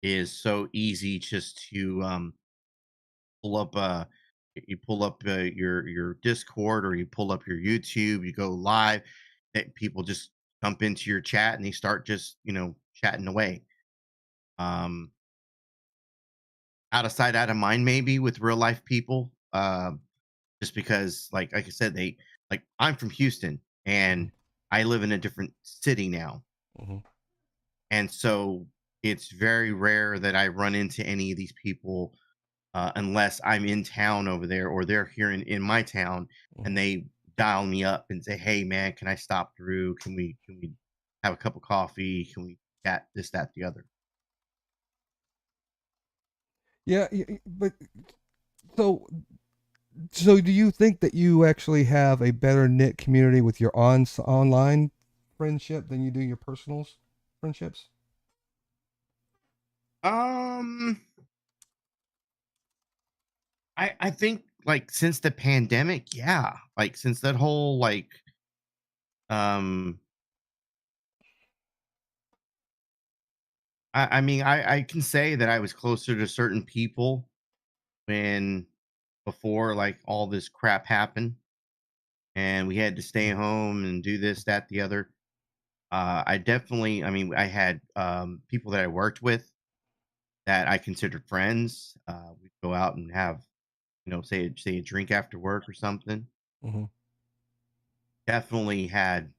is so easy just to pull up your Discord, or you pull up your YouTube, you go live, that people just jump into your chat and they start just chatting away. Um, Out of sight, out of mind, maybe with real life people. Just because, like I said, I'm from Houston Mm-hmm. and I live in a different city now, Mm-hmm. and so it's very rare that I run into any of these people unless I'm in town over there, or they're here in my town, and Mm-hmm. they dial me up and say, "Hey, man, can I stop through? Can we have a cup of coffee? Can we chat this, that, the other?" Yeah, but so so do you think that you actually have a better knit community with your online friendship than you do your personal friendships? Um, I think, like, since the pandemic, yeah, like since that whole um I mean, I can say that I was closer to certain people when before, like, all this crap happened and we had to stay home and do this, that, the other. I mean, I had people that I worked with that I considered friends. We'd go out and have, say a drink after work or something. Mm-hmm. Definitely had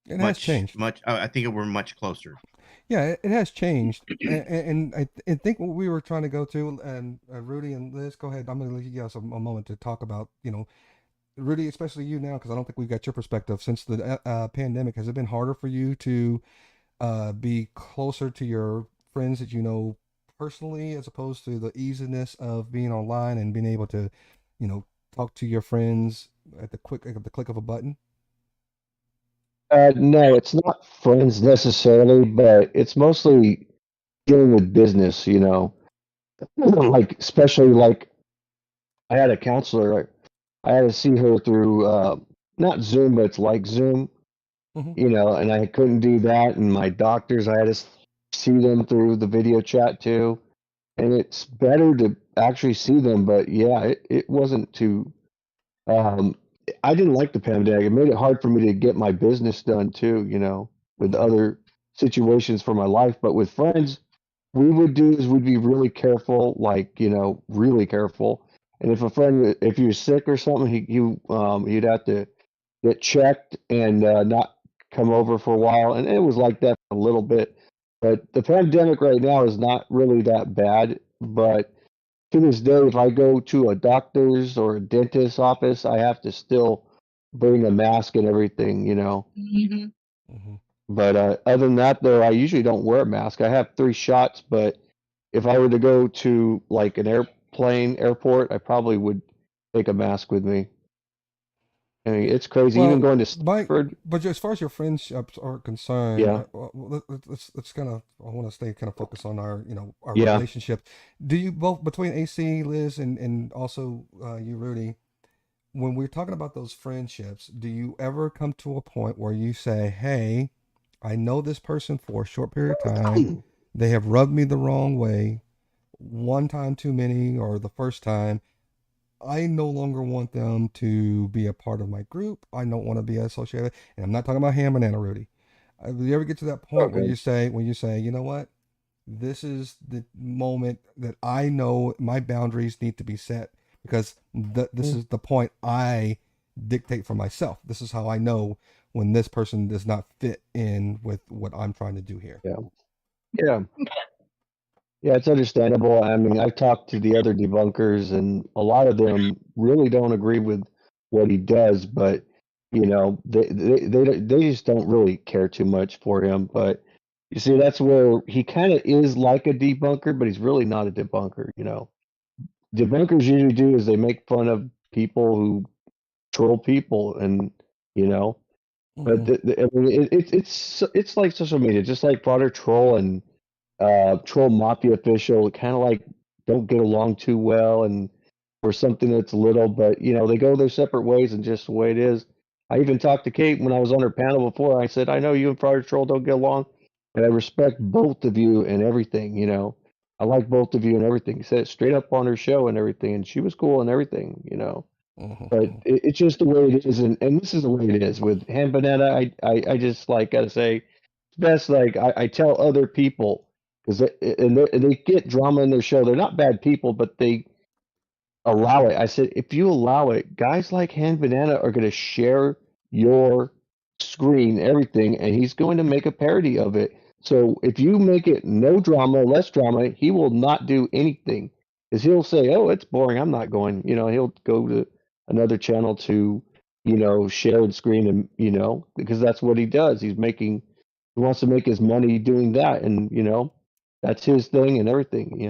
It has changed. much. I think we're much closer. Yeah, it has changed, and I think what we were trying to go to, and Rudy and Liz, go ahead. I'm going to let you guys a moment to talk about, Rudy, especially you now, because I don't think we got your perspective since the pandemic. Has it been harder for you to be closer to your friends that you know personally, as opposed to the easiness of being online and being able to, talk to your friends at the click of a button? No, it's not friends necessarily, but it's mostly dealing with business, you know. Like, especially like I had a counselor, I had to see her through not Zoom, but it's like Zoom, Mm-hmm. you know, and I couldn't do that. And my doctors, I had to see them through the video chat too. And it's better to actually see them, but yeah, it wasn't too um I didn't like the pandemic. It made it hard for me to get my business done too, you know, with Mm-hmm. other situations for my life. But with friends, we would do is we'd be really careful, like, you know, really careful. And if a friend, if you're sick or something, you'd have to get checked and not come over for a while. And it was like that for a little bit. But the pandemic right now is not really that bad. But to this day, if I go to a doctor's or a dentist's office, I have to still bring a mask and everything, you know. Mm-hmm. Mm-hmm. But other than that, though, I usually don't wear a mask. I have 3 shots, but if I were to go to like an airport, I probably would take a mask with me. I mean, it's crazy. Even Well, going to Mike, Stanford. but as far as your friendships are concerned, Yeah, let's kind of, I want to stay kind of focused on our, our yeah. relationship. Do you both, between AC, Liz, and also you, Rudy, when we're talking about those friendships, do you ever come to a point where you say, "Hey, I know this person for a short period of time. They have rubbed me the wrong way, one time too many, or the first time. I no longer want them to be a part of my group. I don't want to be associated." And I'm not talking about Ham and Anna Rudy. Do you ever get to that point where Okay. you say, you know what? This is the moment that I know my boundaries need to be set, because this is the point I dictate for myself. This is how I know when this person does not fit in with what I'm trying to do here. Yeah, yeah, yeah. It's understandable. I mean, I talked to the other debunkers, and a lot of them really don't agree with what he does. But they just don't really care too much for him. But you see, that's where he kind of is like a debunker, but he's really not a debunker. Debunkers usually do is they make fun of people who troll people, and you know. But Mm-hmm. I mean, it's like social media, just like Fodder Troll and Troll Mafia Official, kind of like don't get along too well, and for something that's little, but they go their separate ways, and just the way it is. I even talked to Kate when I was on her panel before. I said, I know you and Fodder Troll don't get along, and I respect both of you and everything. I like both of you and everything. He said it straight up on her show and everything, and she was cool and everything. But Mm-hmm. it's just the way it is, and this is the way it is with Hand Banana. I just like gotta say, it's best like I tell other people because they get drama in their show. They're not bad people, but they allow it. I said, if you allow it, guys like Hand Banana are going to share your screen, everything, and he's going to make a parody of it. So if you make it no drama, less drama, he will not do anything. Because he'll say, oh, it's boring. I'm not going. He'll go to another channel to, share and screen and, because that's what he does. He wants to make his money doing that. And, that's his thing and everything,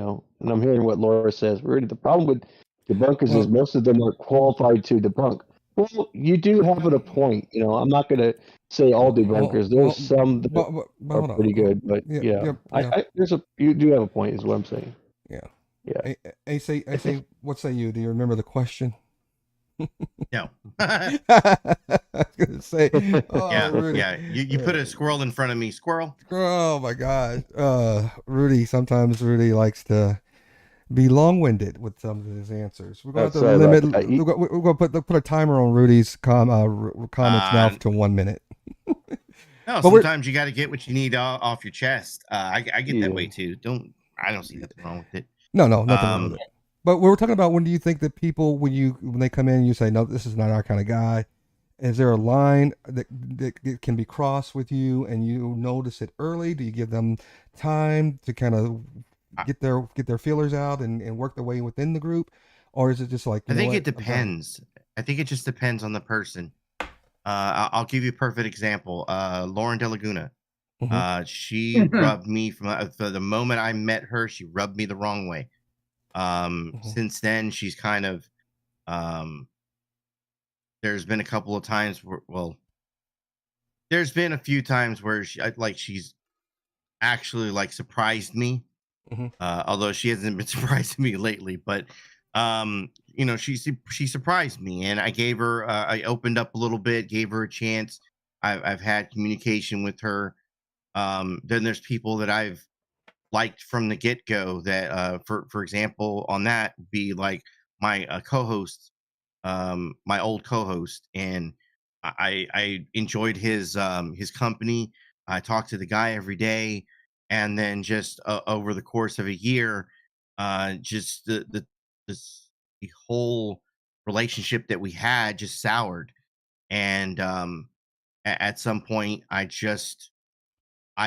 And I'm hearing what Laura says. Really, the problem with debunkers is Well, most of them are qualified to debunk. Well, you do have it a point. I'm not going to say all debunkers. There's some that but are hold pretty on. good, but Yeah, yeah, yeah, yeah, you do have a point, is what I'm saying. yeah. Yeah. AC, what say you? Do you remember the question? No. I was gonna say, oh, Yeah, Rudy. yeah. You put a squirrel in front of me, squirrel. Oh my God. Rudy, sometimes Rudy likes to be long-winded with some of his answers. We're going to have to Sorry about limit. that. We're going to put a timer on Rudy's comments now Uh, to 1 minute. no, But we're sometimes you got to get what you need off your chest. I get that Yeah. way too. I don't see nothing wrong with it. no, nothing wrong with Um, it. But we were talking about, when do you think that people, when they come in, you say, no, this is not our kind of guy. Is there a line that can be crossed with you, and you notice it early? Do you give them time to kind of I, get their feelers out and work their way within the group, or is it just like, I you know think what, it I'm done? depends. I think it just depends on the person. I'll give you a perfect example. Lauren De Laguna. Mm-hmm. She rubbed me from the moment I met her. She rubbed me the wrong way. Mm-hmm. Since then, she's kind of um, there's been a couple of times where, well, there's been a few times where she's actually like surprised me. Mm-hmm. Although she hasn't been surprising me lately, but she surprised me, and I gave her I opened up a little bit, gave her a chance. I've had communication with her. Then there's people that I've liked from the get go. That for example, on that would be like my co-host, my old co-host, and I enjoyed his company. I talked to the guy every day, and then just over the course of a year, just the whole relationship that we had just soured, and at some point, I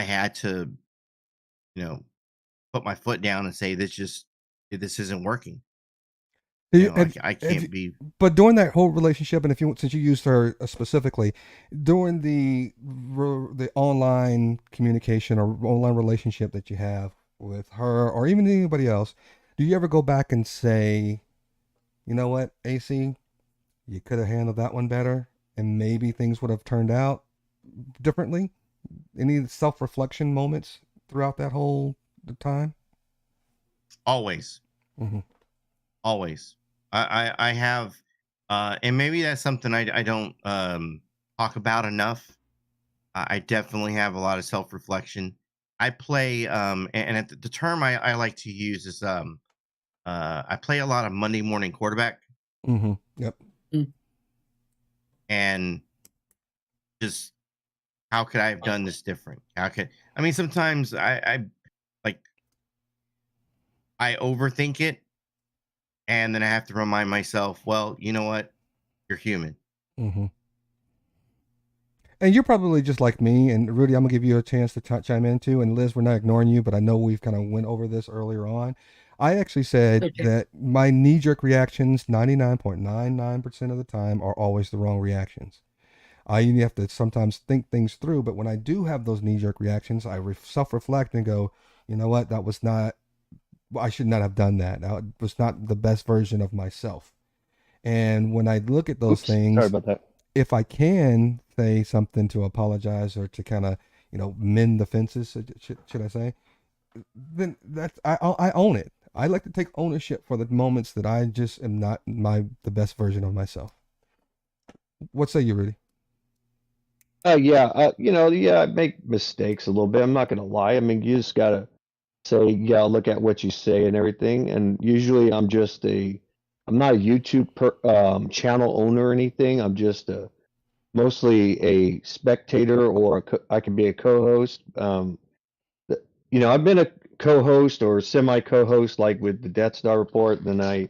had to you know put my foot down and say this isn't working. Do you, I have you, can't be. but during that whole relationship, and if you, since you used her specifically, during the online communication or online relationship that you have with her, or even anybody else, do you ever go back and say, you know what, AC, you could have handled that one better, and maybe things would have turned out differently? Any self-reflection moments throughout that whole time? Always. Mm-hmm. Always. I have, and maybe that's something I don't talk about enough. I definitely have a lot of self reflection. I play, and at the term I like to use is, I play a lot of Monday morning quarterback, Mm-hmm. Yep. and just how could I have done this different? How could I mean? Sometimes I like I overthink it, and then I have to remind myself, well, you know what? You're human. Mm-hmm. And you're probably just like me. And Rudy, I'm gonna give you a chance to chime in too. And Liz, we're not ignoring you, but I know we've kind of went over this earlier on. I actually said Okay. that my knee-jerk reactions, 99.99% of the time, are always the wrong reactions. I have to sometimes think things through, but when I do have those knee-jerk reactions, I self-reflect and go, you know what, that was not. I should not have done that. That was not the best version of myself. And when I look at those Oops, sorry things, about that. if I can say something to apologize or to kind of, mend the fences, should I say, then that's I own it. I like to take ownership for the moments that I just am not the best version of myself. What say you, Rudy? Yeah, yeah, I make mistakes a little bit. I'm not gonna lie. I mean, you just gotta say, yeah, look at what you say and everything. And usually, I'm not a YouTube channel owner or anything. I'm just mostly a spectator, or I can be a co-host. I've been a co-host or semi-co-host, like with the Death Star Report. Then I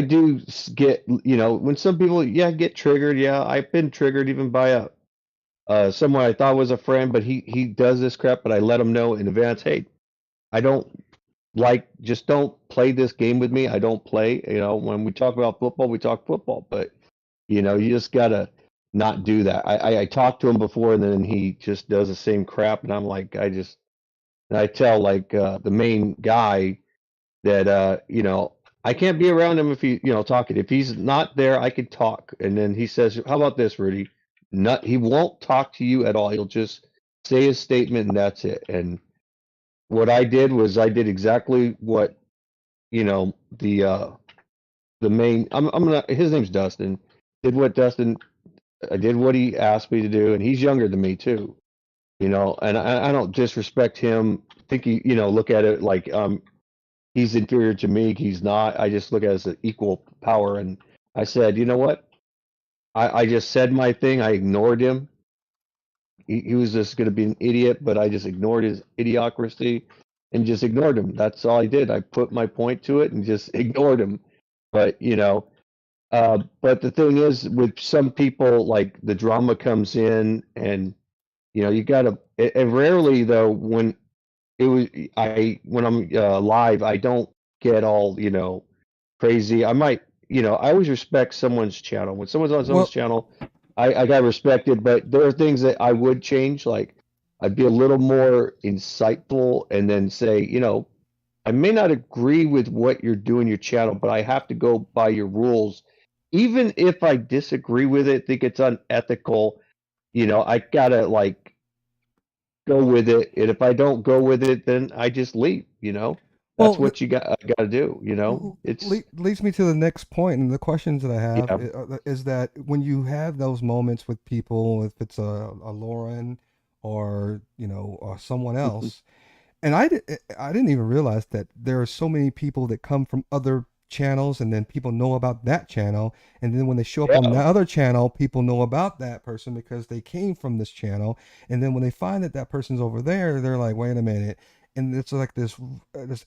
do get, when some people, yeah, get triggered. Yeah, I've been triggered even by someone I thought was a friend, but he does this crap. But I let him know in advance, hey, I don't just don't play this game with me. I don't play. When we talk about football, we talk football. But you just gotta not do that. I talked to him before, and then he just does the same crap, and I'm like, and I tell like the main guy that I can't be around him if he talking. If he's not there, I could talk. And then he says, "How about this, Rudy? Not he won't talk to you at all. He'll just say his statement and that's it." And what I did was I did exactly what the main. I'm gonna. His name's Dustin. Did what Dustin. I did what he asked me to do, and he's younger than me too. And I don't disrespect him. Think he, look at it like he's inferior to me. He's not. I just look at it as an equal power. And I said, you know what? I just said my thing. I ignored him. He was just going to be an idiot, but I just ignored his idiocracy and just ignored him. That's all I did. I put my point to it and just ignored him. But but the thing is, with some people, like the drama comes in, and you gotta. And rarely though, when it was when I'm live, I don't get all crazy. I might I always respect someone's channel. When someone's on someone's Well, channel, I got respected. But there are things that I would change. Like I'd be a little more insightful, and then say, I may not agree with what you're doing your channel, but I have to go by your rules, even if I disagree with it, think it's unethical. I gotta like go with it, and if I don't go with it, then I just leave. That's well, what you got to do. It's leads me to the next point, and the questions that I have yeah, is that when you have those moments with people, if it's a Lauren or or someone else, and I didn't even realize that there are so many people that come from other channels, and then people know about that channel, and then when they show up on the yeah. other channel, people know about that person because they came from this channel, and then when they find that that person's over there, they're like, wait a minute, and it's like this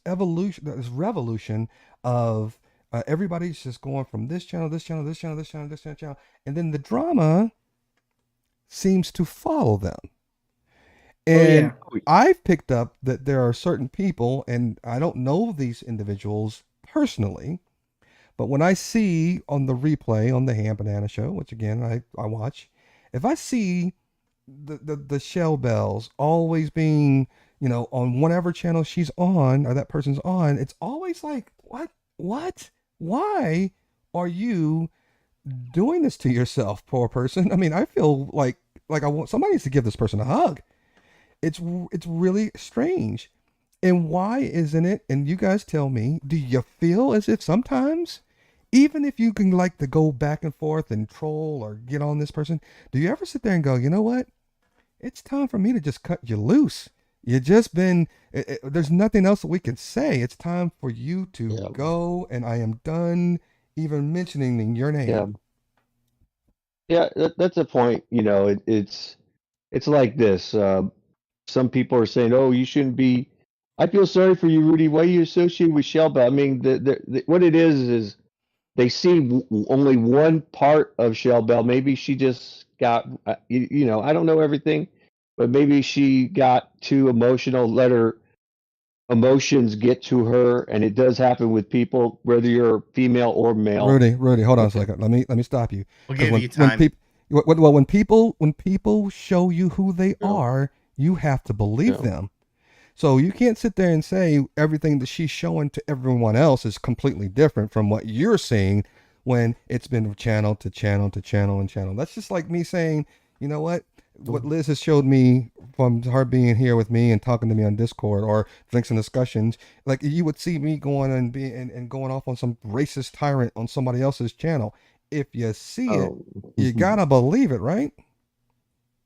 evolution, this revolution of everybody's just going from this channel, this channel, this channel, this channel, this channel, and then the drama seems to follow them. Oh And yeah. I've picked up that there are certain people, and I don't know these individuals personally, but when I see on the replay on the Ham Banana Show, which again I watch, if I see the shell bells always being, on whatever channel she's on or that person's on, it's always like, what? Why are you doing this to yourself, poor person? I mean, I feel like I want somebody needs to give this person a hug. It's really strange. And why isn't it? And you guys tell me, do you feel as if sometimes, even if you can like to go back and forth and troll or get on this person, do you ever sit there and go, you know what? It's time for me to just cut you loose. You just been, there's nothing else that we can say. It's time for you to Yeah. go, and I am done even mentioning your name. Yeah. Yeah, that's a point. It's like this. Some people are saying, "Oh, you shouldn't be." I feel sorry for you, Rudy. Why are you associated with Shelby? I mean, what it is they see only one part of Shell Bell. Maybe she just got, I don't know everything, but maybe she got too emotional, let her emotions get to her, and it does happen with people, whether you're female or male. Rudy, hold on a second. Let me stop you. We'll Because give you when time. people well when people show you who they Yeah. are, you have to believe Yeah. them. So you can't sit there and say everything that she's showing to everyone else is completely different from what you're seeing when it's been channel to channel to channel and channel. That's just like me saying, you know what Liz has showed me from her being here with me and talking to me on Discord or Drinks and Discussions, like you would see me going and going off on some racist tyrant on somebody else's channel. If you see it, Oh. you gotta believe it, right?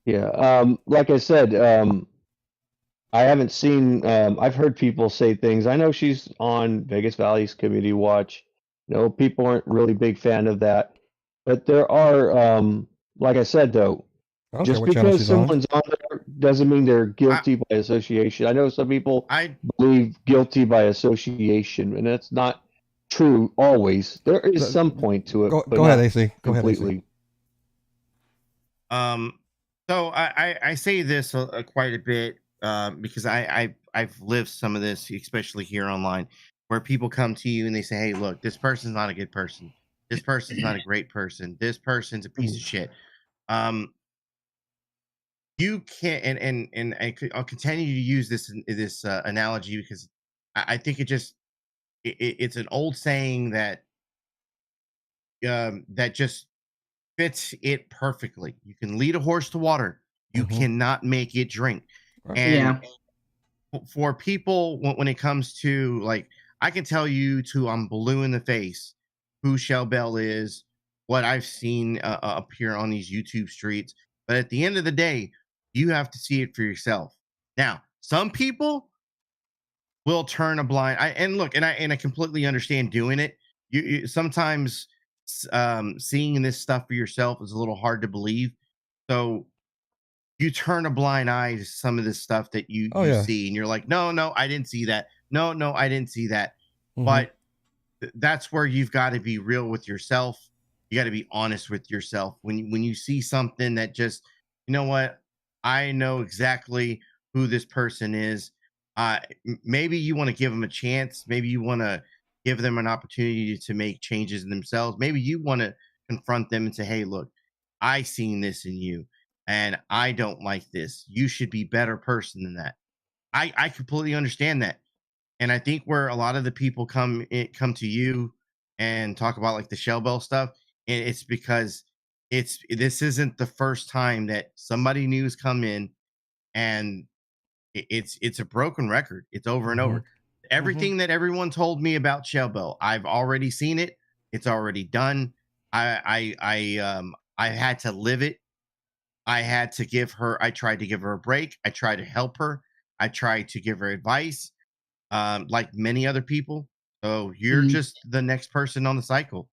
Yeah. Like I said, I haven't seen. I've heard people say things. I know she's on Vegas Valley's committee watch. People aren't really big fan of that, but there are. Like I said, though, I don't care just what channel because she's on. someone's on there doesn't mean they're guilty by association. I know some people I believe guilty by association, and that's not true always. There is some point to it, but Go ahead, not AC. Go ahead, AC. completely. So I say this quite a bit because I've lived some of this, especially here online, where people come to you and they say, "Hey, look, this person's not a good person. This person's not a great person. This person's a piece of shit." Um, you can't, I'll continue to use this analogy because I think it's an old saying that just fits it perfectly. You can lead a horse to water. You Mhm. cannot make it drink. Right. And Yeah. for people, when it comes to like, I can tell you to I'm blue in the face who Shell Bell is, what I've seen appear on these YouTube streets. But at the end of the day, you have to see it for yourself. Now, some people will turn a blind eye. And look, and I completely understand doing it. You sometimes seeing this stuff for yourself is a little hard to believe. So you turn a blind eye to some of this stuff that you Oh you yeah. see, and you're like, no, I didn't see that. No, I didn't see that. Mhm. But that's where you've got to be real with yourself. You got to be honest with yourself when you see something that just, you know what, I know exactly who this person is. Maybe you want to give them a chance. Maybe you want to give them an opportunity to make changes in themselves. Maybe you want to confront them and say, "Hey, look, I seen this in you, and I don't like this. You should be a better person than that." I completely understand that, and I think where a lot of the people come to you and talk about like the Shell Bell stuff, and it's because this isn't the first time that somebody new's come in, and it's a broken record. It's over and over. Mhm. Everything that everyone told me about Shell Bell, I've already seen it. It's already done. I had to live it. I tried to give her a break. I tried to help her. I tried to give her advice, like many other people. So you're Mhm. just the next person on the cycle.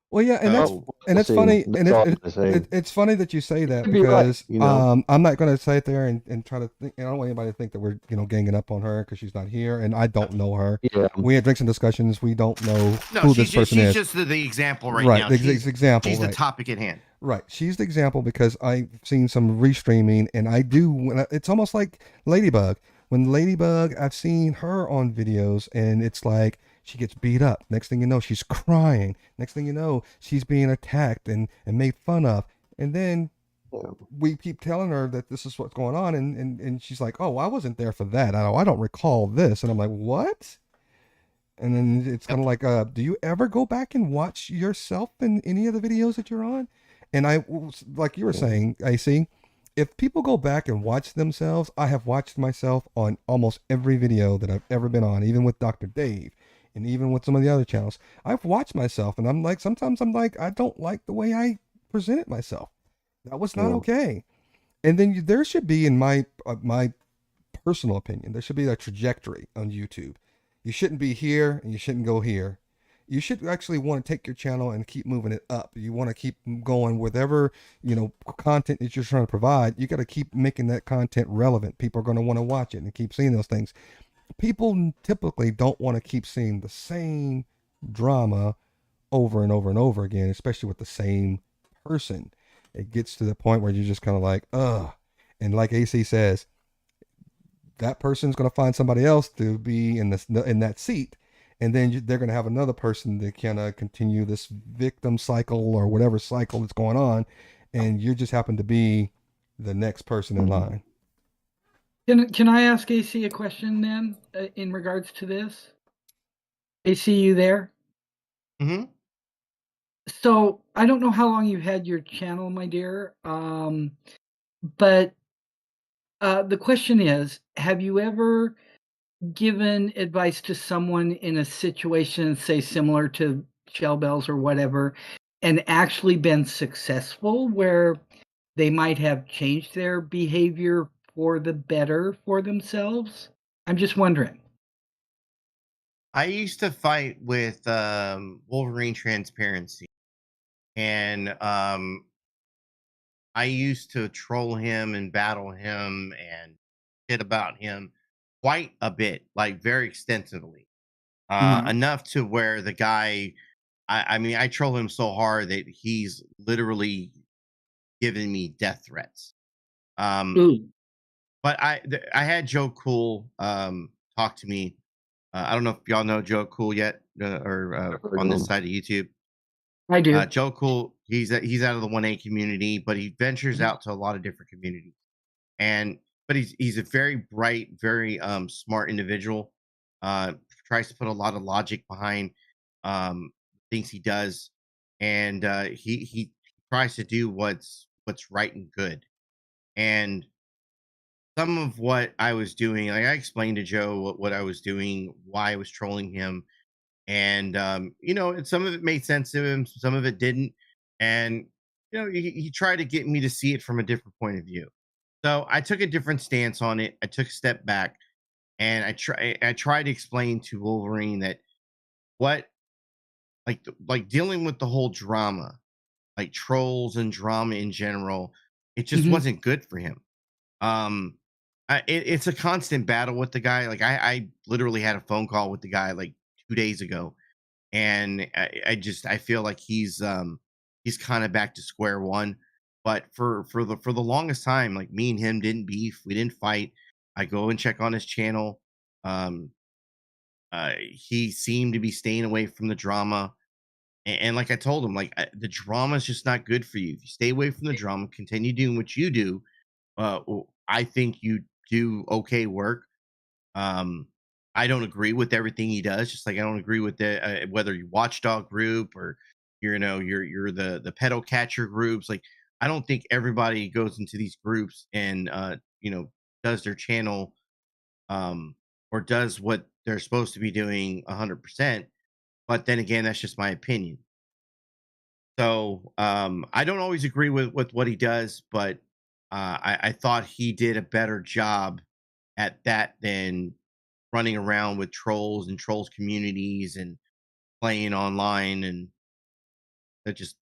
Well, yeah, and So it's funny, and That's all I'm gonna say. it's funny that you say that Could be right, because I'm not going to sit there and try to think. I don't want anybody to think that we're ganging up on her because she's not here, and I don't know her. Yeah. We had Drinks and Discussions. We don't know no, who she's this person she's is. just the example right Right, now. the She's example. she's the Right. topic at hand. Right. She's the example because I've seen some restreaming, and I do. It's almost like Ladybug. When Ladybug, I've seen her on videos, and it's like she gets beat up. Next thing you know, she's crying. Next thing you know, she's being attacked and made fun of. And then Yeah. we keep telling her that this is what's going on, and she's like, "Oh, I wasn't there for that. I don't recall this." And I'm like, "What?" And then it's kind Yep. of like, do you ever go back and watch yourself in any of the videos that you're on? And like you were saying, AC, if people go back and watch themselves, I have watched myself on almost every video that I've ever been on, even with Dr. Dave and even with some of the other channels. I've watched myself and I'm like, sometimes I'm like, I don't like the way I presented myself. That was not Yeah. okay. And then there should be, in my personal opinion, there should be a trajectory on YouTube. You shouldn't be here and you shouldn't go here. You should actually want to take your channel and keep moving it up. You want to keep going whatever, content that you're trying to provide. You got to keep making that content relevant. People are going to want to watch it and keep seeing those things. People typically don't want to keep seeing the same drama over and over and over again, especially with the same person. It gets to the point where you're just kind of like, ugh. And like AC says, that person's going to find somebody else to be in that seat, and then they're going to have another person to kind of continue this victim cycle or whatever cycle that's going on, and you just happen to be the next person in line. Can I ask AC a question then in regards to this? AC, you there? Mm-hmm. So I don't know how long you've had your channel, my dear, but the question is, have you ever given advice to someone in a situation, say similar to Shell Bells or whatever, and actually been successful where they might have changed their behavior for the better for themselves? I'm just wondering. I used to fight with Wolverine Transparency, and I used to troll him and battle him and shit about him quite a bit, like very extensively, Mhm. enough to where the guy, I mean, I troll him so hard that he's literally giving me death threats. Um, Ooh. but I had Joe Cool talk to me. I don't know if y'all know Joe Cool yet, or I've heard on of this 'em. side of YouTube. I do. Joe Cool, he's out of the 1A community, but he ventures out to a lot of different communities. And but he's a very bright, very smart individual. Uh, Tries to put a lot of logic behind things he does, and he tries to do what's right and good. And some of what I was doing, like I explained to Joe what I was doing, why I was trolling him, and and some of it made sense to him, some of it didn't, and he tried to get me to see it from a different point of view. So I took a different stance on it. I took a step back, and I tried to explain to Wolverine that what like dealing with the whole drama, like trolls and drama in general, it just Mhm. wasn't good for him. Um, it's a constant battle with the guy. Like I literally had a phone call with the guy like 2 days ago, and I feel like he's kind of back to square one. But for the longest time, like me and him didn't beef, we didn't fight. I go and check on his channel. Um, he seemed to be staying away from the drama, and like I told him, like the drama is just not good for you. If you stay away from the drama, continue doing what you do. I think you do okay work. Um, I don't agree with everything he does, just like I don't agree with the whether you watchdog group or you're the pedal catcher groups. Like I don't think everybody goes into these groups and does their channel um or does what they're supposed to be doing 100%. But then again, that's just my opinion. So I don't always agree with what he does, but I thought he did a better job at that than running around with trolls and trolls communities and playing online, and that just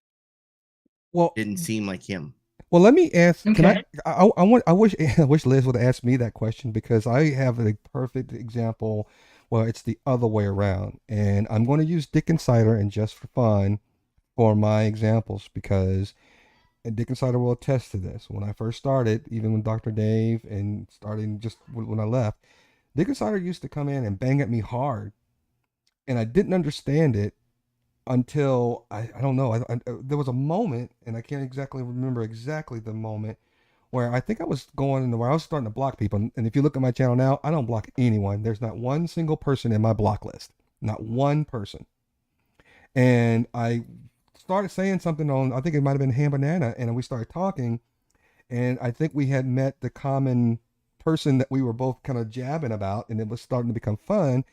Well, didn't seem like him. well, let me ask. Can Okay. I want. I wish. I wish Liz would have asked me that question because I have a perfect example. Well, it's the other way around, and I'm going to use Dick Insider and just for fun for my examples because and Dick Insider will attest to this. When I first started, even when Dr. Dave and starting just when I left, Dick Insider used to come in and bang at me hard, and I didn't understand it until I don't know. There was a moment, and I can't exactly remember exactly the moment where I think I was going into where I was starting to block people. And if you look at my channel now, I don't block anyone. There's not one single person in my block list. not one person. And I started saying something on, I think it might have been Ham Banana, and we started talking, and I think we had met the common person that we were both kind of jabbing about, and it was starting to become fun.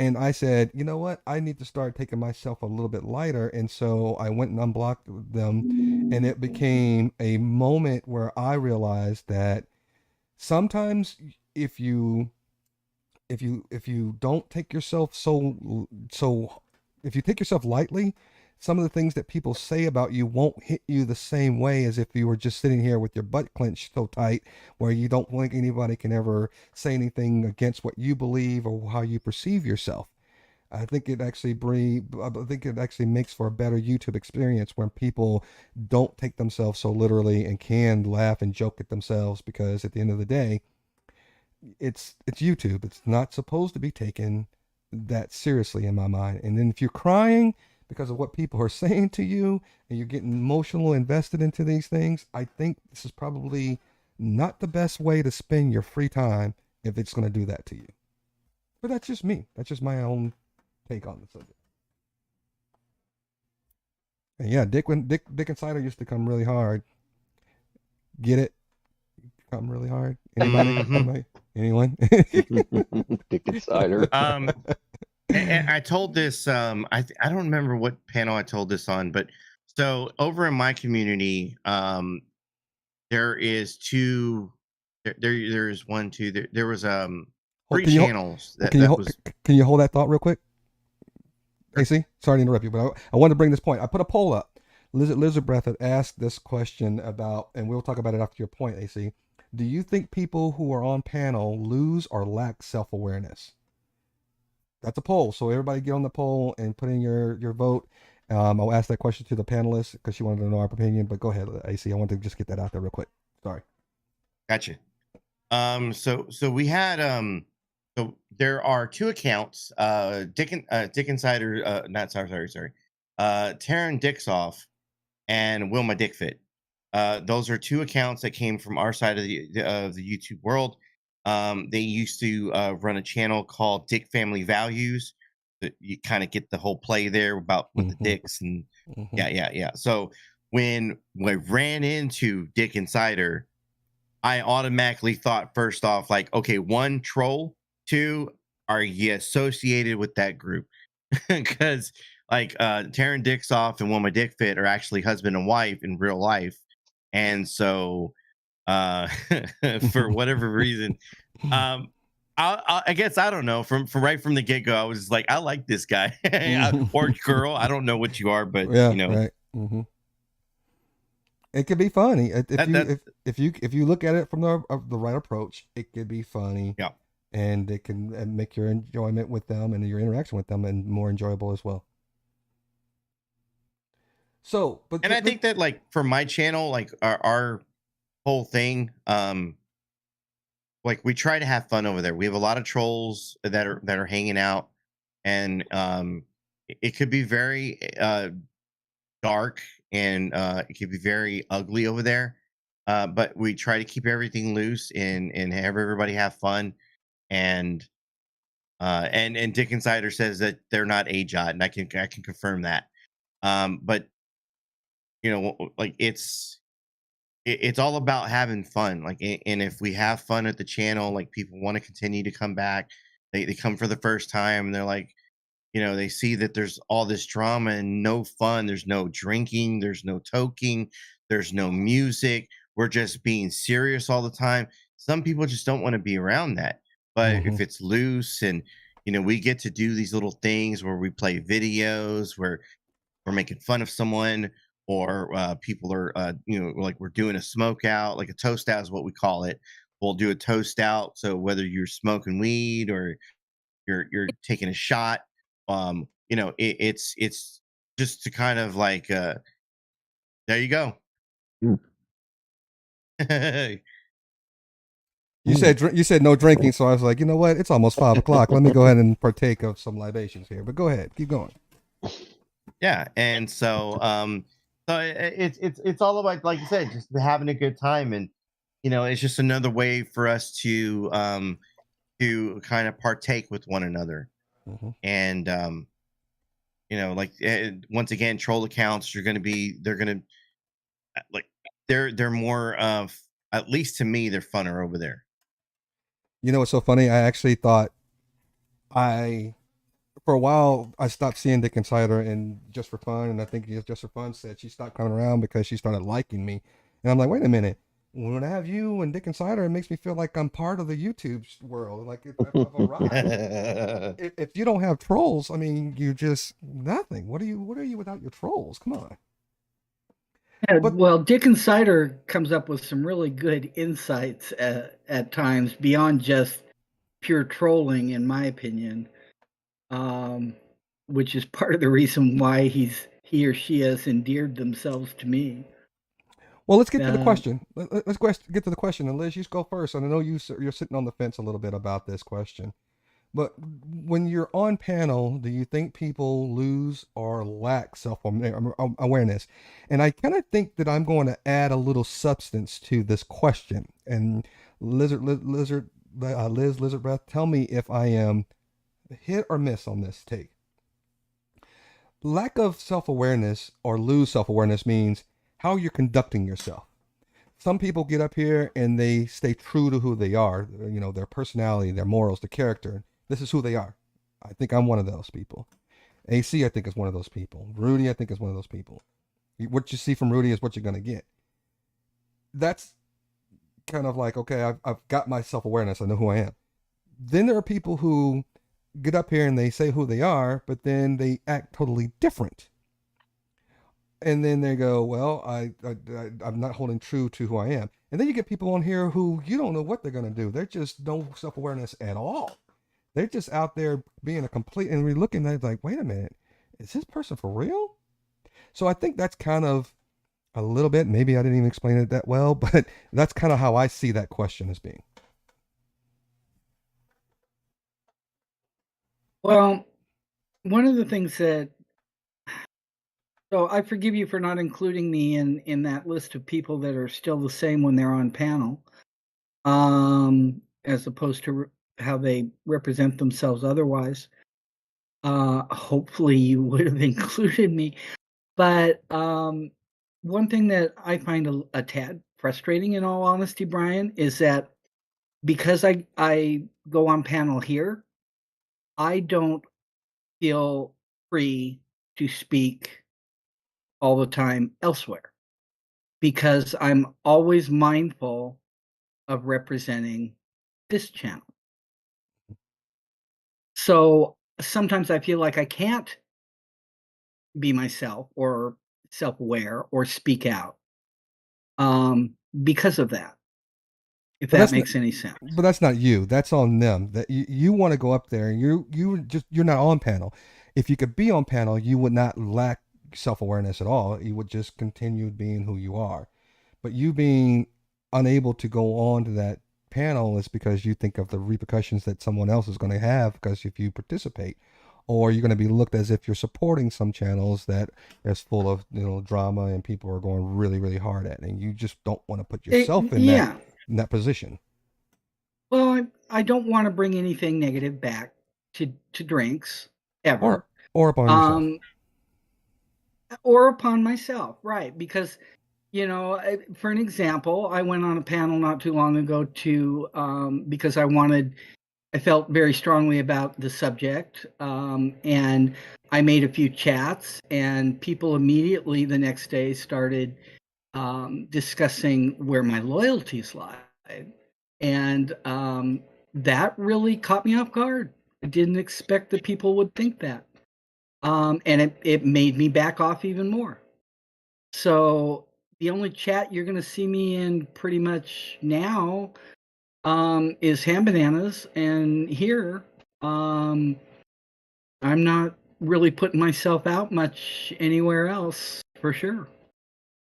And I said, you know what? I need to start taking myself a little bit lighter. And so I went and unblocked them, and it became a moment where I realized that sometimes if you if you don't take yourself so if you take yourself lightly, some of the things that people say about you won't hit you the same way as if you were just sitting here with your butt clenched so tight where you don't think anybody can ever say anything against what you believe or how you perceive yourself. I think it actually makes for a better YouTube experience when people don't take themselves so literally and can laugh and joke at themselves, because at the end of the day, it's YouTube. It's not supposed to be taken that seriously in my mind. And then if you're crying because of what people are saying to you and you're getting emotional invested into these things, I think this is probably not the best way to spend your free time if it's going to do that to you. But that's just me. That's just my own take on the subject. And yeah, Dick Insider used to come really hard. Get it? Come really hard. Anybody? Mhm. Anyone? Dick Insider. And I told this. I don't remember what panel I told this on, but so over in my community, there is two. There's one, two. There was three Can you channels was. can you hold that thought real quick? AC, sorry to interrupt you, but I wanted to bring this point. I put a poll up. Lizard Breath had asked this question about, and we'll talk about it after your point, AC. Do you think people who are on panel lose or lack self-awareness? That's a poll. So everybody get on the poll and put in your vote. I'll ask that question to the panelists because she wanted to know our opinion. But go ahead, AC. I wanted to just get that out there real quick. Sorry. Gotcha. So we had so there are two accounts. Dick Insider. Not sorry. Taryn Dixoff and Wilma Dickfit. Those are two accounts that came from our side of the YouTube world. They used to run a channel called Dick Family Values. That you kind of get the whole play there about with the dicks and yeah. So when we ran into Dick Insider, I automatically thought first off, like, okay, one, troll, two, are you associated with that group? Because like Taryn Dixoff and Wilma Dickfit are actually husband and wife in real life. And so for whatever reason, I guess I don't know, from right from the get-go, I was just like, I like this guy. Or girl, I don't know what you are, but yeah, you know, right. It could be funny if you look at it from the right approach. It could be funny, yeah, and it can make your enjoyment with them and your interaction with them and more enjoyable as well. So, and I think that, like, for my channel, like our whole thing, like, we try to have fun over there. We have a lot of trolls that are hanging out, and it could be very dark, and it could be very ugly over there. But we try to keep everything loose and have everybody have fun. And Dick Insider says that they're not AJOT, and I can confirm that. But you know, like, it's all about having fun. Like, and if we have fun at the channel, like, people want to continue to come back. They come for the first time, and they're like, you know, they see that there's all this drama and no fun. There's no drinking. There's no toking. There's no music. We're just being serious all the time. Some people just don't want to be around that. But if it's loose, and, you know, we get to do these little things where we play videos where we're making fun of someone, or people are, you know, like, we're doing a smoke out, like a toast out is what we call it. We'll do a toast out. So whether you're smoking weed or you're taking a shot, you know, it's just to kind of like, there you go. You said no drinking, so I was like, you know what? It's almost 5 o'clock. Let me go ahead and partake of some libations here. But go ahead, keep going. Yeah, and so it's all about, like you said, just having a good time, and, you know, it's just another way for us to kind of partake with one another. Mhm. And like once again, troll accounts are going to be they're going to like they're more of, at least to me, they're funner over there. You know what's so funny? I actually thought I for a while I stopped seeing Dick Insider and Just for Fun, and I think Just for Fun said she stopped coming around because she started liking me, and I'm like, wait a minute. When I have you and Dick Insider, it makes me feel like I'm part of the YouTube world, like of a ride. If you don't have trolls, I mean, you just nothing. What are you without your trolls? Come on. Yeah, But well, Dick Insider comes up with some really good insights at times beyond just pure trolling, in my opinion, um, which is part of the reason why he or she has endeared themselves to me. well, let's get to the Uh, question. Let's get to the question. And Liz, you go first. And I know you're sitting on the fence a little bit about this question. But when you're on panel, do you think people lose or lack self awareness? And I kind of think that I'm going to add a little substance to this question. And Liz Lizard Breath, tell me if I am hit or miss on this take. Lack of self awareness or lose self awareness means how you're conducting yourself. Some people get up here and they stay true to who they are, their personality, their morals, their character. This is who they are. I think I'm one of those people. AC, I think, is one of those people. Rudy, I think, is one of those people. What you see from Rudy is what you're going to get. That's kind of like, okay, I've got my self awareness. I know who I am. Then there are people who get up here and they say who they are, but then they act totally different. And then they go, well, I'm not holding true to who I am. And then you get people on here who you don't know what they're going to do. They're just no self awareness at all. They're just out there being a complete, and we're looking at it like, wait a minute, is this person for real? So I think that's kind of a little bit, maybe I didn't even explain it that well, but that's kind of how I see that question as being. well, one of the things that so I forgive you for not including me in that list of people that are still the same when they're on panel, as opposed to how they represent themselves otherwise. Hopefully you would have included me. But one thing that I find a tad frustrating, in all honesty, Brian, is that because I go on panel here, I don't feel free to speak all the time elsewhere because I'm always mindful of representing this channel. So sometimes I feel like I can't be myself or self-aware or speak out because of that, if But that that's not, makes any sense. but that's not you. That's on them. That you want to go up there and you're not on panel. If you could be on panel, you would not lack self awareness at all. You would just continue being who you are. But you being unable to go on to that panel is because you think of the repercussions that someone else is going to have because if you participate, or you're going to be looked as if you're supporting some channels that is full of drama and people are going really really hard at, and you just don't want to put yourself Yeah. in that position. Well, I don't want to bring anything negative back to drinks or ever, or upon yourself. um, or upon myself, right? Because for an example, I went on a panel not too long ago because I felt very strongly about the subject, and I made a few chats, and people immediately the next day started discussing where my loyalties lie, and that really caught me off guard. I didn't expect that people would think that, and it made me back off even more. So the only chat you're going to see me in pretty much now is Ham Bananas, and here um, I'm not really putting myself out much anywhere else for sure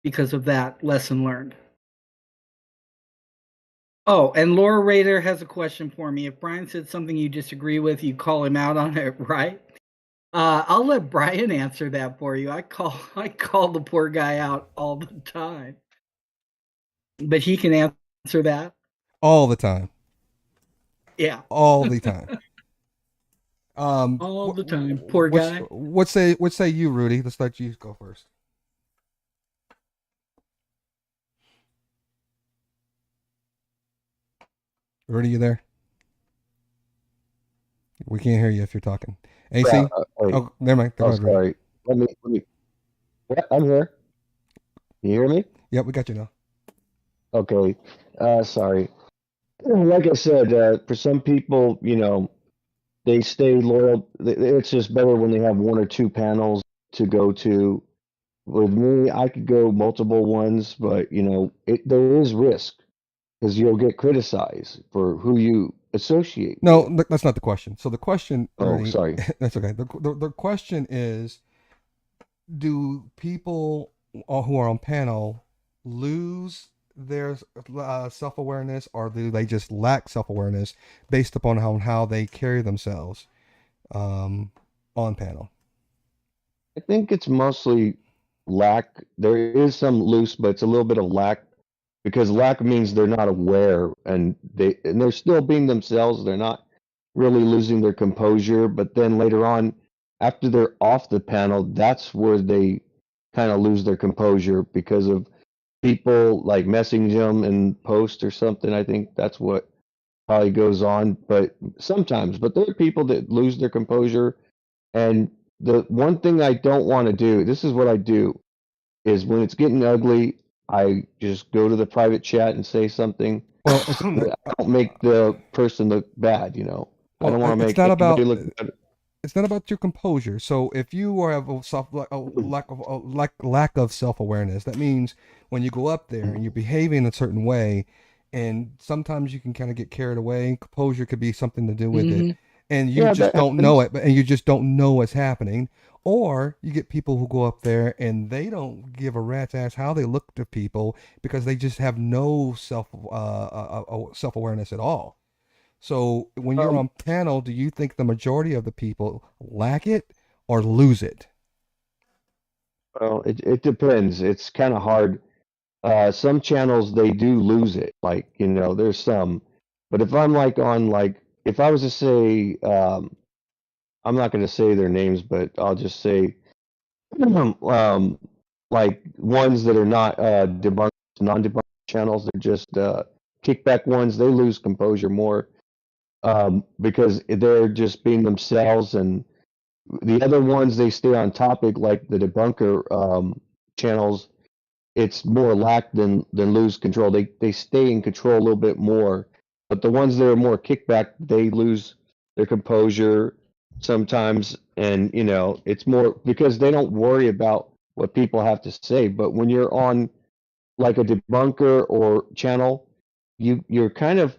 because of that lesson learned. Oh, and Laura Rader has a question for me. If Brian said something you disagree with, you call him out on it, right? I'll let Brian answer that for you. I call the poor guy out all the time, but he can answer that. All the time. Yeah. All the time. All the time. Poor guy. What say you, Rudy? Let's let you go first. Rudy, you there? We can't hear you if you're talking. AC? Yeah, wait. Oh, never mind. Go Oh, ahead, Rudy. sorry. Let me. Yeah, I'm here. You hear me? Yep, we got you now. Okay. Sorry. Like I said, for some people, they stay loyal. It's just better when they have one or two panels to go to. With me, I could go multiple ones, but there is risk because you'll get criticized for who you associate No, with. that's not the question. So the question, Oh, Rudy, sorry. that's okay. The question is, do people who are on panel lose their self-awareness, or do they just lack self-awareness based upon how they carry themselves on panel? I think it's mostly lack. There is some loose, but it's a little bit of lack because lack means they're not aware and they're still being themselves. They're not really losing their composure. But then later on, after they're off the panel, that's where they kind of lose their composure because of people like messaging them in post or something. I think that's what probably goes on. But sometimes, but there are people that lose their composure. And the one thing I don't want to do, this is what I do, is when it's getting ugly, I just go to the private chat and say something. Well, I don't make the person look bad, I well, don't want to it's make not anybody about look bad. it's not about your composure. So if you have lack of self awareness, that means when you go up there and you're behaving a certain way, and sometimes you can kind of get carried away. Composure could be something to do with it, Mhm. and you Yeah, just that don't know happens. it, and you just don't know what's happening. Or you get people who go up there and they don't give a rat's ass how they look to people because they just have no self awareness at all. So when you're Um, on panel, do you think the majority of the people lack it or lose it? well, it depends. It's kind of hard. Some channels they do lose it. Like, there's some. But if I'm like on like if I was to say I'm not going to say their names, but I'll just say um, like ones that are not debunked, non-debunked channels. They're just kickback ones. They lose composure more because they're just being themselves, and the other ones they stay on topic, like the debunker channels. It's more lack than lose control. They stay in control a little bit more, but the ones that are more kickback, they lose their composure sometimes, and it's more because they don't worry about what people have to say. But when you're on like a debunker or channel, you're kind of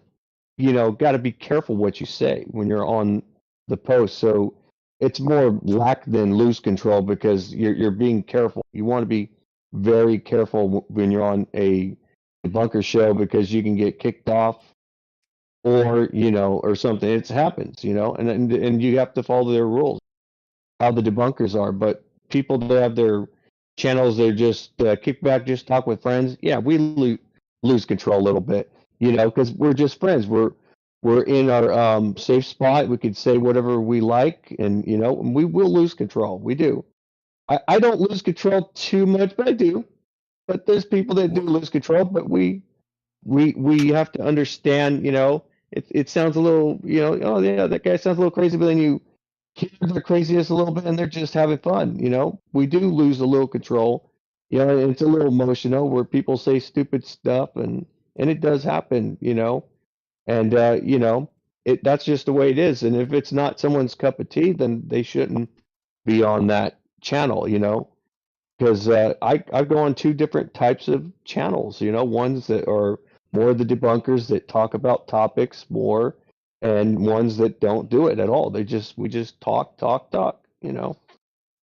got to be careful what you say when you're on the post. So it's more lack than lose control because you're being careful. You want to be very careful when you're on a debunker show because you can get kicked off or or something. It happens, and you have to follow their rules, how the debunkers are. But people that have their channels, they're just kick back, just talk with friends. Yeah, we lose control a little bit, because we're just friends. We're in our safe spot. We could say whatever we like, and we will lose control. We do. I don't lose control too much, but I do. But there's people that do lose control. But we have to understand. It sounds a little. Oh yeah, that guy sounds a little crazy, but then you hear their craziness a little bit, and they're just having fun. We do lose a little control. And it's a little emotional where people say stupid stuff, and it does happen. And that's just the way it is. And if it's not someone's cup of tea, then they shouldn't be on that channel. Because I go on two different types of channels. Ones that are more the debunkers that talk about topics more, and ones that don't do it at all. We just talk, talk, talk.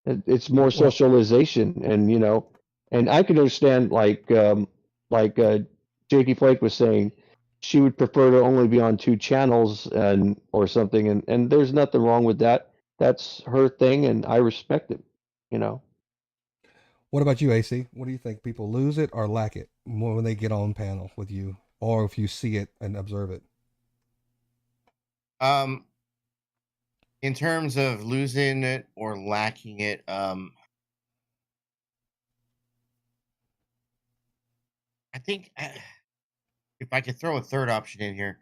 It's more Well, socialization, and and I can understand like Jakey Flake was saying, she would prefer to only be on two channels and or something, and there's nothing wrong with that. That's her thing, and I respect it. You know. what about you, AC? What do you think? People lose it or lack it more when they get on panel with you, or if you see it and observe it? Um, In terms of losing it or lacking it, I think if I could throw a third option in here,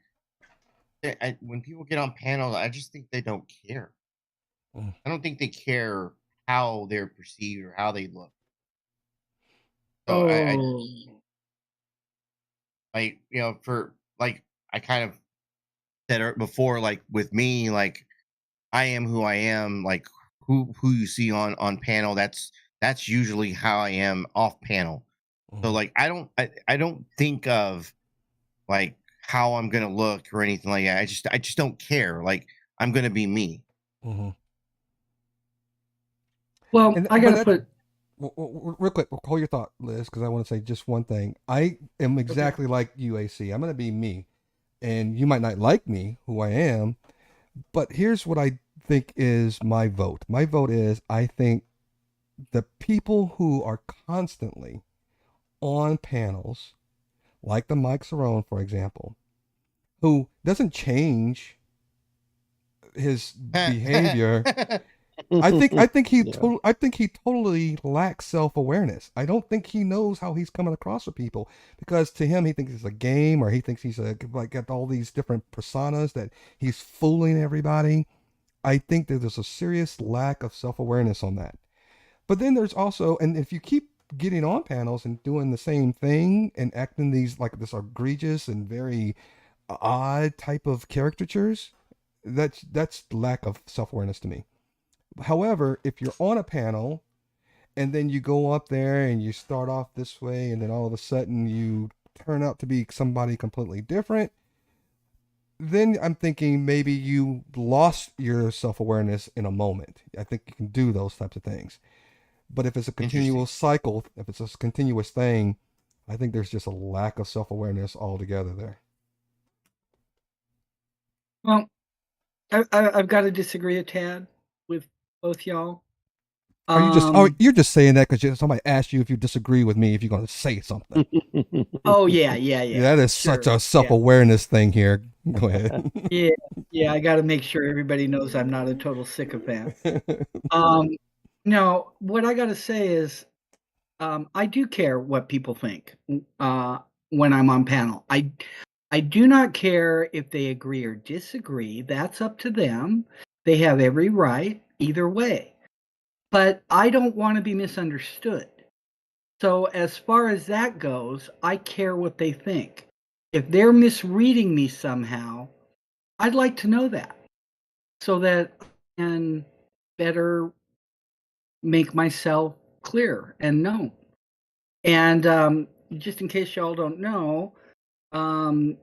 when people get on panels, I just think they don't care. Mm. I don't think they care how they're perceived or how they look. So I Oh, like, for like I kind of said before, like with me, like I am who I am. Like who you see on panel, that's usually how I am off panel. So Mhm. like I don't think of like how I'm gonna look or anything like that. I just don't care. Like I'm gonna be me. Mhm. well, And I but gotta that put. real quick, hold your thought, Liz, because I want to say just one thing. I am Okay. exactly like you, AC. I'm going to be me, and you might not like me, who I am, but here's what I think is my vote. My vote is I think the people who are constantly on panels, like the Mike Cerrone, for example, who doesn't change his behavior. Yeah. I think he totally lacks self-awareness. I don't think he knows how he's coming across with people, because to him he thinks it's a game, or he thinks he's like got all these different personas that he's fooling everybody. I think that there's a serious lack of self-awareness on that. But then there's also, and if you keep getting on panels and doing the same thing and acting these like this egregious and very odd type of caricatures, that's lack of self-awareness to me. However, if you're on a panel and then you go up there and you start off this way and then all of a sudden you turn out to be somebody completely different, then I'm thinking maybe you lost your self-awareness in a moment. I think you can do those types of things. But if it's a Interesting. continual cycle, if it's a continuous thing, I think there's just a lack of self-awareness altogether there. Well, I've got to disagree a tad with both y'all. You're just saying that because somebody asked you if you disagree with me, if you're going to say something. Oh yeah, yeah, Yeah, yeah. that is Sure. such a self-awareness thing here. Go ahead. Yeah, yeah. I got to make sure everybody knows I'm not a total sycophant. No, what I got to say is, I do care what people think when I'm on panel. I do not care if they agree or disagree. That's up to them. They have every right either way. But I don't want to be misunderstood. So as far as that goes, I care what they think. If they're misreading me somehow, I'd like to know that so that I can better make myself clear and known. And just in case y'all don't know, um,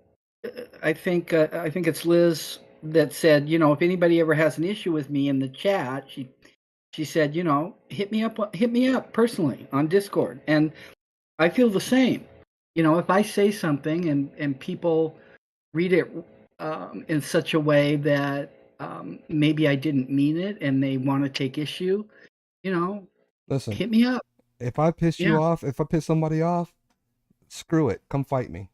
I think it's Liz that said, if anybody ever has an issue with me in the chat, she said, hit me up personally on Discord, and I feel the same. If I say something and people read it in such a way that maybe I didn't mean it and they want to take issue, you know, Listen, hit me up. if I piss you Yeah. off, if I piss somebody off, screw it. Come fight me.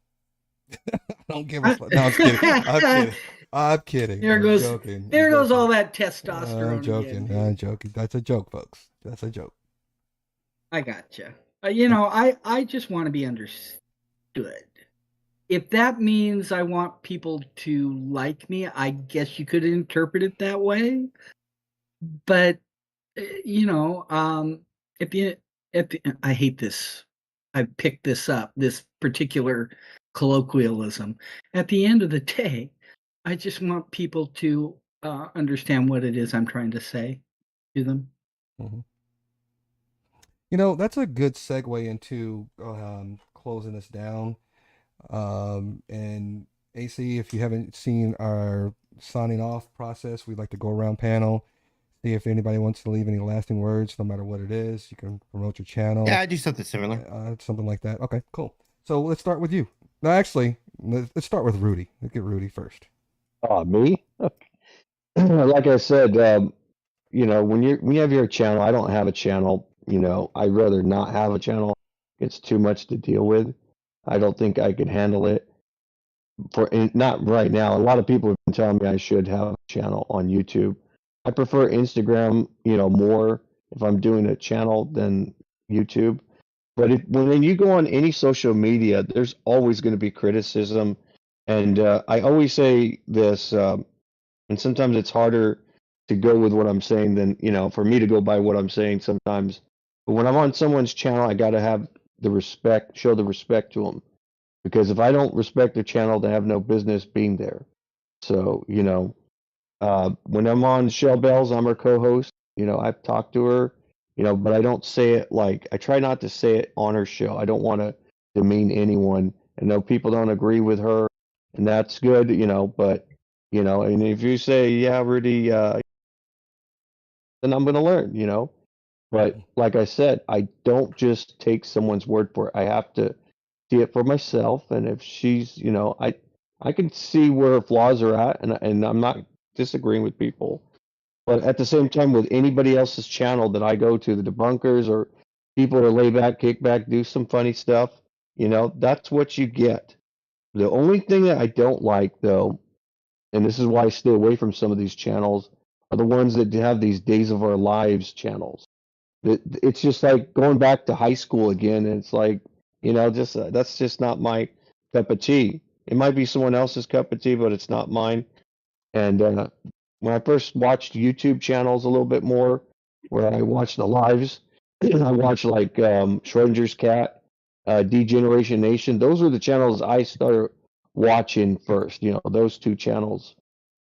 I don't give a I- fuck. No, I'm just kidding. I'm kidding. I'm kidding. there I'm goes joking. I'm there goes all joking. that testosterone again, dude. I'm joking. That's a joke, folks. That's a joke. I gotcha. I just want to be understood. If that means I want people to like me, I guess you could interpret it that way. But you know, at the I hate this. I picked this up, this particular colloquialism. At the end of the day, I just want people to understand what it is I'm trying to say to them. Mm-hmm. That's a good segue into closing this down. And AC, if you haven't seen our signing off process, we'd like to go around panel, see if anybody wants to leave any lasting words, no matter what it is. You can promote your channel. Yeah, I do something similar. Something like that. Okay, cool. So let's start with you. No, actually, let's start with Rudy. Let's get Rudy first. Oh, me? Like I said, when you have your channel, I don't have a channel. I'd rather not have a channel. It's too much to deal with. I don't think I could handle it not right now. A lot of people have been telling me I should have a channel on YouTube, I prefer Instagram, more if I'm doing a channel than YouTube. But when you go on any social media, there's always going to be criticism. And I always say this, and sometimes it's harder to go with what I'm saying than, for me to go by what I'm saying sometimes. But when I'm on someone's channel, I got to have the respect, show the respect to them. Because if I don't respect their channel, they have no business being there. So, when I'm on Shell Bells, I'm her co-host. I've talked to her, but I don't say it I try not to say it on her show. I don't want to demean anyone. I know people don't agree with her, and that's good, but, and if you say, yeah, Rudy, then I'm going to learn. But like I said, I don't just take someone's word for it. I have to see it for myself. And if she's, I can see where her flaws are at, and I'm not disagreeing with people. But at the same time, with anybody else's channel that I go to, the debunkers or people that lay back, kick back, do some funny stuff, that's what you get. The only thing that I don't like, though, and this is why I stay away from some of these channels, are the ones that have these Days of Our Lives channels. It's just like going back to high school again, and it's like, just that's just not my cup of tea. It might be someone else's cup of tea, but it's not mine. And when I first watched YouTube channels a little bit more, where I watched the lives, I watched like Schrodinger's Cat, Degeneration Nation. Those were the channels I started watching first. Those two channels,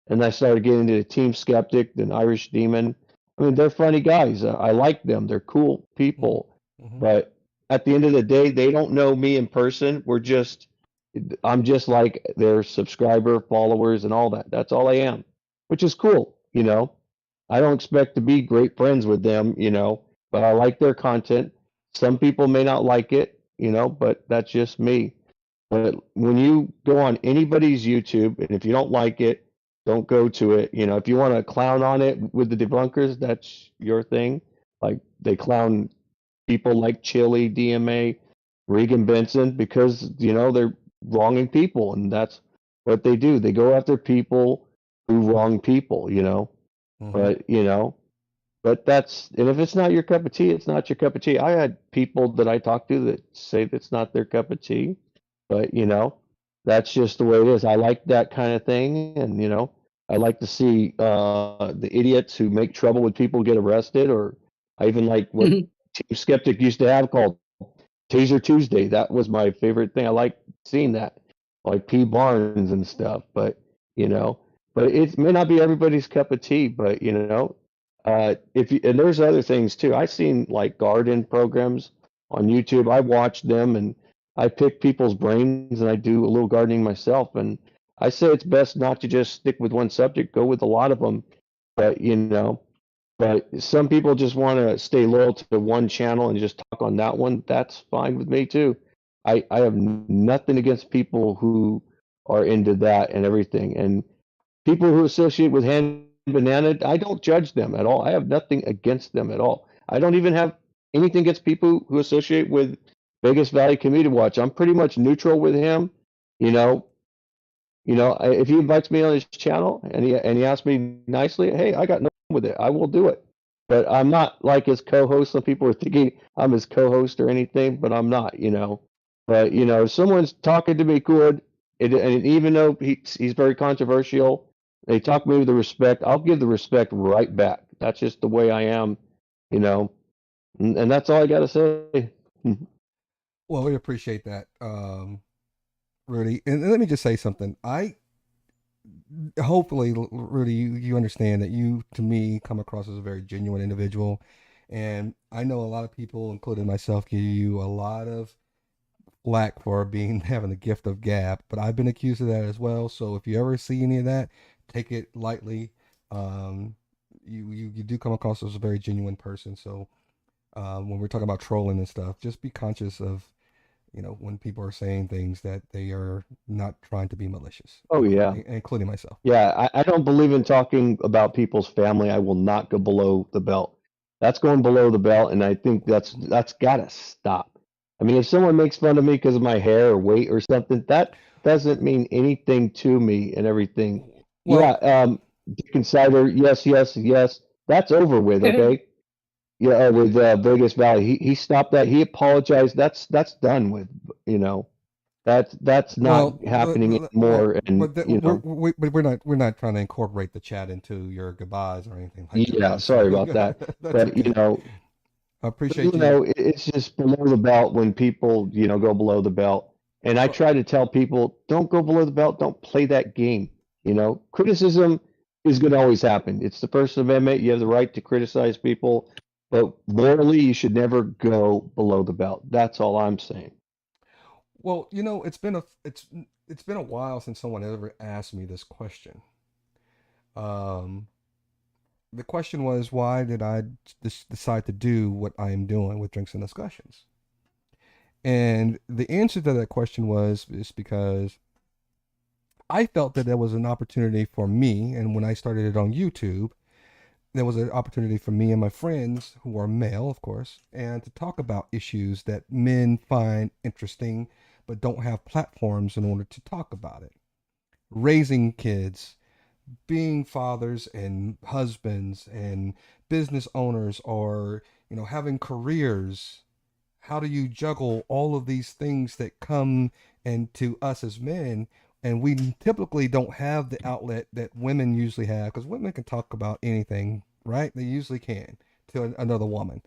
and I started getting into Team Skeptic, then Irish Demon. I mean, they're funny guys. I like them. They're cool people. Mm-hmm. But at the end of the day, they don't know me in person. I'm just like their subscriber, followers, and all that. That's all I am, which is cool. I don't expect to be great friends with them, but I like their content. Some people may not like it, but that's just me. But when you go on anybody's YouTube, and if you don't like it, don't go to it. If you want to clown on it with the debunkers, that's your thing. Like they clown people like Chili, DMA, Regan Benson, because they're wronging people, and that's what they do. They go after people who wrong people. Mm-hmm. But but and if it's not your cup of tea, it's not your cup of tea. I had people that I talked to that say that's not their cup of tea, but that's just the way it is. I like that kind of thing, and I like to see the idiots who make trouble with people get arrested, or I even like what Team Skeptic used to have called Taser Tuesday. That was my favorite thing. I like seeing that, like P. Barnes and stuff. But but it may not be everybody's cup of tea. But if you, and there's other things too. I've seen like garden programs on YouTube. I watch them and I pick people's brains and I do a little gardening myself. And I say it's best not to just stick with one subject. Go with a lot of them. But but some people just want to stay loyal to one channel and just talk on that one. That's fine with me too. I have nothing against people who are into that and everything. And people who associate with Hand Banana, I don't judge them at all. I have nothing against them at all. I don't even have anything against people who associate with Vegas Valley Community Watch. I'm pretty much neutral with him. You know, if he invites me on his channel and he asks me nicely, hey, I got no problem with it. I will do it. But I'm not like his co-host. Some people are thinking I'm his co-host or anything, but I'm not. But if someone's talking to me good, and even though he's very controversial, they talk to me with the respect. I'll give the respect right back. That's just the way I am, you know. And that's all I got to say. Well, we appreciate that, Rudy. And let me just say something. Hopefully, Rudy, you understand that you, to me, come across as a very genuine individual. And I know a lot of people, including myself, give you a lot of flack for being having the gift of gab, but I've been accused of that as well. So if you ever see any of that, take it lightly. You do come across as a very genuine person. So when we're talking about trolling and stuff, just be conscious of when people are saying things that they are not trying to be malicious. Oh yeah, including myself. yeah. I don't believe in talking about people's family. I will not go below the belt. That's going below the belt, and I think that's gotta stop. I mean, if someone makes fun of me because of my hair or weight or something, that doesn't mean anything to me and everything. Well, Yeah, Dick Insider, yes, yes, yes. That's over with, okay? Yeah, with Vegas Valley, he stopped that. He apologized. That's done with. You know, that's not happening Well, anymore. And you know, we're not trying to incorporate the chat into your goodbyes or anything like that. yeah. Obviously, Sorry about that, that's but you okay. know, I but, appreciate you you. know, it's just below the belt when people go below the belt. And I Well, try to tell people, don't go below the belt. Don't play that game. You know, criticism is going to always happen. It's the First Amendment. You have the right to criticize people, but morally, you should never go below the belt. That's all I'm saying. well, it's been a while since someone ever asked me this question. Um, the question was, why did I decide to do what I am doing with Drinks and Discussions? And the answer to that question is because I felt that there was an opportunity for me, and when I started it on YouTube, there was an opportunity for me and my friends, who are male, of course, and to talk about issues that men find interesting but don't have platforms in order to talk about it. Raising kids, being fathers and husbands and business owners, or having careers. How do you juggle all of these things that come into us as men? And we typically don't have the outlet that women usually have, because women can talk about anything, right? They usually can, to another woman.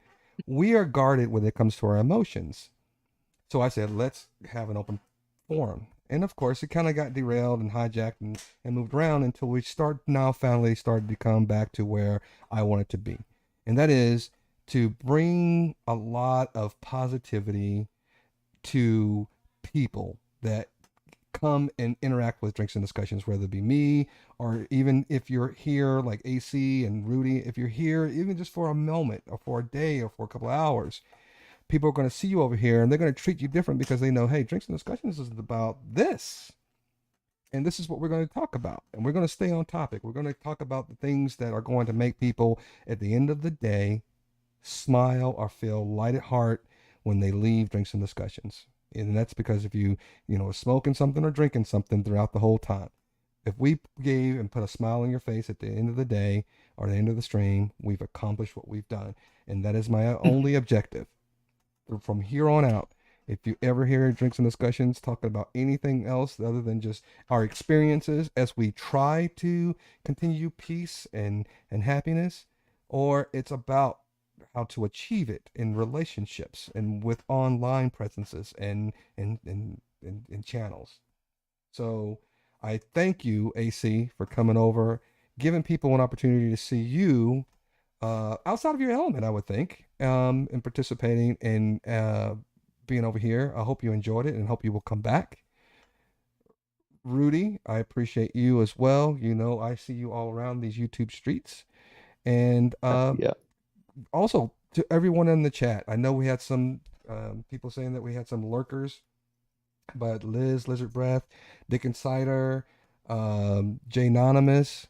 We are guarded when it comes to our emotions. So I said, let's have an open forum. And of course, it kind of got derailed and hijacked and moved around until we finally started to come back to where I wanted to be. And that is to bring a lot of positivity to people that come and interact with Drinks and Discussions, whether it be me, or even if you're here like AC and Rudy, if you're here even just for a moment or for a day or for a couple of hours, people are going to see you over here and they're going to treat you different because they know, hey, Drinks and Discussions is about this. And this is what we're going to talk about. And we're going to stay on topic. We're going to talk about the things that are going to make people, at the end of the day, smile or feel light at heart when they leave Drinks and Discussions. And that's because if you smoking something or drinking something throughout the whole time. If we gave and put a smile on your face at the end of the day or the end of the stream, we've accomplished what we've done. And that is my only objective from here on out. If you ever hear Drinks and Discussions talking about anything else other than just our experiences as we try to continue peace and happiness, or it's about how to achieve it in relationships and with online presences and channels. So I thank you, AC, for coming over, giving people an opportunity to see you outside of your element, I would think, and participating and being over here. I hope you enjoyed it and hope you will come back. Rudy, I appreciate you as well. I see you all around these YouTube streets. And Yeah. also to everyone in the chat, I know we had some people saying that we had some lurkers, but Liz, Lizard Breath, Dick Insider, Jay Anonymous,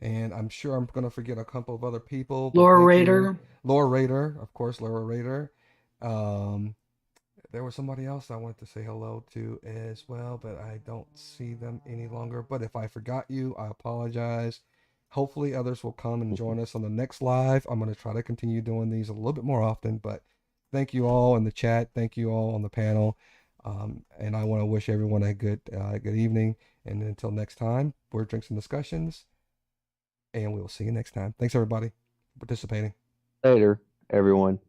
and I'm sure I'm gonna forget a couple of other people. But Laura thank Raider. you, Laura Raider, of course, Laura Raider. Um, there was somebody else I wanted to say hello to as well, but I don't see them any longer. But if I forgot you, I apologize. Hopefully, others will come and join us on the next live. I'm gonna try to continue doing these a little bit more often, but thank you all in the chat. Thank you all on the panel. And I want to wish everyone a good evening. And until next time, we're Drinks and Discussions, and we will see you next time. Thanks everybody for participating. Later, everyone.